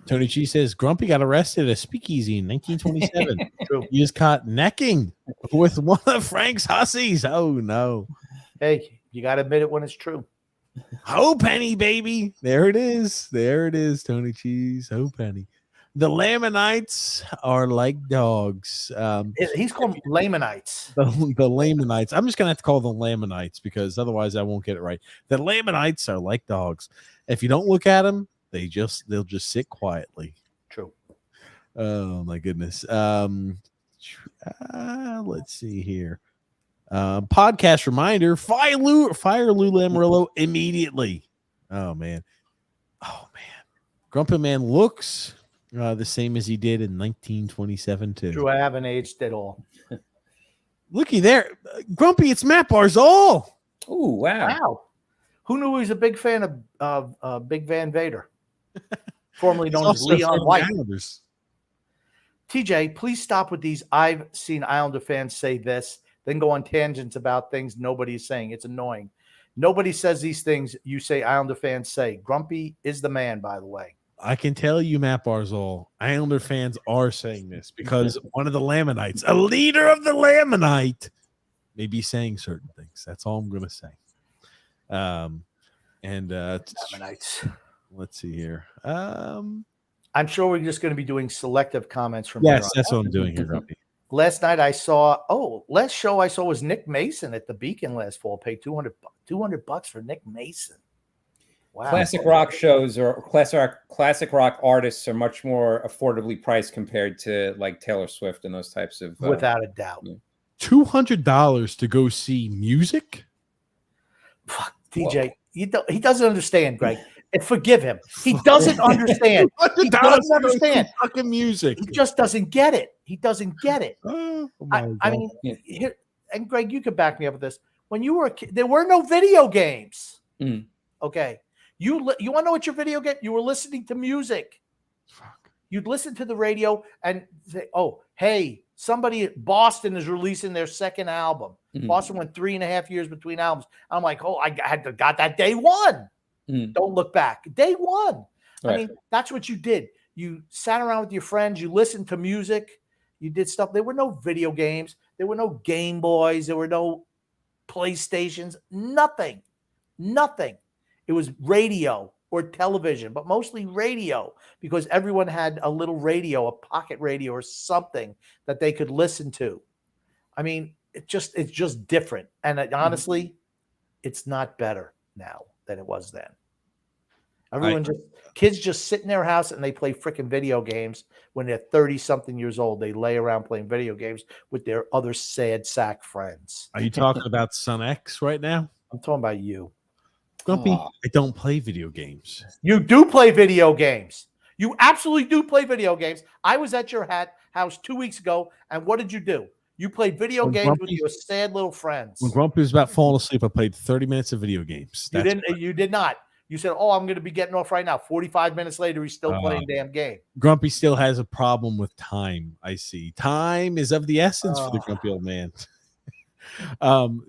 Tony G says Grumpy got arrested at a speakeasy in 1927. True. He was caught necking with one of Frank's hussies. Oh no! Hey, you got to admit it when it's true. HOPENY, baby. There it is. There it is, Tony Cheese. HOPENY. The Lamanites are like dogs. He's called Lamanites. The Lamanites. I'm just going to have to call them Lamanites because otherwise I won't get it right. The Lamanites are like dogs. If you don't look at them, they'll just sit quietly. True. Oh, my goodness. Let's see here. Podcast reminder, fire Lou Lamoriello immediately. Oh man. Grumpy Man looks the same as he did in 1927 too. True, I haven't aged at all. Looky there. Grumpy, it's Matt Barzal. Oh, wow. Wow. Who knew he was a big fan of Big Van Vader? Formerly known as Leon White. TJ, please stop with these. I've seen Islander fans say this, then go on tangents about things nobody's saying. It's annoying. Nobody says these things you say Islander fans say. Grumpy is the man, by the way. I can tell you, Matt Barzal, Islander fans are saying this because one of the Lamanites, a leader of the Lamanite, may be saying certain things. That's all I'm going to say. Lamanites. Let's see here. I'm sure we're just going to be doing selective comments from here Yes, on. that's what I'm doing here, Grumpy. Last night I saw, last show I saw was Nick Mason at the Beacon last fall. Paid $200 for Nick Mason. Wow. Classic rock shows or classic rock artists are much more affordably priced compared to like Taylor Swift and those types of. Without a doubt. $200 to go see music? Fuck, DJ, he doesn't understand, Greg. And forgive him. He doesn't understand. He doesn't understand fucking music. He just doesn't get it. He doesn't get it. Oh, I mean, here, and Greg, you could back me up with this. When you were a kid, there were no video games. Mm. Okay. You want to know what your video game? You were listening to music. Fuck. You'd listen to the radio and say, "Oh, hey, somebody at Boston is releasing their second album." Mm. Boston went 3.5 years between albums. I'm like, "Oh, I got that day one." Mm. Don't look back. Day one. Right. I mean, that's what you did. You sat around with your friends. You listened to music. You did stuff. There were no video games. There were no Game Boys. There were no PlayStations. Nothing. Nothing. It was radio or television, but mostly radio because everyone had a little radio, a pocket radio or something that they could listen to. I mean, it's just different. And honestly, it's not better now than it was then. Kids just sit in their house and they play freaking video games when they're 30-something years old. They lay around playing video games with their other sad sack friends. Are you talking about Son X right now? I'm talking about you. Grumpy, I don't play video games. You do play video games. You absolutely do play video games. I was at your house 2 weeks ago, and what did you do? You played video games with your sad little friends. When Grumpy was about falling asleep, I played 30 minutes of video games. You did not. You said, "Oh, I'm going to be getting off right now." 45 minutes later, he's still playing damn game. Grumpy still has a problem with time. I see. Time is of the essence for the grumpy old man.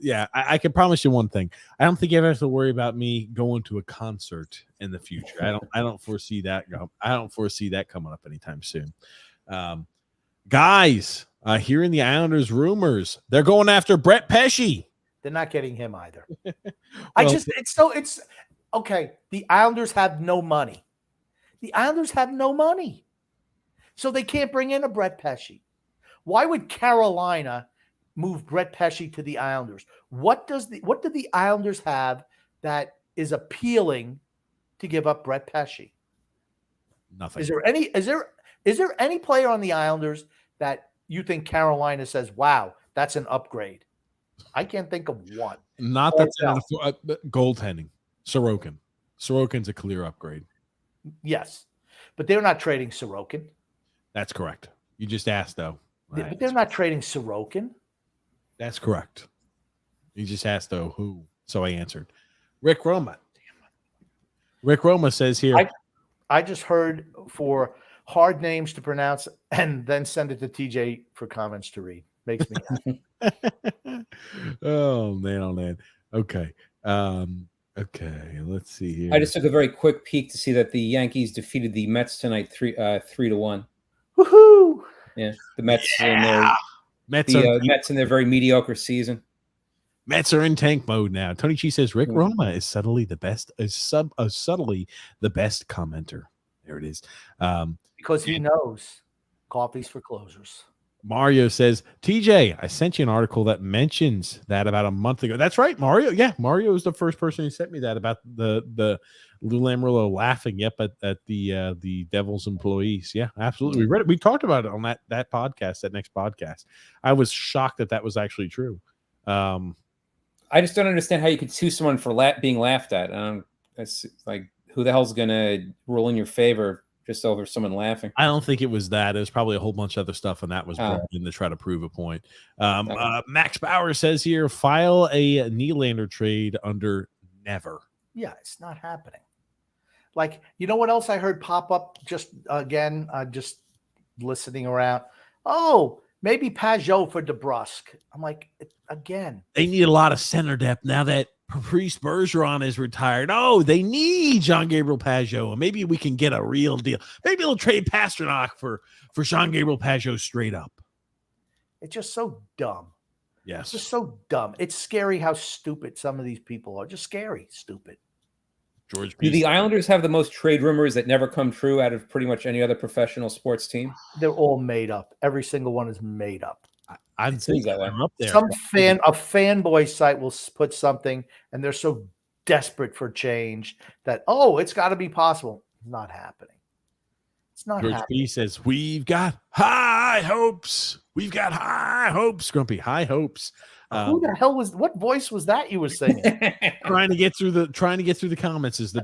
Yeah, I can promise you one thing. I don't think you ever have to worry about me going to a concert in the future. I don't foresee that. I don't foresee that coming up anytime soon. Guys, hearing the Islanders rumors, they're going after Brett Pesce. They're not getting him either. It's okay. The Islanders have no money. So they can't bring in a Brett Pesce. Why would Carolina move Brett Pesce to the Islanders? What do the Islanders have that is appealing to give up Brett Pesce? Nothing. Is there any player on the Islanders that you think Carolina says, "Wow, that's an upgrade"? I can't think of one. Not that's goaltending. Sorokin. Sorokin's a clear upgrade. Yes, but they're not trading Sorokin. That's correct. You just asked though. But they're not trading Sorokin. That's correct. You just asked though who. So I answered. Rick Roma. Rick Roma says here. I just heard for hard names to pronounce and then send it to TJ for comments to read. Makes me happy. Oh man. Okay. Okay, let's see here. I just took a very quick peek to see that the Yankees defeated the Mets tonight 3-1. Woohoo! Yeah, the Mets in their Mets in their very mediocre season. Mets are in tank mode now. Tony G says Rick Roma is subtly the best commenter. There it is. Because he knows coffee's for closers. Mario says, TJ, I sent you an article that mentions that about a month ago. That's right, Mario. Yeah, Mario was the first person who sent me that about the Lou Lamoriello laughing at the Devils employees. Yeah, absolutely. We read it. We talked about it on that podcast, that next podcast. I was shocked that was actually true. I just don't understand how you could sue someone for being laughed at. It's like, who the hell's going to rule in your favor just over someone laughing? I don't think it was that. It was probably a whole bunch of other stuff, and that was brought in to try to prove a point. Max Bauer says here, file a Nylander trade under never. Yeah, it's not happening. Like, you know what else I heard pop up just listening around? Oh, maybe Pajot for DeBrusque. I'm like, again. They need a lot of center depth now that Patrice Bergeron is retired. Oh, they need Jean-Gabriel Pajot, and maybe we can get a real deal. Maybe they'll trade Pasternak for Jean-Gabriel Pajot straight up. It's just so dumb. Yes. It's just so dumb. It's scary how stupid some of these people are. Just scary, stupid. George Do the Islanders have the most trade rumors that never come true out of pretty much any other professional sports team? They're all made up. Every single one is made up. I'm thinking that way. up there. A fanboy site will put something, and they're so desperate for change that, it's got to be possible. Not happening. It's not George happening. P says, we've got high hopes. We've got high hopes, Grumpy. High hopes. Who the hell what voice was that you were singing? trying to get through the comments is the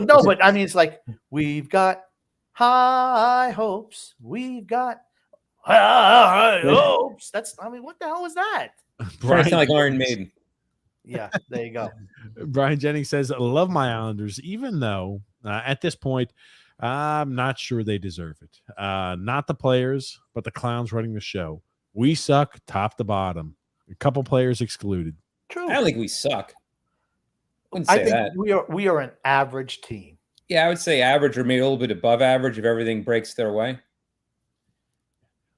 no, but I mean, it's like, we've got high hopes. We've got high hopes. What the hell was that? Trying to sound like Iron Maiden. Yeah, there you go. Brian Jennings says, I love my Islanders, even though at this point, I'm not sure they deserve it. Not the players, but the clowns running the show. We suck top to bottom. A couple players excluded. True. I don't think we suck. I think we are an average team. Yeah, I would say average or maybe a little bit above average if everything breaks their way.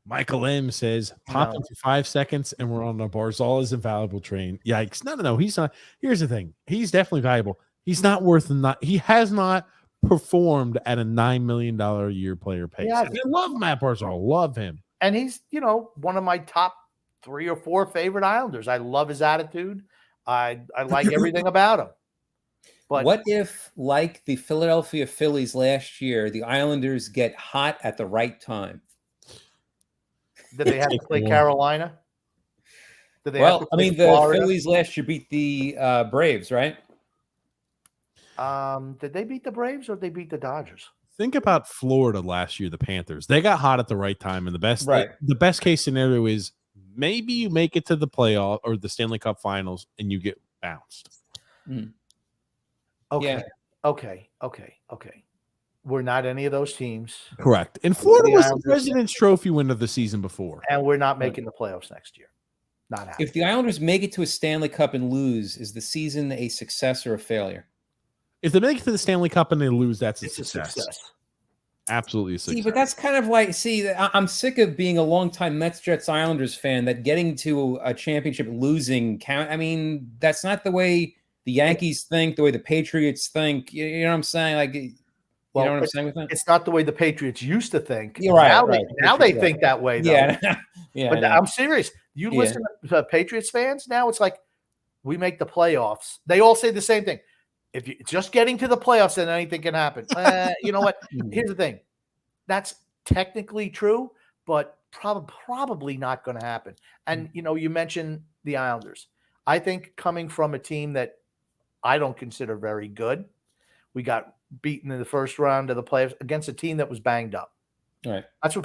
Michael M says, pop in for 5 seconds and we're on the Barzal invaluable train. Yikes. No. He's not. Here's the thing. He's definitely valuable. He's not worth he has not performed at a $9 million a year player pace. Yeah, And I love Matt Barzal. Love him. And he's, one of my top 3 or 4 favorite Islanders. I love his attitude. I like everything about him. But what if, like the Philadelphia Phillies last year, the Islanders get hot at the right time? did they have to play Carolina? Did they Well, I mean, the Phillies last year beat the Braves, right? Did they beat the Braves or did they beat the Dodgers? Think about Florida last year, the Panthers. They got hot at the right time, and the best case scenario is maybe you make it to the playoff or the Stanley Cup Finals and you get bounced. Mm. Okay. We're not any of those teams. Correct. And Florida was the President's Trophy winner the season before. And we're not making the playoffs next year. Not happening. If the Islanders make it to a Stanley Cup and lose, is the season a success or a failure? If they make it to the Stanley Cup and they lose, that's a success. Absolutely a success. See, but that's kind of like, I'm sick of being a longtime Mets, Jets, Islanders fan that getting to a championship losing count. I mean, that's not the way the Yankees think, the way the Patriots think. You know what I'm saying? Like, you know what I'm saying with that? It's not the way the Patriots used to think. You're right. Now they think that way, though. Yeah. Yeah. But I'm serious. You listen to Patriots fans now, it's like we make the playoffs. They all say the same thing. If you're just getting to the playoffs, then anything can happen. You know what? Here's the thing. That's technically true, but probably not going to happen. And, you mentioned the Islanders. I think coming from a team that I don't consider very good, we got beaten in the first round of the playoffs against a team that was banged up. All right. That's what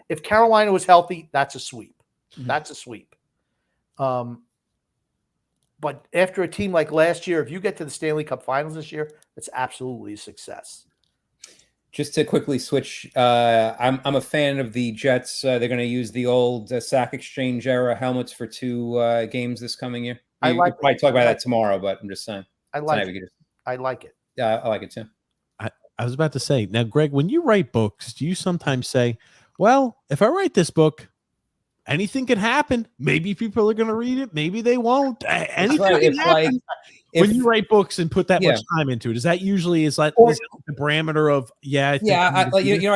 if Carolina was healthy, that's a sweep. Mm-hmm. That's a sweep. But after a team like last year, if you get to the Stanley Cup Finals this year, it's absolutely a success. Just to quickly switch, I'm a fan of the Jets. They're going to use the old sack exchange era helmets for 2 games this coming year. We'll probably talk about that tomorrow, but I'm just saying. I like it. I like it. Yeah, I like it too. I was about to say, now, Greg, when you write books, do you sometimes say, well, if I write this book, anything can happen. Maybe people are going to read it. Maybe they won't. Anything can happen. When you write books and put that much time into it, is that usually is that the parameter of I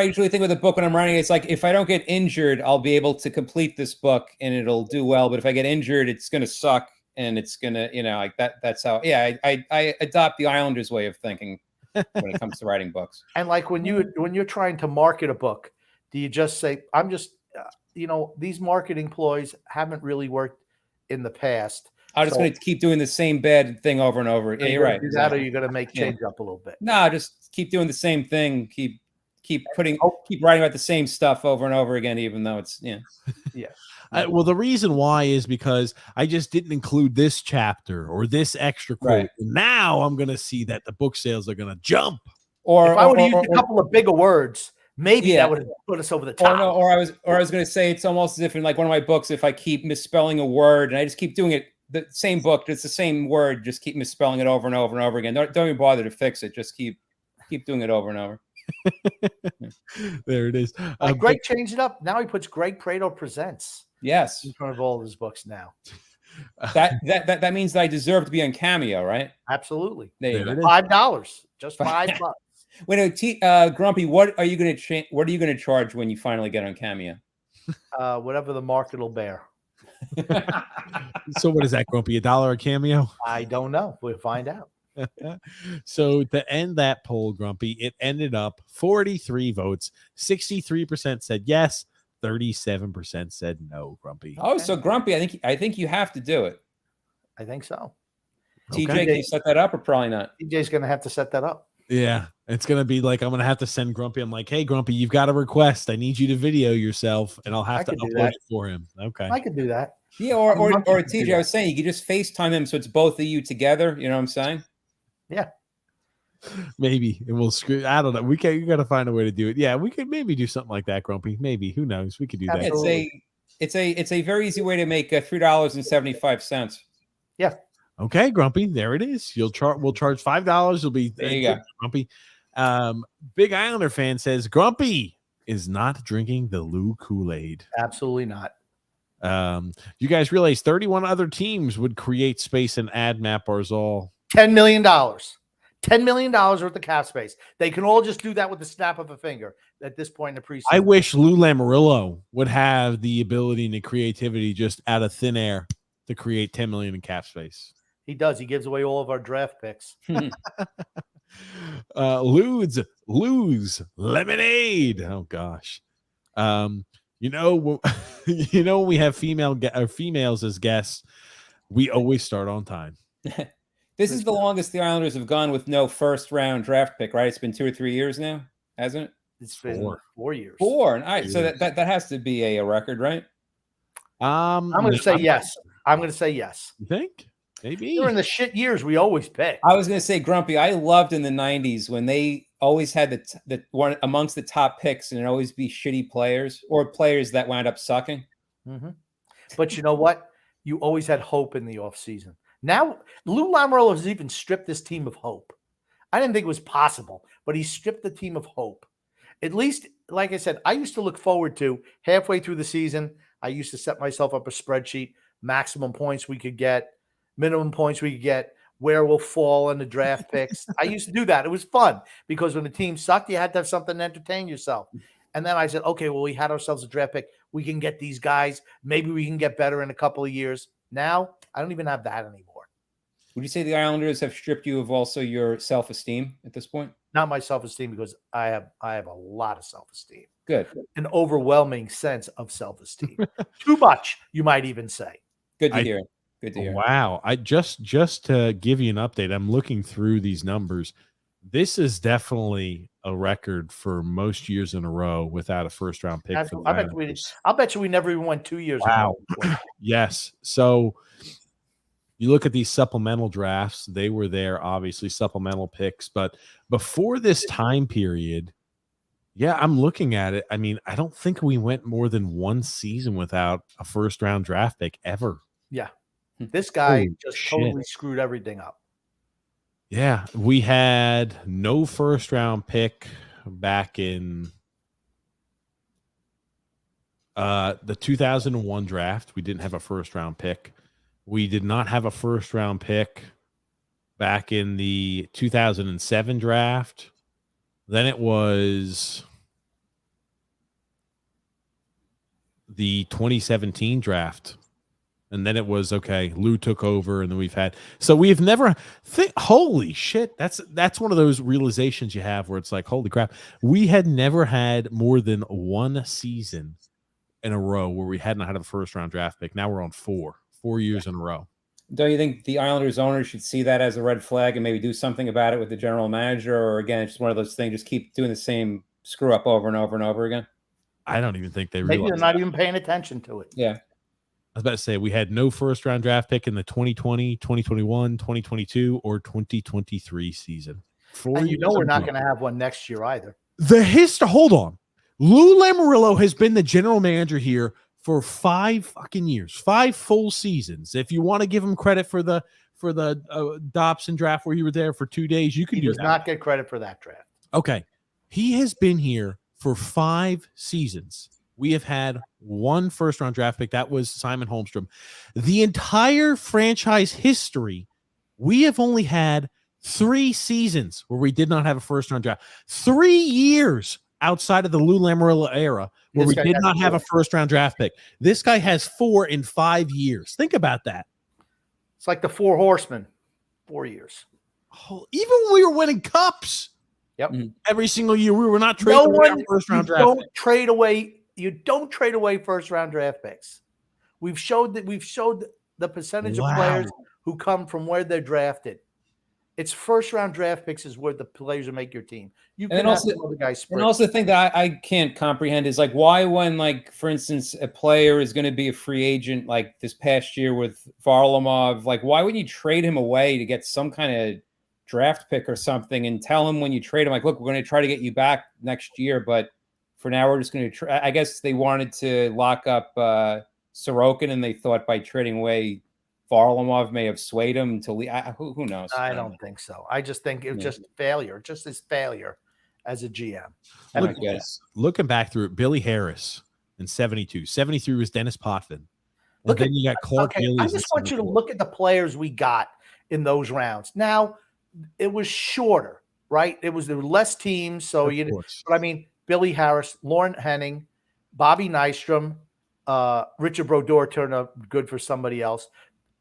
usually think with a book when I'm writing, it's like if I don't get injured, I'll be able to complete this book and it'll do well. But if I get injured, it's going to suck and it's going to, like that. That's how. Yeah, I adopt the Islanders' way of thinking when it comes to writing books. And like when you're trying to market a book, do you just say, I'm just these marketing ploys haven't really worked in the past. I'm just going to keep doing the same bad thing over and over. Yeah, you're right. Do that, or you're going to make change up a little bit. No, just keep doing the same thing. Keep writing about the same stuff over and over again, even though it's well, the reason why is because I just didn't include this chapter or this extra quote. Right. Now I'm going to see that the book sales are going to jump. Or if I would have used a couple of bigger words, maybe that would have put us over the top. Or I was going to say it's almost as if in like one of my books, if I keep misspelling a word and I just keep doing it, the same book, it's the same word, just keep misspelling it over and over and over again. Don't even bother to fix it. Just keep doing it over and over. There it is. Greg changed it up. Now he puts Greg Prato Presents. Yes, in front of all of his books now. That means that I deserve to be on Cameo, right? Absolutely. There you go. $5, just $5. Wait, Grumpy, what are you going to What are you going to charge when you finally get on Cameo? Whatever the market will bear. So what is that, Grumpy? $1 a Cameo? I don't know. We'll find out. So to end that poll, Grumpy, it ended up 43 votes. 63% said yes. 37% said no, Grumpy. Oh, so Grumpy, I think you have to do it. I think so. TJ, can you set that up or probably not? TJ's going to have to set that up. Yeah, it's going to be like I'm going to have to send Grumpy. I'm like, hey, Grumpy, you've got a request. I need you to video yourself, and I'll have to upload it for him. Okay. I could do that. Yeah, or TJ, I was saying you could just FaceTime him so it's both of you together. You know what I'm saying? Yeah. Maybe and we'll screw. I don't know. You got to find a way to do it. Yeah, we could maybe do something like that, Grumpy. Maybe. Who knows? We could do that. It's a very easy way to make $3.75. Yeah. Okay, Grumpy. There it is. We'll charge $5. It'll be there you go, Grumpy. Big Islander fan says Grumpy is not drinking the Lou Kool-Aid. Absolutely not. You guys realize 31 other teams would create space and add Matt Barzal. $10 million. $10 million worth of cap space. They can all just do that with the snap of a finger at this point in the preseason. I wish Lou Lamoriello would have the ability and the creativity just out of thin air to create 10 million in cap space. He does. He gives away all of our draft picks. Lose lemonade. Oh gosh. You know, when we have females as guests, we always start on time. This is the longest the Islanders have gone with no first-round draft pick, right? It's been 2 or 3 years now, hasn't it? It's been 4 years. 4. All right, so that has to be a record, right? I'm going to say yes. I'm going to say yes. You think? Maybe. During the shit years, we always pick. I was going to say, Grumpy, I loved in the 90s when they always had the one amongst the top picks, and it'd always be shitty players or players that wound up sucking. Mm-hmm. But you know what? You always had hope in the offseason. Now, Lou Lamoriello has even stripped this team of hope. I didn't think it was possible, but he stripped the team of hope. At least, like I said, I used to look forward to halfway through the season. I used to set myself up a spreadsheet, maximum points we could get, minimum points we could get, where we'll fall in the draft picks. I used to do that. It was fun because when the team sucked, you had to have something to entertain yourself. And then I said, okay, well, we had ourselves a draft pick. We can get these guys. Maybe we can get better in a couple of years. Now, I don't even have that anymore. Would you say the Islanders have stripped you of also your self-esteem at this point? Not my self-esteem, because I have a lot of self-esteem. Good. An overwhelming sense of self-esteem. Too much, you might even say. Good to hear. Good to hear. Wow. I just to give you an update, I'm looking through these numbers. This is definitely a record for most years in a row without a first round pick. I'll bet you we never even went 2 years. Wow. Yes. So you look at these supplemental drafts, they were there, obviously, supplemental picks. But before this time period, yeah, I'm looking at it. I mean, I don't think we went more than one season without a first round draft pick ever. Yeah. This guy totally screwed everything up. Yeah. We had no first round pick back in the 2001 draft. We didn't have a first round pick. We did not have a first round pick back in the 2007 draft. Then it was the 2017 draft. And then it was, okay, Lou took over, and then we've never holy shit. That's one of those realizations you have where it's like, holy crap. We had never had more than one season in a row where we hadn't had a first round draft pick. Now we're on 4 years in a row. Don't you think the Islanders owners should see that as a red flag and maybe do something about it with the general manager? Or again, it's just one of those things, just keep doing the same screw up over and over and over again? I don't even think they Maybe realize they're not even paying attention to it. Yeah. I was about to say, we had no first round draft pick in the 2020, 2021, 2022, or 2023 season. And you know we're not going to have one next year either. Hold on. Lou Lamoriello has been the general manager here for 5 fucking years, 5 full seasons. If you want to give him credit for the Dobson draft where you were there for 2 days, you can do that. He does not get credit for that draft. Okay. He has been here for 5 seasons. We have had 1 first round draft pick. That was Simon Holmstrom. The entire franchise history, we have only had 3 seasons where we did not have a first round draft. 3 years outside of the Lou Lamoriello era where we did not have a first round draft pick. This guy has 4 in 5 years. Think about that. It's like the 4 horsemen, 4 years. Oh, even when we were winning cups, every single year, we were not trading away our first round draft pick. You don't trade away first round draft picks. We've showed the percentage of players who come from where they're drafted. It's first round draft picks is where the players will make your team. You can also the guys spread. And also the thing that I can't comprehend is like why when, like, for instance, a player is going to be a free agent like this past year with Varlamov, like why wouldn't you trade him away to get some kind of draft pick or something and tell him when you trade him, like, look, we're going to try to get you back next year, but for now we're just going to try. I guess they wanted to lock up Sorokin, and they thought by trading away Varlamov may have swayed him to leave. Who knows? I don't think so. I just think it was just failure, just his failure as a GM. I Look don't at get it. this. Looking back through it, Billy Harris in 72. 73 was Dennis Potvin. And Look then at- you got Clark Okay, I Gillies. just want you to look at the players we got in those rounds. Now, it was shorter, right? There were less teams, so Of you. course. But I mean, Billy Harris, Lauren Henning, Bobby Nystrom, Richard Brodeur turned up good for somebody else.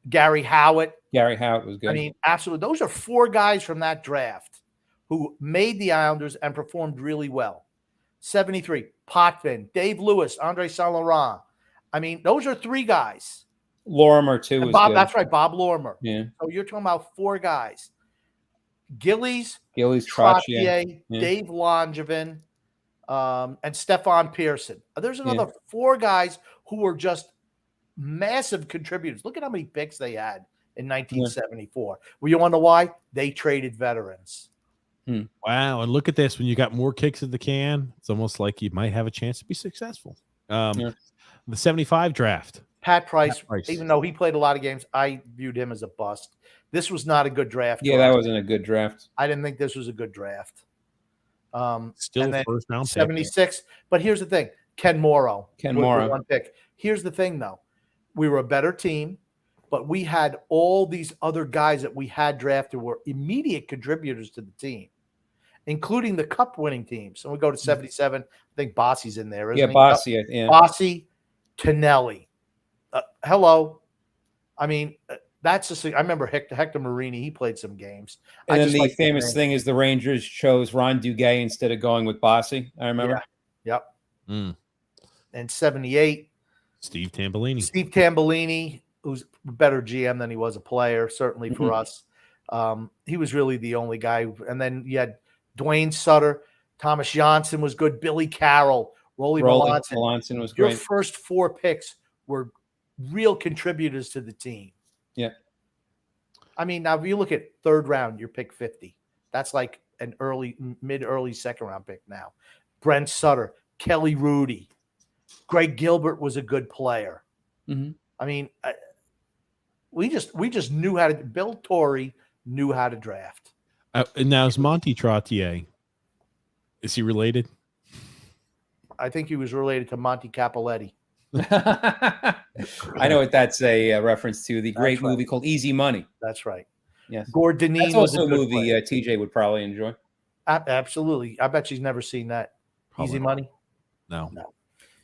Gary Howitt. Gary Howitt was good. I mean, absolutely. Those are 4 guys from that draft who made the Islanders and performed really well. 73, Potvin, Dave Lewis, Andre Saint Laurent. I mean, those are 3 guys. Lorimer too was Bob, good. that's right, Bob Lorimer. Yeah. So you're talking about 4 guys. Gillies, Trottier, Trottier, Dave Langevin, and Stefan Pearson. There's another 4 guys who were just massive contributors. Look at how many picks they had in 1974. Well, you want to know why? They traded veterans. Wow. And look at this. When you got more kicks in the can, it's almost like you might have a chance to be successful. The 75 draft. Pat Price, even though he played a lot of games, I viewed him as a bust. This was not a good draft. Yeah, that wasn't a good draft. I didn't think this was a good draft. Still first round pick. 76. But here's the thing. Ken Morrow. Ken was the Morrow. one pick. Here's the thing, though. We were a better team, but we had all these other guys that we had drafted were immediate contributors to the team, including the cup-winning teams. And we go to 77. I think Bossy's in there, isn't he? Bossy. Yeah. Bossy, Tonelli. Hello. I mean, that's just. I remember Hector Marini. He played some games. And then the famous thing is the Rangers chose Ron Duguay instead of going with Bossy. I remember. Yeah. Yep. And 78. Steve Tambellini. Steve Tambellini, who's a better GM than he was a player, certainly for us. He was really the only guy. And then you had Dwayne Sutter, Thomas Johnson was good, Billy Carroll, Rolly Melanson was great. Your first 4 picks were real contributors to the team. Yeah. I mean, now if you look at 3rd round, you're pick 50. That's like an mid-early 2nd round pick now. Brent Sutter, Kelly Rudy. Greg Gilbert was a good player. I mean, we just knew how to. Bill Torrey knew how to draft. And now is Monty Trottier? Is he related? I think he was related to Monty Capoletti. I know what that's a reference to. The great movie called Easy Money. That's right. Yes. Gord Denis That's was also a movie player. TJ would probably enjoy. Absolutely. I bet she's never seen that. Probably Easy not. Money. No.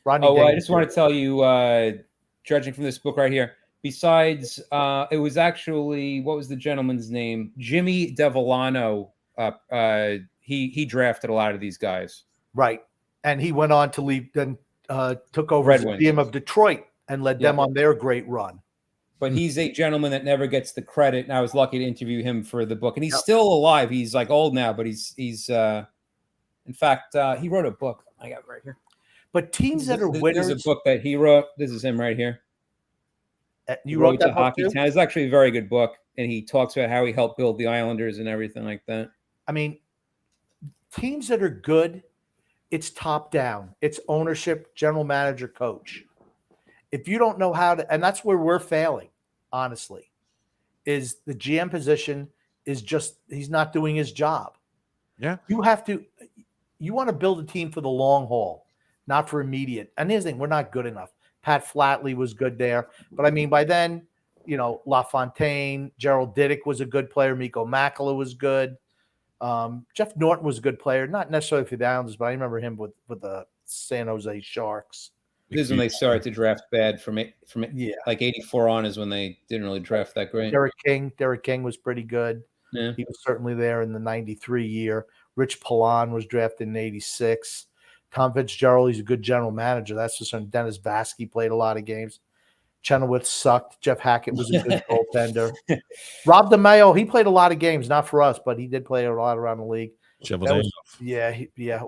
Rodney I Dangerfield. just want to tell you, judging from this book right here, besides, it was actually, what was the gentleman's name? Jimmy Devellano. He drafted a lot of these guys. Right. And he went on to leave, then took over Red as Wings. GM of Detroit and led them on their great run. But he's a gentleman that never gets the credit, and I was lucky to interview him for the book. And he's still alive. He's like old now, but he's in fact, he wrote a book. I got it right here. But teams that are This winners. is a book that he wrote. This is him right here. You wrote that book Hockey too? Town. It's actually a very good book, and he talks about how he helped build the Islanders and everything like that. I mean, teams that are good, it's top down. It's ownership, general manager, coach. If you don't know how to, and that's where we're failing, honestly, is the GM position is just, he's not doing his job. Yeah. You want to build a team for the long haul, not for immediate. And here's the thing, we're not good enough. Pat Flatley was good there. But I mean, by then, LaFontaine, Gerald Didick was a good player. Mikko Makela was good. Jeff Norton was a good player, not necessarily for the Islanders, but I remember him with the San Jose Sharks. This is when they started to draft bad from like 84 on is when they didn't really draft that great. Derek King was pretty good. Yeah. He was certainly there in the 93 year. Rich Pallon was drafted in 86. Tom Fitzgerald, he's a good general manager. That's for certain. Dennis Vasky played a lot of games. Chenoweth sucked. Jeff Hackett was a good goaltender. Rob DeMayo, he played a lot of games, not for us, but he did play a lot around the league. Yeah. Well,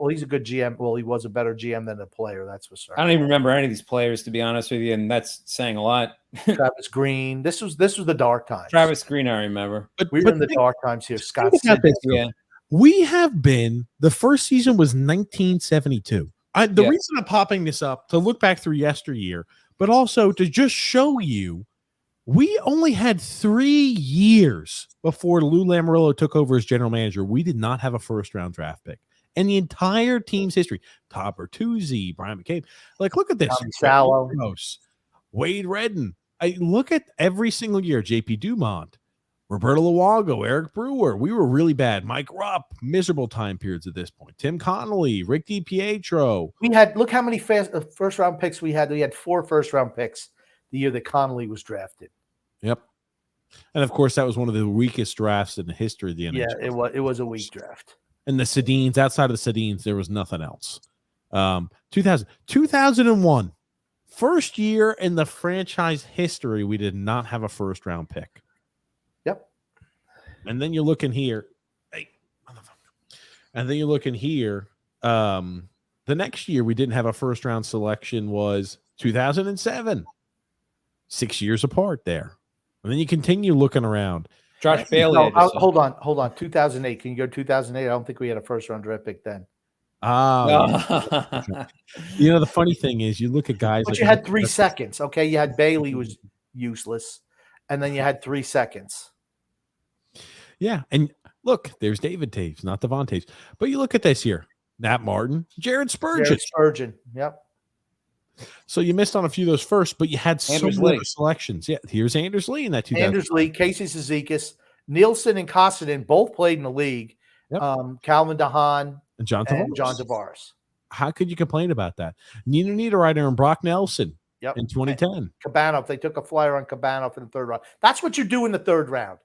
he's a good GM. Well, he was a better GM than a player. That's for certain. I don't even remember any of these players, to be honest with you, and that's saying a lot. Travis Green. This was the dark times. Travis Green, I remember. We were in the dark times here. Scott Sidney. Yeah. We have been, the first season was 1972. The reason I'm popping this up to look back through yesteryear, but also to just show you We only had 3 years before Lou Lamoriello took over as general manager. We did not have a first-round draft pick. And the entire team's history, Todd Bertuzzi, Brian McCabe, like, look at this. Tommy Sallow. Wade Redden. I look at every single year, J.P. Dumont, Roberto Luago, Eric Brewer. We were really bad. Mike Rupp, miserable time periods at this point. Tim Connolly, Rick DiPietro. We had, look how many first-round picks we had. We had 4 first-round picks the year that Connolly was drafted. Yep. And, of course, that was one of the weakest drafts in the history of the NHL. Yeah, it was a weak draft. And the Sedins, outside of the Sedins, there was nothing else. 2001, first year in the franchise history, we did not have a first-round pick. Yep. And then you're looking here. And then you're looking here. The next year we didn't have a first-round selection was 2007. 6 years apart there. And then you continue looking around. Josh Bailey. No, hold on. 2008. Can you go 2008? I don't think we had a first-round draft pick then. Yeah. You know, the funny thing is you look at guys. But you had 3 seconds. Okay. You had Bailey was useless. And then you had 3 seconds. Yeah. And look, there's David Taves, not Devon Taves. But you look at this here. Nat Martin, Jared Spurgeon. Yep. So you missed on a few of those first, but you had so Anders many Lee. selections. Yeah, here's Anders Lee in that 2000. Anders Lee, Casey Cizikas, Nielsen and Koskinen both played in the league. Yep. Calvin DeHaan and John Tavares. How could you complain about that? Nino Niederreiter and Brock Nelson Yep. in 2010. Kabanov, they took a flyer on Kabanov in the 3rd round. That's what you do in the 3rd round.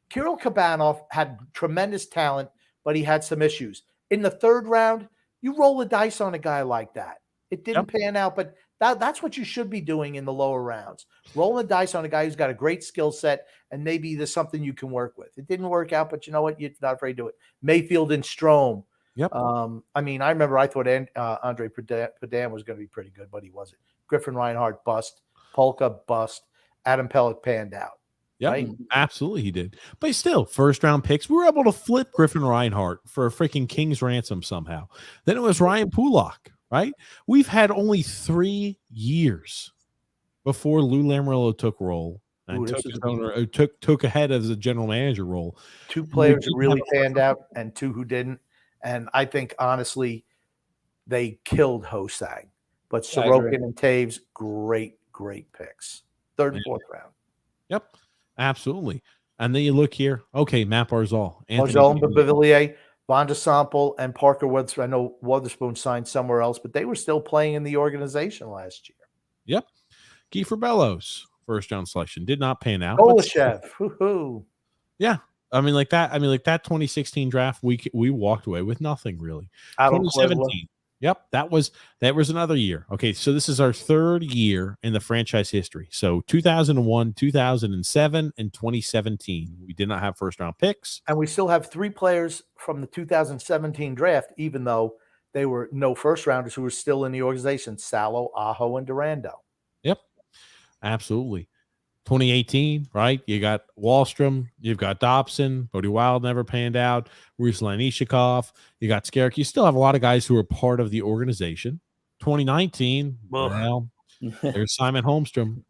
Kirill Kabanov had tremendous talent, but he had some issues. In the 3rd round, you roll the dice on a guy like that. It didn't pan out, but that's what you should be doing in the lower rounds. Rolling the dice on a guy who's got a great skill set, and maybe there's something you can work with. It didn't work out, but you know what? You're not afraid to do it. Mayfield and Strome. Yep. I mean, I remember I thought Andre Padan was going to be pretty good, but he wasn't. Griffin Reinhart, bust. Polka, bust. Adam Pelech panned out. Yeah, right? Absolutely he did. But still, first-round picks. We were able to flip Griffin Reinhart for a freaking king's ransom somehow. Then it was Ryan Pulak, right? We've had only 3 years before Lou Lamoriello took role and took ahead as a general manager role. 2 players who really panned out and 2 who didn't. And I think, honestly, they killed Hosang. But Sorokin and Taves, great picks. 3rd and 4th round. Yep, absolutely. And then you look here. Okay, Matt Barzal. Barzal, Bavilier, Von de Sample, and Parker Witherspoon. I know Witherspoon signed somewhere else, but they were still playing in the organization last year. Yep. Kiefer Bellows, first-round selection. Did not pan out. Kolashev. Yeah. I mean, like that 2016 draft, we walked away with nothing really. 2017. Yep, that was another year. Okay, so this is our 3rd year in the franchise history. So 2001, 2007, and 2017. We did not have first-round picks. And we still have 3 players from the 2017 draft, even though they were no first-rounders who were still in the organization, Sallow, Aho, and Durando. Yep, absolutely. 2018, right? You got Wallstrom, you've got Dobson, Bodie Wild never panned out, Ruslan Ishikov, you got Skarek. You still have a lot of guys who are part of the organization. 2019, well, there's Simon Holmstrom,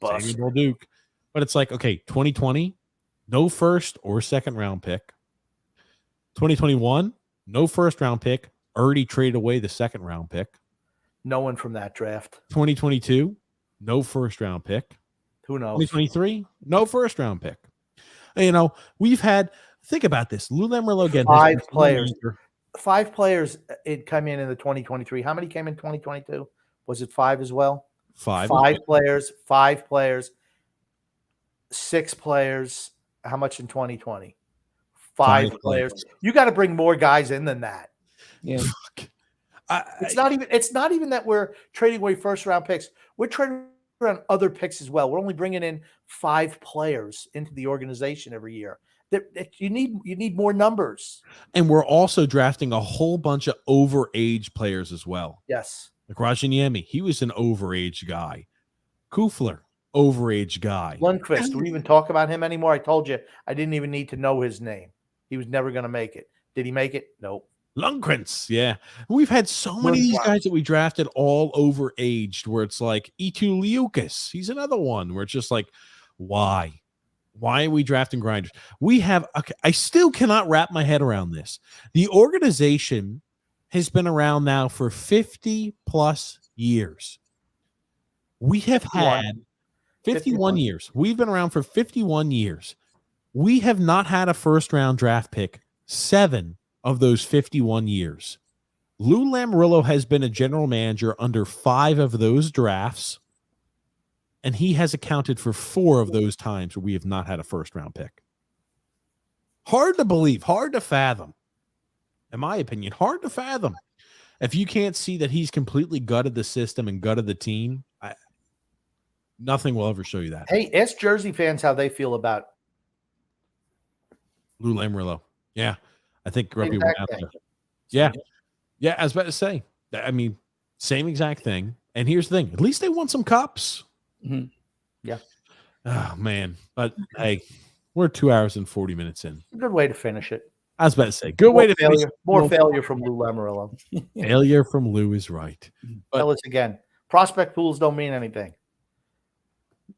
Samuel Duke. But it's like, okay, 2020, no first or second round pick. 2021, no first round pick, already traded away the second round pick. No one from that draft. 2022, no first round pick. Who knows? 2023, no first round pick. You know, we've had, think about this. Lou Lamoriello again. 5 players. 5 players it come in the 2023. How many came in 2022? Was it 5 as well? 5 players. 5 players. 6 players. How much in 2020? 5 players. You got to bring more guys in than that. Yeah. It's not even that we're trading away first round picks. We're trading around other picks as well. We're only bringing in 5 players into the organization every year. You need more numbers. And we're also drafting a whole bunch of overage players as well. Yes. Like Rajaniemi, he was an overage guy. Kufler, overage guy. Lundqvist, do we even talk about him anymore? I told you I didn't even need to know his name. He was never going to make it. Did he make it? Nope. Lundqvist, yeah. We've had so many of these guys that we drafted all overaged where it's like Eetu Liukas. He's another one where it's just like, Why? Why are we drafting grinders? We have, okay, I still cannot wrap my head around this. The organization has been around now for 50 plus years. We have 51. had 51 years. We've been around for 51 years. We have not had a first round draft pick 7 of those 51 years. Lou Lamoriello has been a general manager under 5 of those drafts, and he has accounted for 4 of those times where we have not had a first round pick. Hard to believe, hard to fathom. In my opinion, hard to fathom. If you can't see that he's completely gutted the system and gutted the team, nothing will ever show you that. Hey, ask Jersey fans how they feel about Lou Lamoriello. Yeah. I think Grumpy Exact went out thing. there. Yeah. Yeah, I was about to say. I mean, same exact thing. And here's the thing. At least they won some cups. Mhm. Yeah. Oh, man. But, hey, we're 2 hours and 40 minutes in. Good way to finish it. I was about to say, good way to finish. More failure from Lou Lamoriello. Failure from Lou is right. But Tell us again. Prospect pools don't mean anything.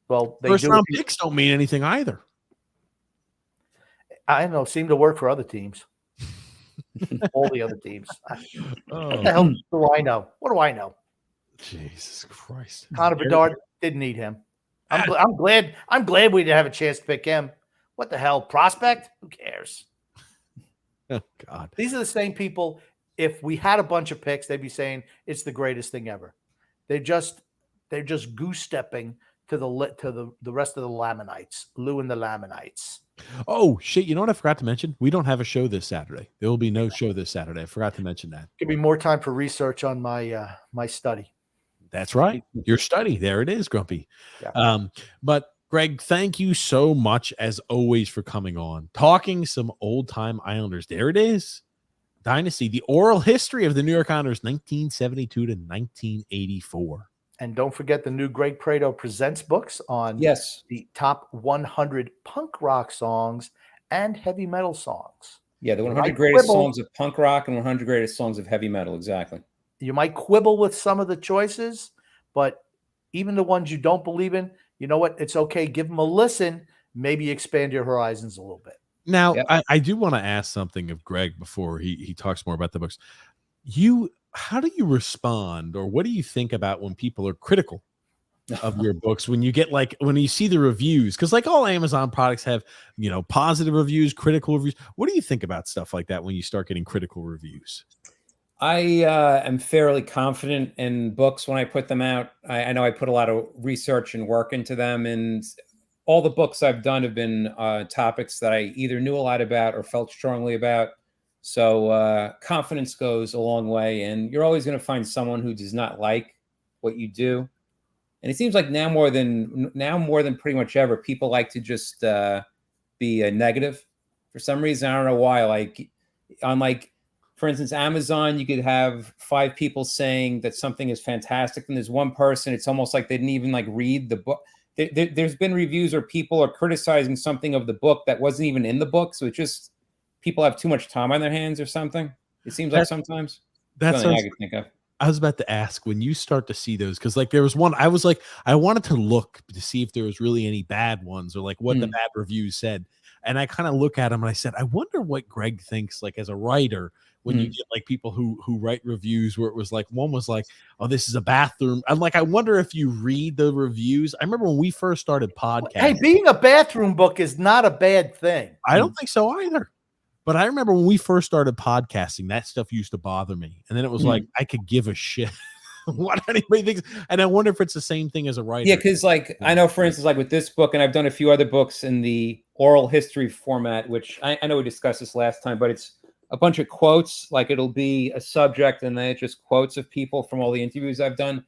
Well, they first do. round picks don't mean anything either. I know. Seem to work for other teams. All the other teams. Oh, What the hell do I know? What do I know? Jesus Christ. Connor Bedard didn't need him. I'm glad. I'm glad we didn't have a chance to pick him. What the hell? Prospect? Who cares? Oh, God. These are the same people. If we had a bunch of picks, they'd be saying it's the greatest thing ever. They're just goose stepping to the rest of the Lamanites, Lou and the Lamanites. Oh, shit. You know what I forgot to mention? We don't have a show this Saturday. There will be no show this Saturday. I forgot to mention that. Give me more time for research on my my study. That's right. Your study. There it is, Grumpy. Yeah. But Greg, thank you so much as always for coming on, talking some old time Islanders. There it is. Dynasty, the oral history of the New York Islanders, 1972 to 1984. And don't forget the new Greg Prato Presents books on the top 100 punk rock songs and heavy metal songs. Yeah, the You 100 might greatest quibble. songs of punk rock and 100 greatest songs of heavy metal. Exactly. You might quibble with some of the choices, but even the ones you don't believe in, you know what? It's okay. Give them a listen. Maybe expand your horizons a little bit. Now, Yep. I do want to ask something of Greg before he talks more about the books. How do you respond, or what do you think about when people are critical of your books, when you get when you see the reviews? Because all Amazon products have, positive reviews, critical reviews. What do you think about stuff like that when you start getting critical reviews? I am fairly confident in books when I put them out. I know I put a lot of research and work into them, and all the books I've done have been topics that I either knew a lot about or felt strongly about. So confidence goes a long way, and you're always going to find someone who does not like what you do. And it seems like now more than pretty much ever, people like to just be negative for some reason. I don't know why. For instance, Amazon, you could have 5 people saying that something is fantastic, and there's one person, it's almost like they didn't even read the book. There's been reviews where people are criticizing something of the book that wasn't even in the book. So it's just people have too much time on their hands or something. It seems like sometimes. That's something I could think of. I was about to ask, when you start to see those, because there was one, I was I wanted to look to see if there was really any bad ones or what the bad reviews said. And I kind of look at them and I said, I wonder what Greg thinks as a writer when you get people who write reviews where it was one was oh, this is a bathroom. I'm I wonder if you read the reviews. I remember when we first started podcasting. Hey, being a bathroom book is not a bad thing. I don't think so either. But I remember when we first started podcasting, that stuff used to bother me. And then it was I could give a shit what anybody thinks. And I wonder if it's the same thing as a writer. Yeah, because I know, for instance, with this book, and I've done a few other books in the oral history format, which I know we discussed this last time, but it's a bunch of quotes. It'll be a subject and then it's just quotes of people from all the interviews I've done.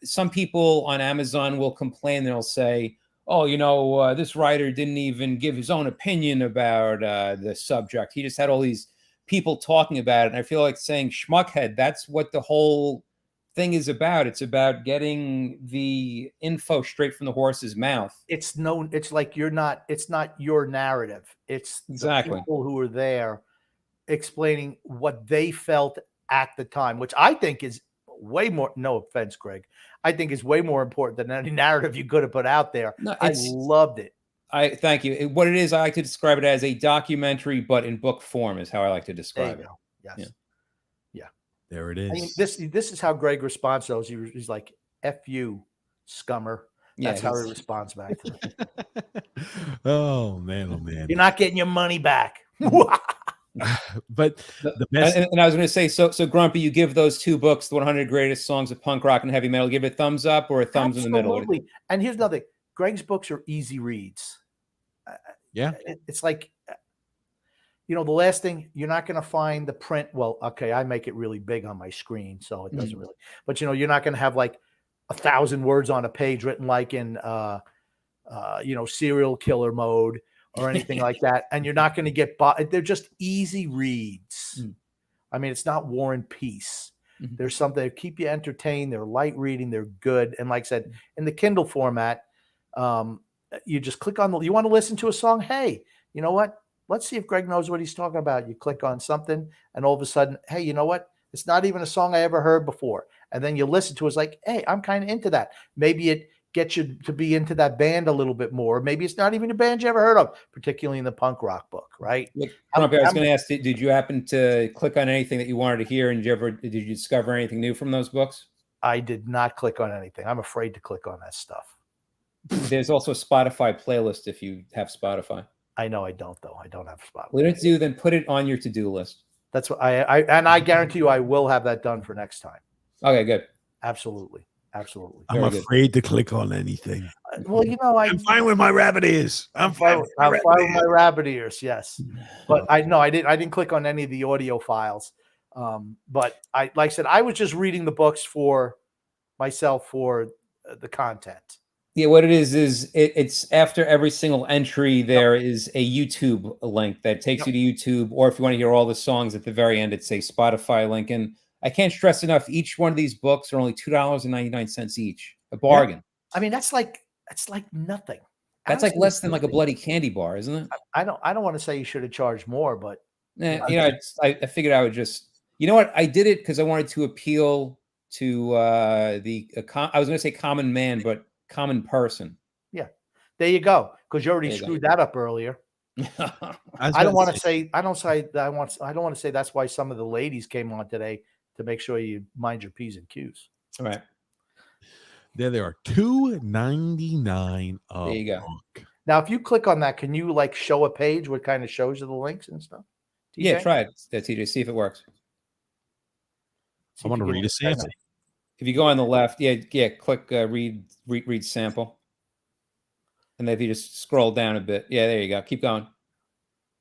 Some people on Amazon will complain and they'll say, oh, this writer didn't even give his own opinion about the subject. He just had all these people talking about it. And I feel like saying, schmuckhead, that's what the whole thing is about. It's about getting the info straight from the horse's mouth. It's like it's not your narrative. It's exactly the people who are there explaining what they felt at the time, which I think is way more, no offense, Greg, I think is way more important than any narrative you could have put out there. No, I loved it. I thank you. What it is, I like to describe it as a documentary, but in book form is how I like to There you describe it. go. Yes. Yeah. There it I mean, is. this is how Greg responds to those. He's like, "F you, scummer." Yeah, That's how he he's- responds back to them. Oh man, oh man. You're not getting your money back. But the best. And I was going to say, so Grumpy, you give those two books, the 100 greatest songs of punk rock and heavy metal, give it a thumbs up or a thumbs in the middle. Absolutely. And here's another thing. Greg's books are easy reads. Yeah. It's like, the last thing, you're not going to find the print. Well, okay, I make it really big on my screen, so it doesn't really. But, you're not going to have like 1,000 words on a page written like in, serial killer mode or anything like that. And you're not going to get they're just easy reads. I mean, it's not War and Peace. There's something that keep you entertained. They're light reading. They're good. And like I said, in the Kindle format, you just click on you want to listen to a song. Hey, you know what? Let's see if Greg knows what he's talking about. You click on something and all of a sudden, hey, you know what? It's not even a song I ever heard before. And then you listen to it. It's like, hey, I'm kind of into that. Maybe it gets you to be into that band a little bit more. Maybe it's not even a band you ever heard of, particularly in the punk rock book, right? Grumpy, I was going to ask, did you happen to click on anything that you wanted to hear? And did you discover anything new from those books? I did not click on anything. I'm afraid to click on that stuff. There's also a Spotify playlist if you have Spotify. I know I don't, though. I don't have Spotify. What did you do? Then put it on your to-do list. That's what I guarantee you I will have that done for next time. Okay, good. Absolutely. Absolutely. I'm afraid to click on anything. Well, I'm fine with my rabbit ears. I'm fine with my rabbit ears. Yes, but I didn't click on any of the audio files. But like I said, I was just reading the books for myself for the content. Yeah, what it is it's after every single entry there is a YouTube link that takes you to YouTube, or if you want to hear all the songs at the very end, it's a Spotify link. And I can't stress enough, each one of these books are only $2.99 each, a bargain. Yeah. I mean, that's like nothing. That's like less than like a bloody candy bar, isn't it? I don't want to say you should have charged more, but I figured I would just, you know what? I did it because I wanted to appeal to I was going to say common man, but common person. Yeah, there you go. Because you already screwed that up earlier. I don't want to say that's why some of the ladies came on today to make sure you mind your P's and Q's. All right. There are $2.99. There you go. Now, if you click on that, can you like show a page what kind of shows you the links and stuff? TJ? Yeah, try it, TJ. See if it works. I want to read a sample. If you go on the left, click read sample. And then if you just scroll down a bit, there you go. Keep going.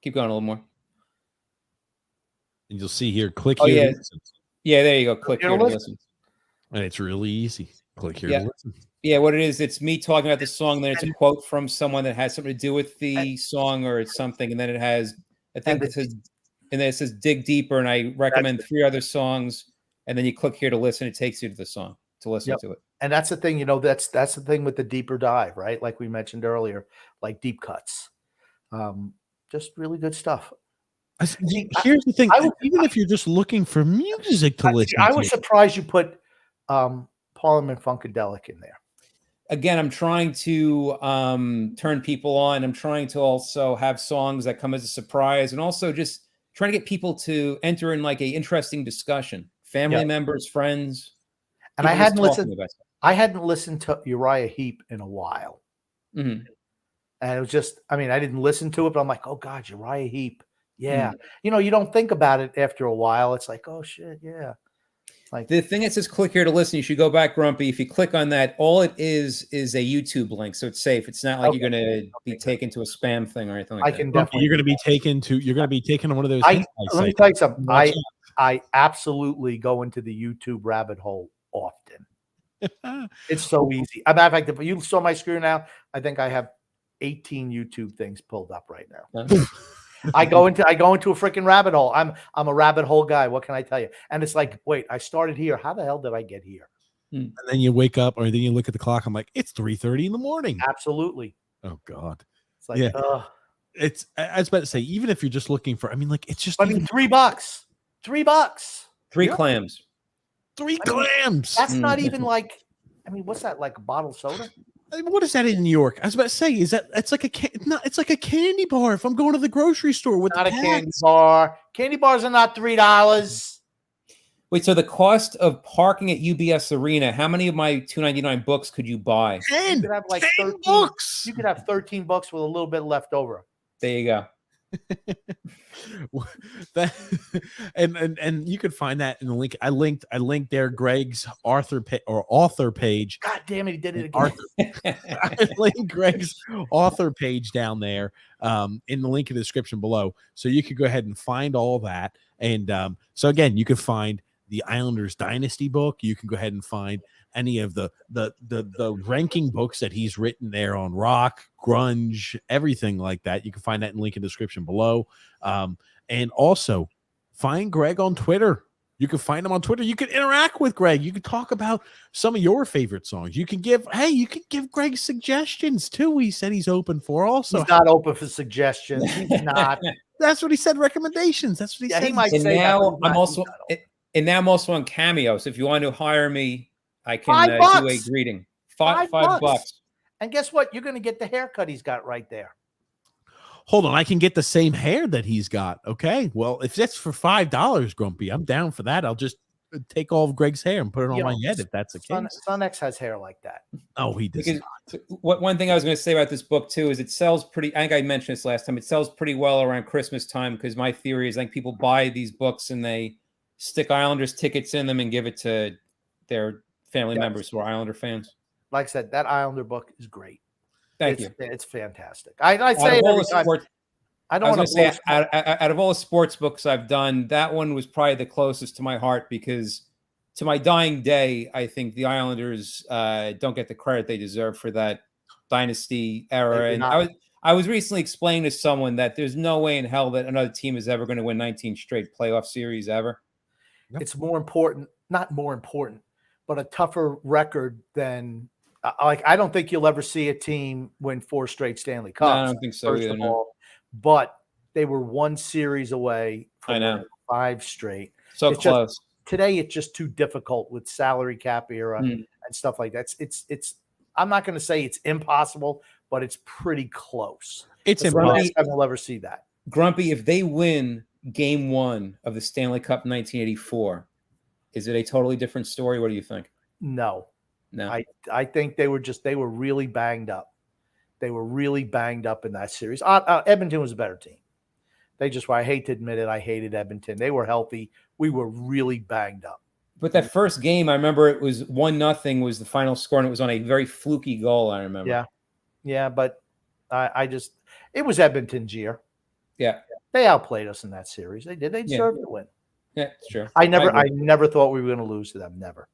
Keep going a little more. And you'll see here, click here to listen. Yeah, there you go. Click here to listen. And it's really easy. Click here to listen. Yeah, what it is, it's me talking about the song, then it's a quote from someone that has something to do with the song or it's something, and then it has, I think it says, and then it says dig deeper, and I recommend 3 other songs, and then you click here to listen, it takes you to the song to listen to it. And that's the thing, that's the thing with the deeper dive, right? Like we mentioned earlier, like deep cuts. Just really good stuff. Here's the thing, even if you're just looking for music to listen to. I was surprised you put Parliament Funkadelic in there. Again, I'm trying to turn people on. I'm trying to also have songs that come as a surprise, and also just trying to get people to enter in like a interesting discussion. Family members, friends. And I hadn't listened to Uriah Heep in a while. Mm-hmm. And it was just, I didn't listen to it, but I'm like, oh God, Uriah Heep. Yeah. Mm-hmm. You don't think about it after a while. It's like, oh shit, yeah. Like the thing that says click here to listen, you should go back, Grumpy. If you click on that, all it is a YouTube link, so it's safe. It's not like you're going to be taken to a spam thing or anything like that. You're going to be taken to one of those. Let me tell you something. I absolutely go into the YouTube rabbit hole often. It's so easy. As a matter of fact, if you saw my screen now, I think I have 18 YouTube things pulled up right now. I go into a freaking rabbit hole. I'm a rabbit hole guy. What can I tell you? And it's like, wait, I started here. How the hell did I get here? And then you wake up, or then you look at the clock. I'm like, it's 3:30 in the morning. Absolutely. Oh God. It's like, it's. I was about to say, even if you're just looking for, it's just. $3. $3. 3 clams. 3 clams. That's not even like. I mean, what's that, like a bottle of soda? I mean, what is that in New York? I was about to say, is that it's like it's like a candy bar if I'm going to the grocery store with Not the a candy packs. bar. Candy bars are not $3. Wait, so the cost of parking at UBS Arena, how many of my $2.99 books could you buy? 10, You could have like 10 13 books. You could have $13 with a little bit left over. There you go. That, and you could find that in the link. I linked there Greg's author page. God damn it, he did it again. I linked Greg's author page down there in the link in the description below, so you could go ahead and find all that. And so again, you can find the Islanders Dynasty book. You can go ahead and find any of the ranking books that he's written there on rock, grunge, everything like that. You can find that in the link in the description below. And also find Greg on Twitter. You can find him on Twitter. You can interact with Greg. You can talk about some of your favorite songs. You can give Greg suggestions too. He said he's open for also. He's not open for suggestions. He's not. That's what he said. Recommendations. That's what he said. He might And say that, now but I'm he's also not open. on Cameo. So if you want to hire me, I can $5 do a greeting. $5 $5. And guess what? You're going to get the haircut he's got right there. Hold on, I can get the same hair that he's got. Okay, well, if that's for $5, Grumpy, I'm down for that. I'll just take all of Greg's hair and put it on my head if that's the case. Son X has hair like that. Oh, he does. Because one thing I was going to say about this book too is it sells pretty. I think I mentioned this last time. It sells pretty well around Christmas time because my theory is I think people buy these books and they stick Islanders tickets in them and give it to their family members who are Islander fans. Like I said, that Islander book is great. Thank you. It's fantastic. I say it every time. I don't want to say out of all the sports books I've done, that one was probably the closest to my heart because to my dying day, I think the Islanders don't get the credit they deserve for that dynasty era. And I was recently explaining to someone that there's no way in hell that another team is ever going to win 19 straight playoff series ever. It's not more important, but a tougher record than I don't think you'll ever see a team win 4 straight Stanley Cups. No, I don't think so first either, of no. all. But they were 1 series away from winning 5 straight. So it's close. Today, it's just too difficult with salary cap era and stuff like that. It's. I'm not going to say it's impossible, but it's pretty close. It's the last time we'll ever see that. Grumpy, if they win Game 1 of the Stanley Cup 1984, is it a totally different story? What do you think? No. I think they were really banged up. They were really banged up in that series. Edmonton was a better team. They just were. I hate to admit it. I hated Edmonton. They were healthy. We were really banged up. But that first game, I remember it was 1-0 was the final score, and it was on a very fluky goal, I remember. Yeah, but it was Edmonton's year. Yeah. They outplayed us in that series. They did. They deserved to win. Yeah, it's true. I never thought we were going to lose to them. Never.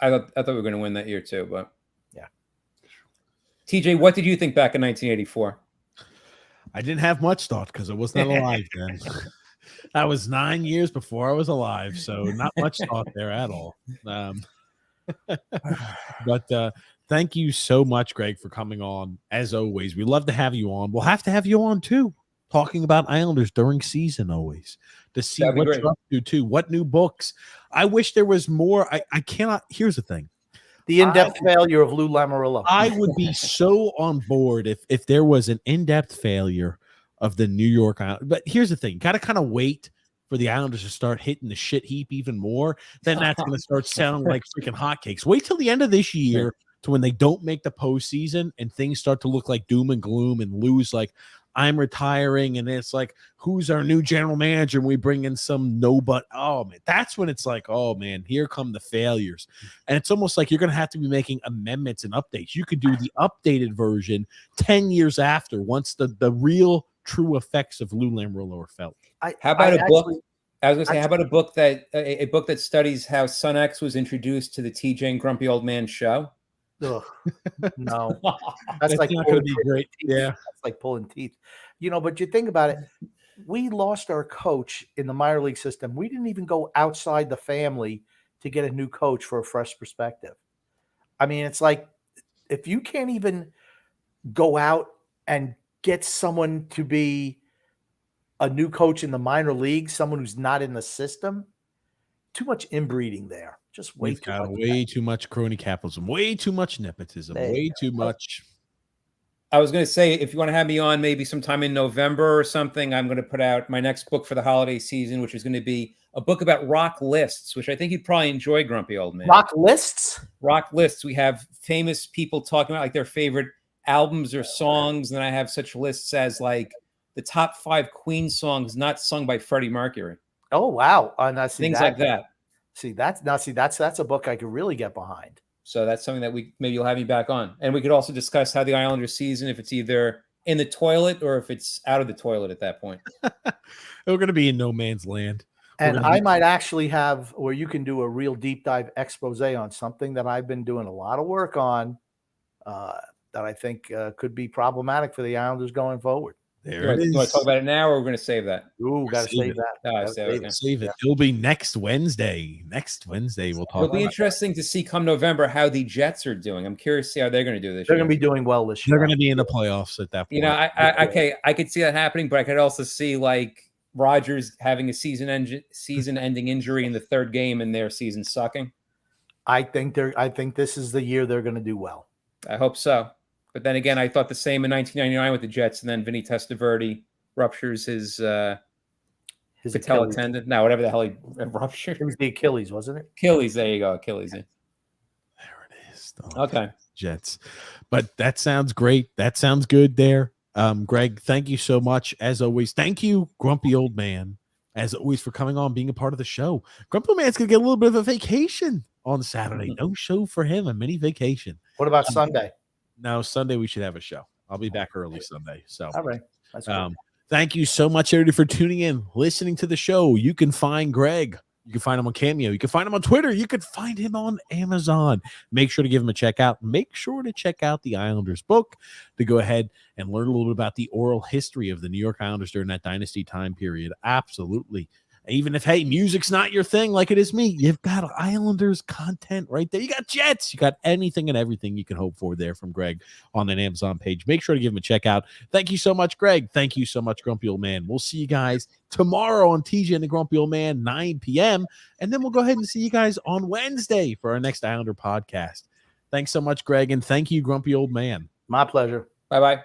I thought we were going to win that year too, but yeah. TJ, what did you think back in 1984? I didn't have much thought because I was not alive then. That was 9 years before I was alive, so not much thought there at all. But thank you so much, Greg, for coming on. As always, we love to have you on. We'll have to have you on too, talking about Islanders during season always to see what you're up to too. What new books? I wish there was more. I cannot. Here's the thing. The in-depth failure of Lou Lamoriello. I would be so on board if there was an in-depth failure of the New York Islanders. But here's the thing. Got to kind of wait for the Islanders to start hitting the shit heap even more. Then that's going to start sounding like freaking hotcakes. Wait till the end of this year to when they don't make the postseason and things start to look like doom and gloom and lose like, I'm retiring, and it's like, who's our new general manager? And we bring in some nobody. Oh man, that's when it's like, oh man, here come the failures. And it's almost like you're going to have to be making amendments and updates. You could do the updated version 10 years after, once the real true effects of Lou Lamoriello are felt. How about a book? I was going to say, how about a book that studies how Son X was introduced to the TJ and Grumpy Old Man show? Ugh, no, that's like not going to be great. Yeah, that's like pulling teeth, But you think about it, we lost our coach in the minor league system. We didn't even go outside the family to get a new coach for a fresh perspective. I mean, it's like if you can't even go out and get someone to be a new coach in the minor league, someone who's not in the system, too much inbreeding there. Just way We've too got much. way too much crony capitalism, way too much nepotism, There you way go. too much. I was going to say, if you want to have me on maybe sometime in November or something, I'm going to put out my next book for the holiday season, which is going to be a book about rock lists, which I think you'd probably enjoy, Grumpy Old Man. Rock lists? Rock lists. We have famous people talking about like their favorite albums or songs. And then I have such lists as like the top 5 Queen songs not sung by Freddie Mercury. Oh, wow. Now, see, Things like that. See, that's a book I could really get behind. So that's something that maybe you'll have me back on. And we could also discuss how the Islanders season, if it's either in the toilet or if it's out of the toilet at that point. We're going to be in no man's land. And I might actually have where you can do a real deep dive expose on something that I've been doing a lot of work on that I think could be problematic for the Islanders going forward. There it is. You want to talk about it now, or we're going to save that? Ooh, got to save that. Oh, Gotta save it. Save it. It'll be next Wednesday. Next Wednesday, we'll talk It'll be about interesting to see come November how the Jets are doing. I'm curious to see how they're going to do this They're year. going to be doing well this year. They're going to be in the playoffs at that point. You know, I could see that happening, but I could also see like Rodgers having a season-ending injury in the 3rd game and their season sucking. I think this is the year they're going to do well. I hope so. But then again, I thought the same in 1999 with the Jets, and then Vinny Testaverde ruptures his patella tendon. No, whatever the hell he ruptured. It was the Achilles, wasn't it? Achilles. There you go. Achilles. There it is. Okay. Jets. But that sounds great. That sounds good there. Greg, thank you so much. As always, thank you, Grumpy Old Man, as always, for coming on, being a part of the show. Grumpy Old Man's going to get a little bit of a vacation on Saturday. No show for him, a mini vacation. What about Sunday? No, Sunday we should have a show. I'll be back early Sunday. So, All right. That's good. thank you so much, everybody, for tuning in, listening to the show. You can find Greg. You can find him on Cameo. You can find him on Twitter. You can find him on Amazon. Make sure to give him a check out. Make sure to check out the Islanders book to go ahead and learn a little bit about the oral history of the New York Islanders during that dynasty time period. Absolutely. Even if, hey, music's not your thing like it is me, you've got Islanders content right there. You got Jets. You got anything and everything you can hope for there from Greg on an Amazon page. Make sure to give him a check out. Thank you so much, Greg. Thank you so much, Grumpy Old Man. We'll see you guys tomorrow on TJ and the Grumpy Old Man, 9 p.m. And then we'll go ahead and see you guys on Wednesday for our next Islander podcast. Thanks so much, Greg. And thank you, Grumpy Old Man. My pleasure. Bye-bye.